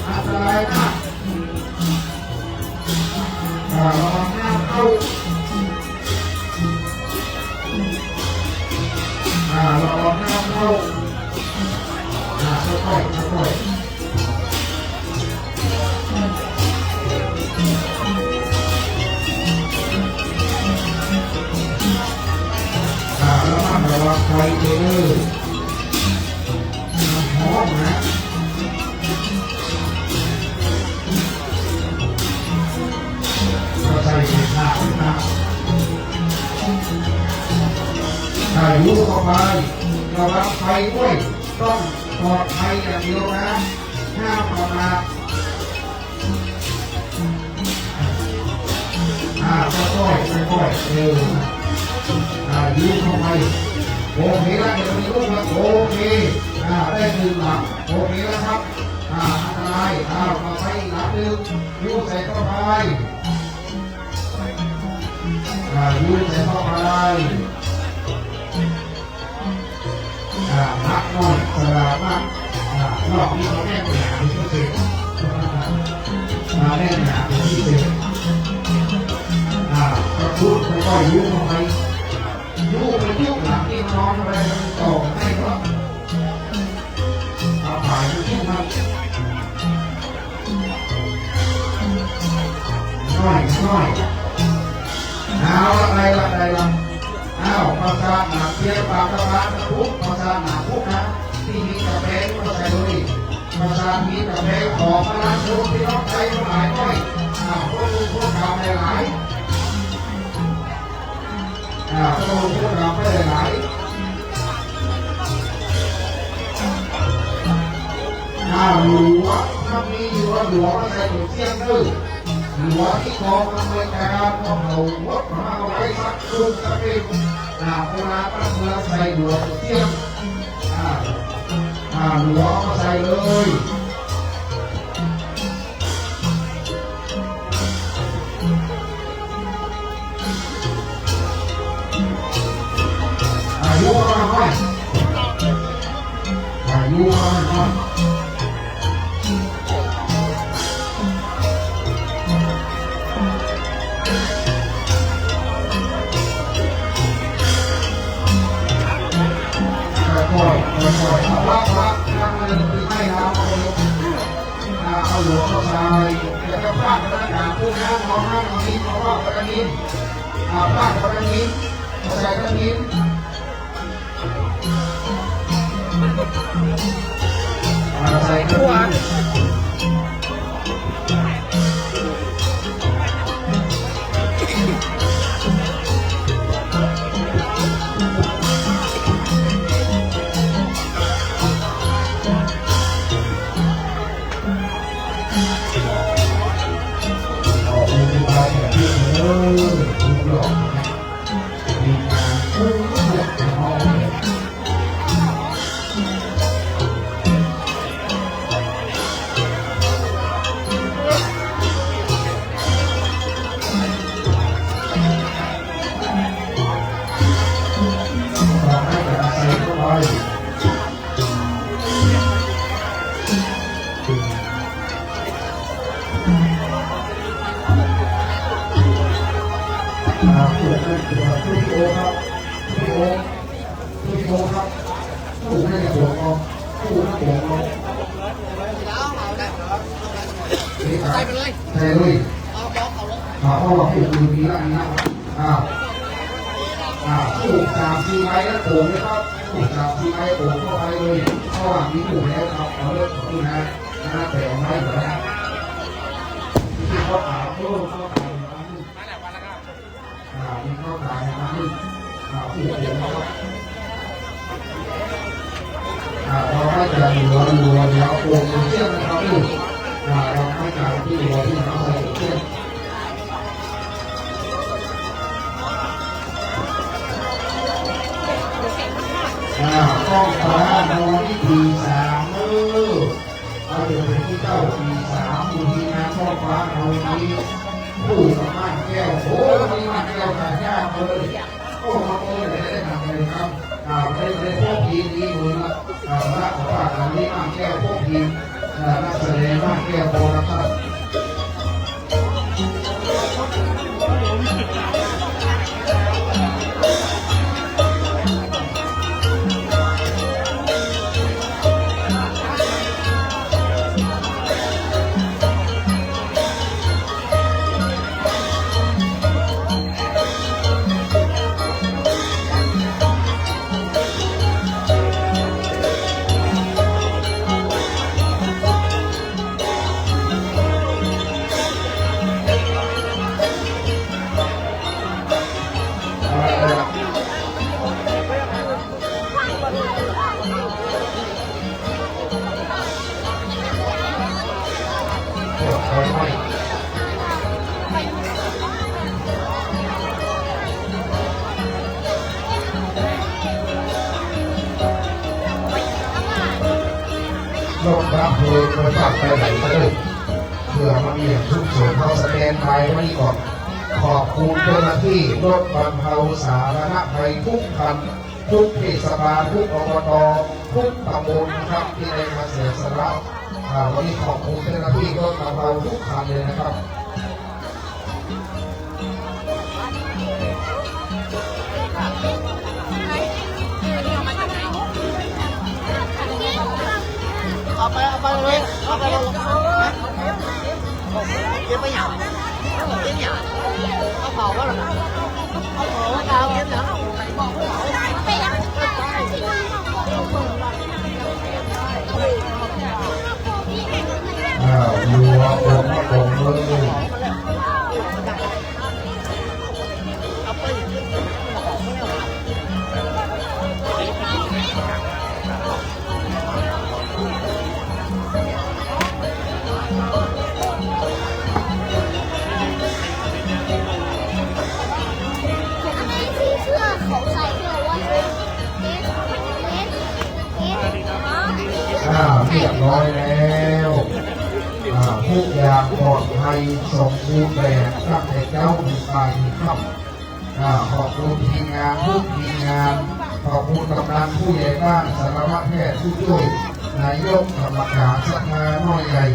อันตรายมากระวังหน้าเข้าระวังหน้าเข้าค่อยๆระวังไฟเด้อหอมนะใส่เห็ดหน้ายุเข้าไประวังไฟด้วยต้องปลอดภัยอย่างเดียวนะห้ามประมาทค่อยๆยุเข้าไปโอเคแล้วเดี๋ยวมีลูกแล้วโอเคได้ดึงหลังโอเคแล้วครับอันตรายมาไปหลังดึงยุใส่เข้าไปยุใส่เข้าไปนักน้อยสลาดมากรอบนี้เขาแน่นหนาเป็นพิเศษแน่นหนาเป็นพิเศษกระพุ้งค่อยๆยุเข้าไปยุไปยุหลังที่นอนอะไรต่อให้ก็เอาผ่านยุมาน้อยเอาอะไรภาษาหนักเทียบปากกระบาดพุกภาษาหนักพุกนะที่มีกระเบนก็ใส่เลยภาษามีกระเบนของพลังชุดที่น้องใจก็หลายน้อยพวกเราหลายพวกเราไม่ได้หลายหลวงถ้ามีหลวงใส่ถุงเสี้ยงด้วยหลวงที่กองอำนวยการของเราวัดมาไว้สักคืนสักคืนเวลาตั้งเมืองใส่หลวงเสี้ยงหลวงมาใส่เลยอายุมาหน่อย ค่อยๆรับนั่งเลยคือให้น้ำเอาหลวงเข้าใจแล้วก็พลาดกระดาษผู้น้ำมองหน้ามองนี้มองว่ากระดิ่งพลาดกระดิ่งเข้าใจกระดิ่งใส่กระดิ่งใส่เลยเพราะว่าผู้อื่นมีแล้วนะผู้3-4 ไม้แล้วโผล่เลยครับผู้3-4 ไม้โผล่เข้าไปเลยเพราะว่ามีผู้แล้วครับเอาเลิกของนี่นะแต่เอาไม้เหมือนกันที่เขาขายเขาขายมีข้าวขายนะครับผู้เดียวครับเราให้จะรัวแล้วโผล่เชื่อมนะครับเราให้การที่รัวที่เราใส่เชื่อมต้องขอโมนี่ที3เอาเดี๋ยวไปที่เจ้าที3อยู่ที่งานต้องขอโมนี่ผู้สามารถแก้วโอ้มีมาแก้วขาดยากเลยโอ้มาโอ้เลยได้ทำเลยครับได้พวกทีนี้มือละขอฝากอันนี้มาแก้วพวกทีนักแสดงมาแก้วโบนะครับรถรับเพลิงมาฝากไปไหนก็ได้เพื่อมามีอย่างทุกส่วนเขาสแกนไปไม่ก่อนขอบคุณเจ้าหน้าที่รถบรรเทาสาธารณภัยทุกคันทุกเทศบาลทุกอบตทุกตำบลนะครับที่ได้มาเสียสละวันนี้ขอบคุณเจ้าหน้าที่รถบรรเทาทุกคันเลยนะครับเอาไปเลยเอาไปเลยเก็บไปหยาบเก็บหยาบเอาเผาว่าหรอเอาเผาว่าดาวเก็บหยาบบอกว่าไปยังอยู่ว่าผมเลยเรียบร้อยแล้วทุกอย่างปลอดภัยสมบูรณ์แบบตั้งแต่เจ้ามีปลายมีค่ำขอบคุณทีมงานทุกทีมงานขอบคุณกำนันผู้ใหญ่บ้านสารวัตรแพทย์ผู้ช่วยนายกกรรมการสภาน้อยใหญ่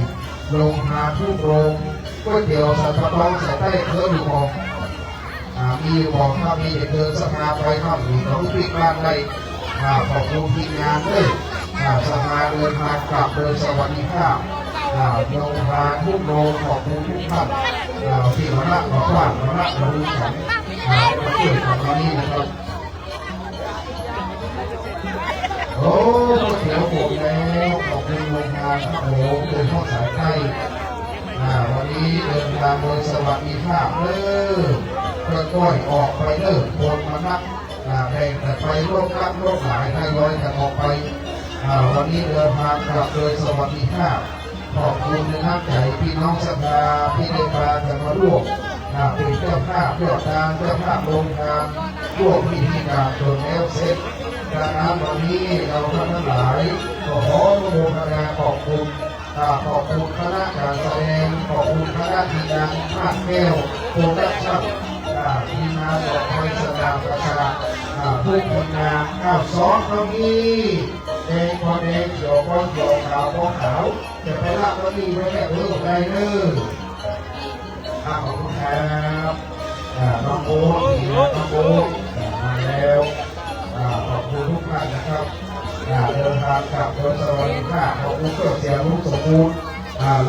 โรงงานทุกโรงก๋วยเตี๋ยวสัตว์ต้องใส่ใต้เครื่องอยู่บอกมีบอกถ้ามีเด็กเดินสภาไปข้ามหรือเขาปิดบ้านใด ขอบคุณทีมงานด้วยสภาเดินทางกลับโดยสวัสดิภาพโรงพยาบาลทุกโรงขอบคุณทุกท่านที่มาละมาฟังมาละมาดูกันมาช่วยของเรานี่นะครับโอ้เดี๋ยวผมแล้วขอบคุณโรงงานโอ้โดยข้อสายใต้วันนี้เดินทางโดยสวัสดิภาพก้อยออกไปคนมานักแบ่งแต่ไปโรครักโรคหลายให้ร้อยแต่ออกไปวันนี้เดินทางกลับโดยสวัสดิภาพขอบคุณในน้ำใจพี่น้องศรัทธาที่ได้มาจะมาร่วมเป็นเจ้าภาพเจ้าการเจ้าภาพโรงงานร่วมพิธีการจนแล้วเสร็จดังนั้นวันนี้เราทั้งหลายขออนุโมทนาขอบคุณคณะการแสดงขอบคุณคณะทีมงานภาคแก้วโปรดักชั่นทีมงานดอกไม้สนามประชาผู้คนงาน92เขานี้แดงพอแดงเขียวพอเขียวขาวพอขาวจะไปรับวันนี้ไว้แค่เรื่องอะไรขอบคุณครับน้องโอ๊ตน้องโอ๊ตมาแล้วขอบคุณทุกท่านนะครับเดินทางกลับโดยสวัสดิภาพขอบคุณเพื่อเสียลูกสมบูรณ์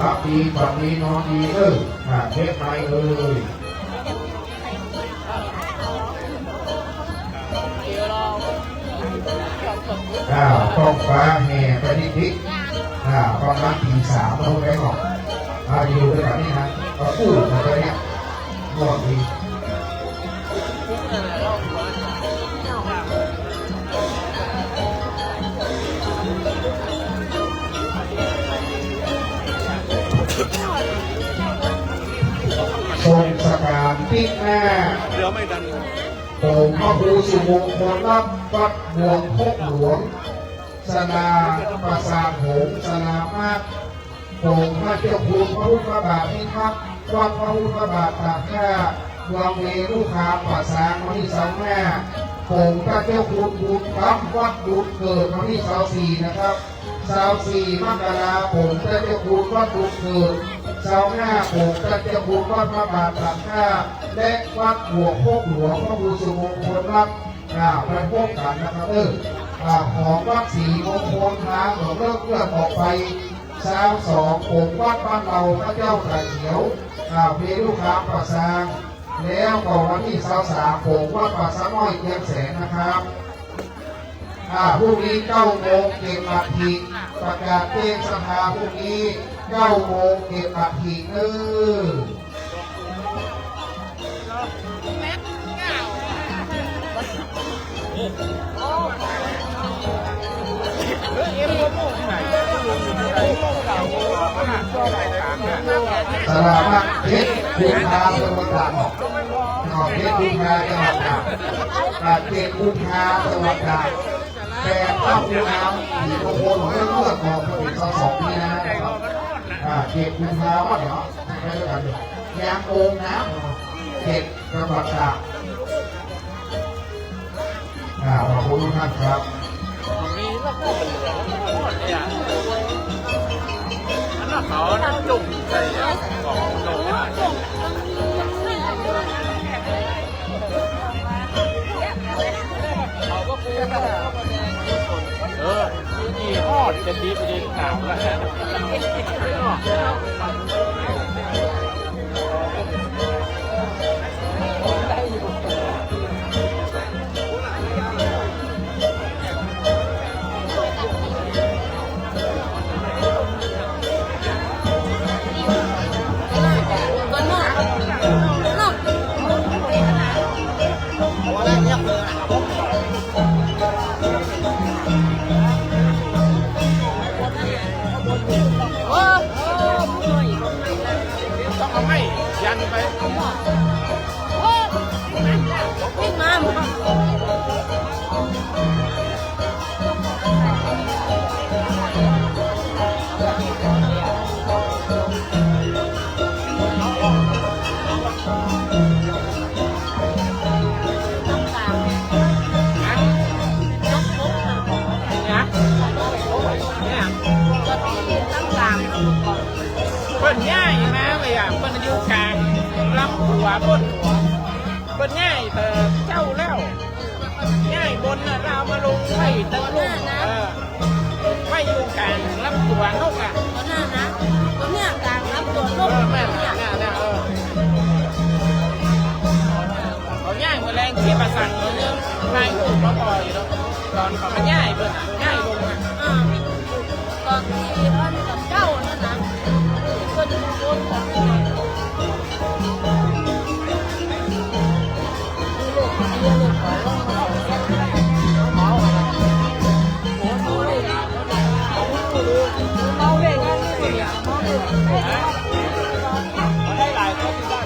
รับดีฝันดีนอนดีเทปใหม่เลยต้องฟ้าแห่ไปที่ทิศประมาณตี 3เราได้หรอกอยู่ด้วยกันนี่นะกู้มาไปเนี่ยหมดดีทรงสการที่หน้าเดี๋ยวไม่ดันผมพระครูสุมงคลรับวัดหลวงพกหลวงสนาประสาทหงสนามากผมพระเจ้าคุณพระพุทธบาทพิทักษ์วัดพระพุทธบาทตากข้าวังเวรุคามปัสสางวันที่25ผมพระเจ้าคุณบุญคำวัดบุญเกิดวันที่24นะครับ24 มกราคมผมพระเจ้าคุณวัดบุญเกิด25ผมพระเจ้าคุณวัดพระบาทตากข้าและวัดหลวงพกหลวงพระครูสุมงคลรับไปพบกันนะครับของวัดศรีมงคลทางของเลิกออกไป22ผมวัดบ้านเราพระเจ้าไข่เขียวเวรุคามปัสสางแล้วก็วันที่23ผมวัดปัสสน้อยเกียงแสนนะครับพรุ่งนี้9 โมงเก็บอัฐิประกาศเต้นสภาพรุ่งนี้9 โมงเก็บอัฐิสลามักเพชรคุณพาจังหวัดตากเพชรคุณพาจังหวัดตากเพชรคุณพาจังหวัดตากแต่ข้าวคุณน้ำผีโคโค่ของเรื่องของผลิต2นี่นะเพชรคุณพาว่าเนาะไปด้วยกันยางโองน้ำเพชรจังหวัดตากขอบคุณทุกท่านครับมีแล้วก็เป็นเหลืองหมดเลยอันนั้นเขาจุ่มใส่ของลงเขาก็พูดยี่ห้อจะดีไปดีหนาวต้องเอาให้ยันไปวิ่งมาเปิ้นง่ายนะเลยเปิ้นอยู่กลางลำหัวบนหัวเปิ้นง่ายแต่เจ้าแล้วง่าย บนน่ะเรามาลงไว้ตะลุกไว้อยู่กลางลำตัวนกอ่ะตัวหน้านะตัวเนี้ยกลางลำตัวนกแม่เนี่ยเขาย่ายมาแรงเสียประสาทเขาเรื่องไล่ลูกเขาปล่อยแล้วตอนเขามาย่ายเพื่อนย่ายลงอ่ะตอนที่มันกับเจ้านั่นนะก็จะโดนของลูกเรียนเลยขอลงมาเมาเด็กกันนี่อ่ะเมาเด็กได้หลายคนได้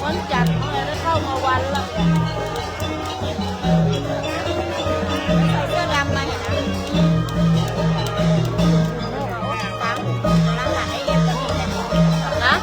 วันจันทร์เลยเข้ามาวันละใส่เสื้อดำมาเห็นไหมล้างหลังให้เย็บกันนี่นะ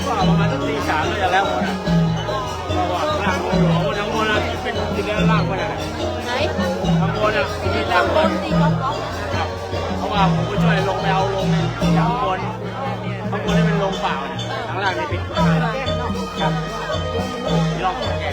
ประมาณสักตีสามก็จะแล้วหมดอ่ะเพราะว่าล่างโอ้โหทั้งหมดอ่ะเป็นทีเดียวล่างไปเลยไหนทั้งหมดอ่ะมีล่างคนครับเพราะว่าผมก็ช่วยลงไปเอาลงในทั้งบนนี่เป็นลงเปล่าเนี่ยทั้งล่างนี่ปิดครับนี่ลองแกะ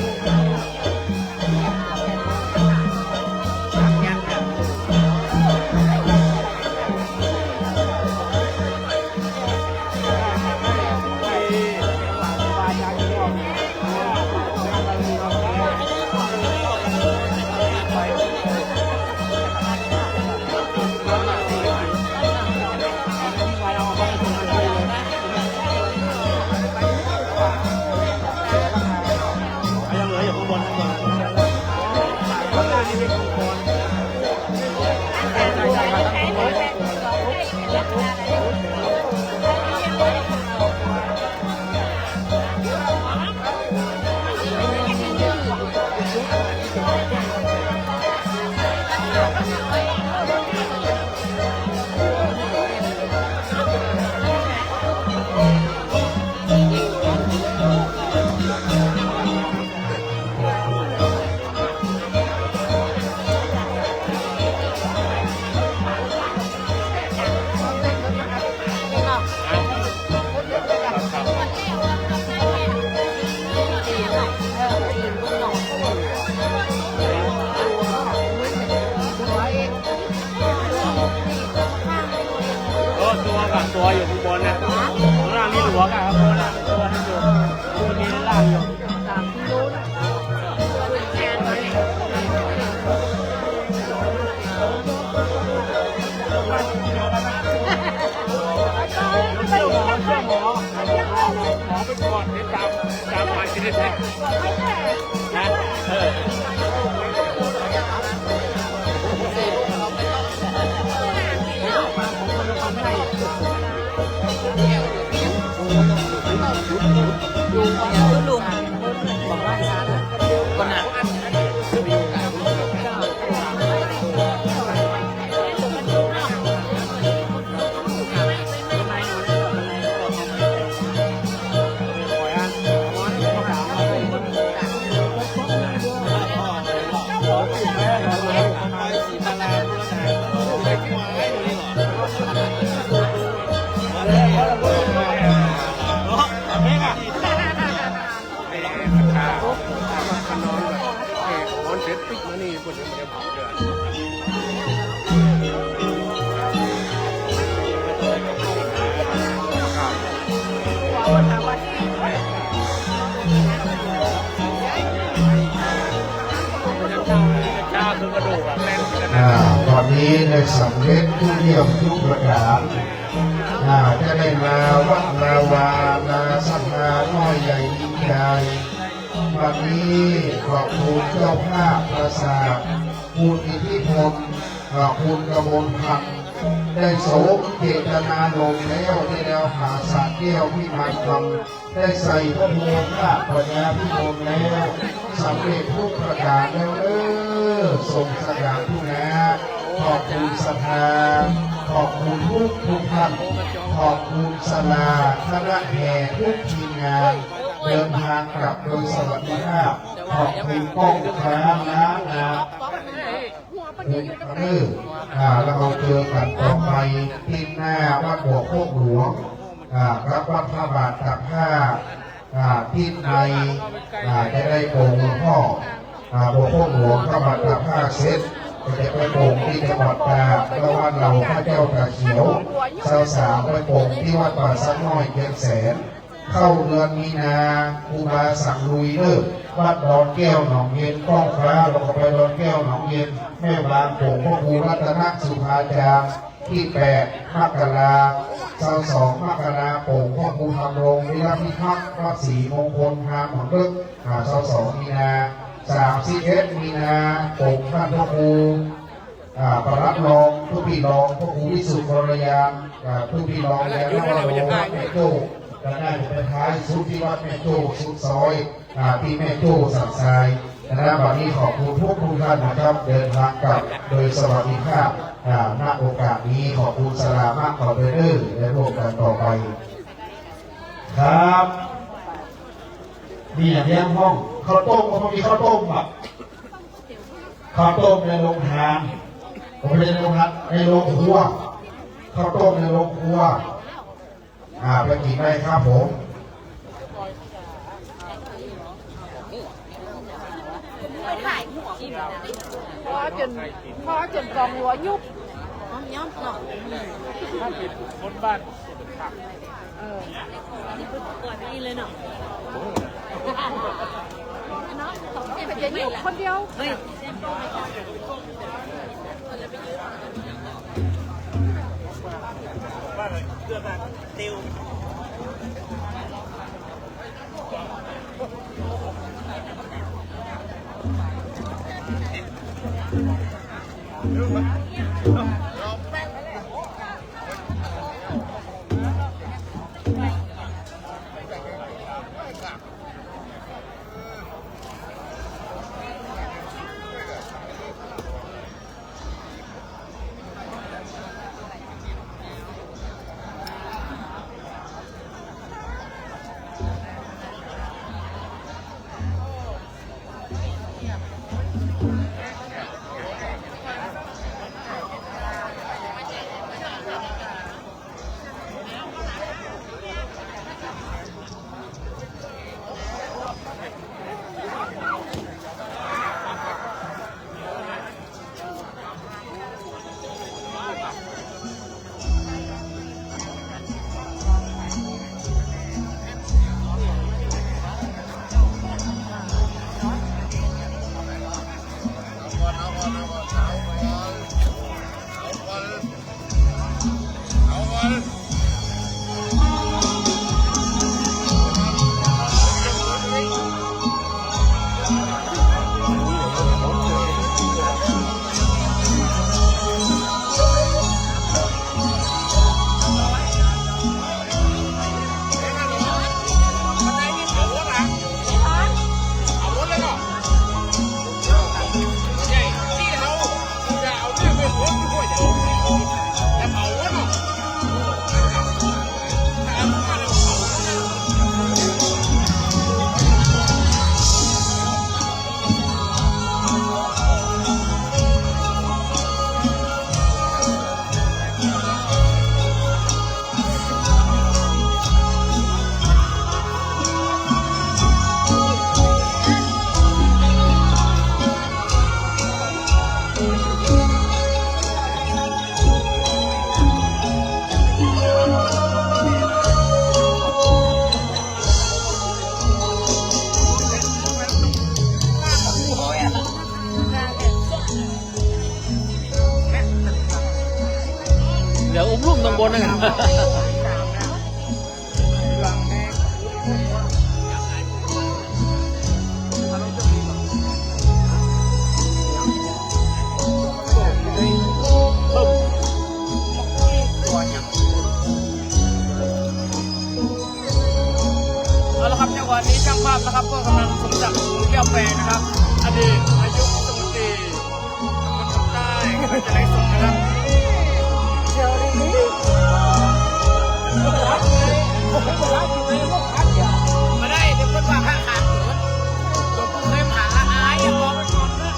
ตัวอยู่ข้างบนนะข้างล่างนี่ตัวกันครับข้างล่างตัวนั่นอยู่ตัวนี้ล่างอยู่3 กิโลนะหมอเป็นก่อนที่ตามหมายที่ได้นะลุงบอกว่าคนหนักตอนนี้ได้สำเร็จทุกเรื่องทุกประการจะได้มาวัดนาวานาสังฆาน้อยใหญ่ยิ่งใหญ่วันนี้ขอบคุณเจ้าภาพประสาทคุณอิทธิพลขอบคุณกมลพันธ์ได้โสมเจตนาลงแล้วได้แล้วหาสาแก้วพิมายคำได้ใส่พระโมงข้าปัญญาพิมลแล้วสำเร็จทุกประการแล้วทรงสยามทุกนะขอบคุณสภาขอบคุณทุกท่านขอบคุณสลาคณะแห่ทุกทีมงานเดินทางกลับโดยสวัสดิภาพขอบคุณป้องค้างน้ำแล้วเราเจอกันต่อไปที่หน้าวัดบ่อโคกหลวงรับวัดพระบาทกับผ้าที่ในจะได้โปร่งหลวงพ่อบ่อโคกหลวงพระบาทกับผ้าเซ็ตก็จะไปโป่งที่จังหวัดตากแล้ววัดเราพระเจ้าตาเขียวสาวไปโป่งที่วัดป่าสักน้อยเพียงแสนเข้าเดือนมีนาครูบาสั่งลุยเลิกวัดดอนแก้วหนองเย็นก้องฟ้าเราก็ไปดอนแก้วหนองเย็นแม่บางโป่งพ่อครูรัตนสุภาจารย์ที่8 มกรา22 มกราโป่งพ่อครูทำรงวิรัติพักวัดศรีมงคลทางของเลิก22 มีนา31 มีนาโป่งท่านพ่อครูประรับรองผู้พี่รองพ่อครูวิสุทธิ์บรยามผู้พี่รองแล้วก็รองแม่โจ้และได้ไปท้ายสุดที่วัดแม่โจ้สุดซอยที่แม่โจ้สันทรายนะครับวันนี้ขอบคุณทุกท่านนะครับเดินทางกลับโดยสวัสดิภาพณโอกาสนี้ขอบคุณสลามากขอบคุณและร่วมกันต่อไปครับมีอย่างเลี้ยงห้องข้าวต้มก็มีข้าวต้มแบบข้าวต้มในโรงทานผมไม่ได้ในโรงทานในโรงครัวข้าวต้มในโรงครัวไปกินได้ครับผมพอจนกองหัวยุบถ้าปิดคนบ้านก่อนนี่เลยเนาะเป็นยุบคนเดียวเฮ้ยบ้านอะไรเพื่อนบ้านติว เดี๋ยวอุ้มลุ่มตรงบนนะครับเอาละครับจังหวะนี้ช่างภาพนะครับก็กำลังสมศักดิ์แก้วแปรนะครับอดีตนายกรัฐมนตรีตำบลคำใต้ก็จะไล่สดนะครับมาได้เดี๋ยวคนว่าข้าขาดเกินตัวผู้เคยผ่านละอายอย่ามองมันก่อนนะ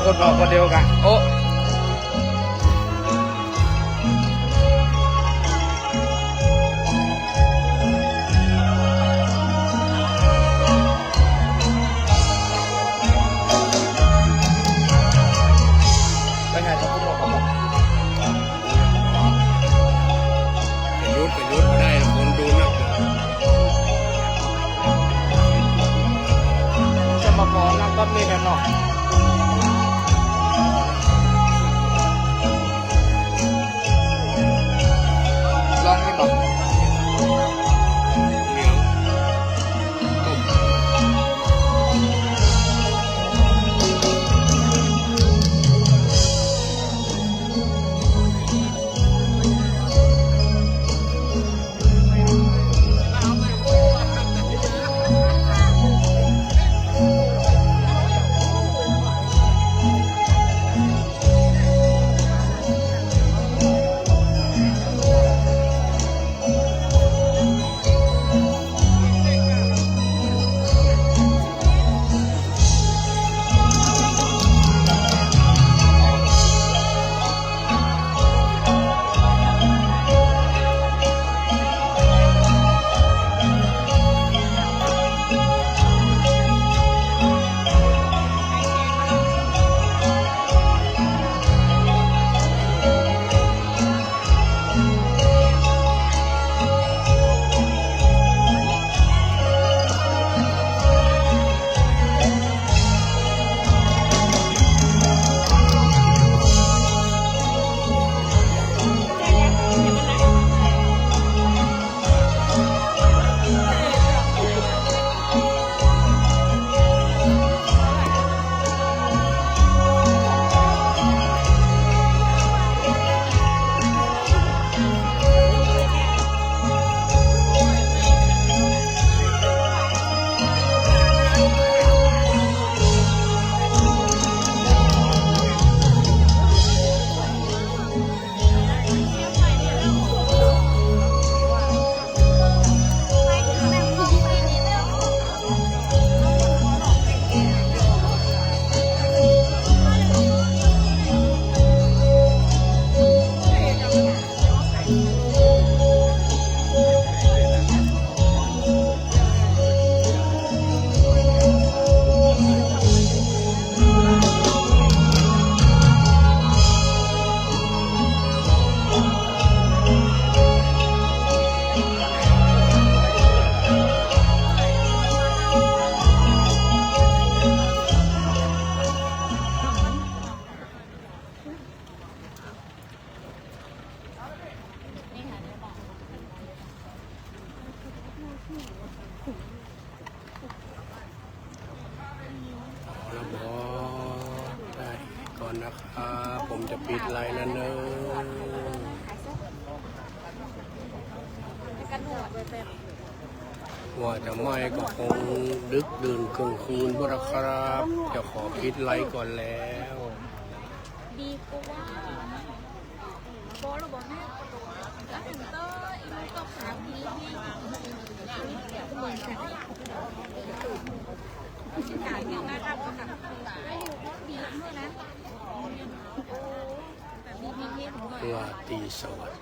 คนบอกคนเดียวกันโอ้เป็นไงครับคุณบอกครับประยุทธ์ได้คนดูนักจะมาขอนั่งกับนี่กันเนาะ อนนะครับผมจะปิดไลน์แล้วเนอะว่าจะไม่ก็คงดึกดื่นกลางคืนบ่ละครับ จะขอปิดไลน์ก่อนแล้ว ดีกว่าโบเราบอกแม่แล้วถึงเตอร์อีกก็ขาพีนี่เหมือนกันขายอย่างน่ารักกับได้ดูก็ดีเมื่อนั้นแบบมีเทปหน่อย ราตรีสวัสดิ์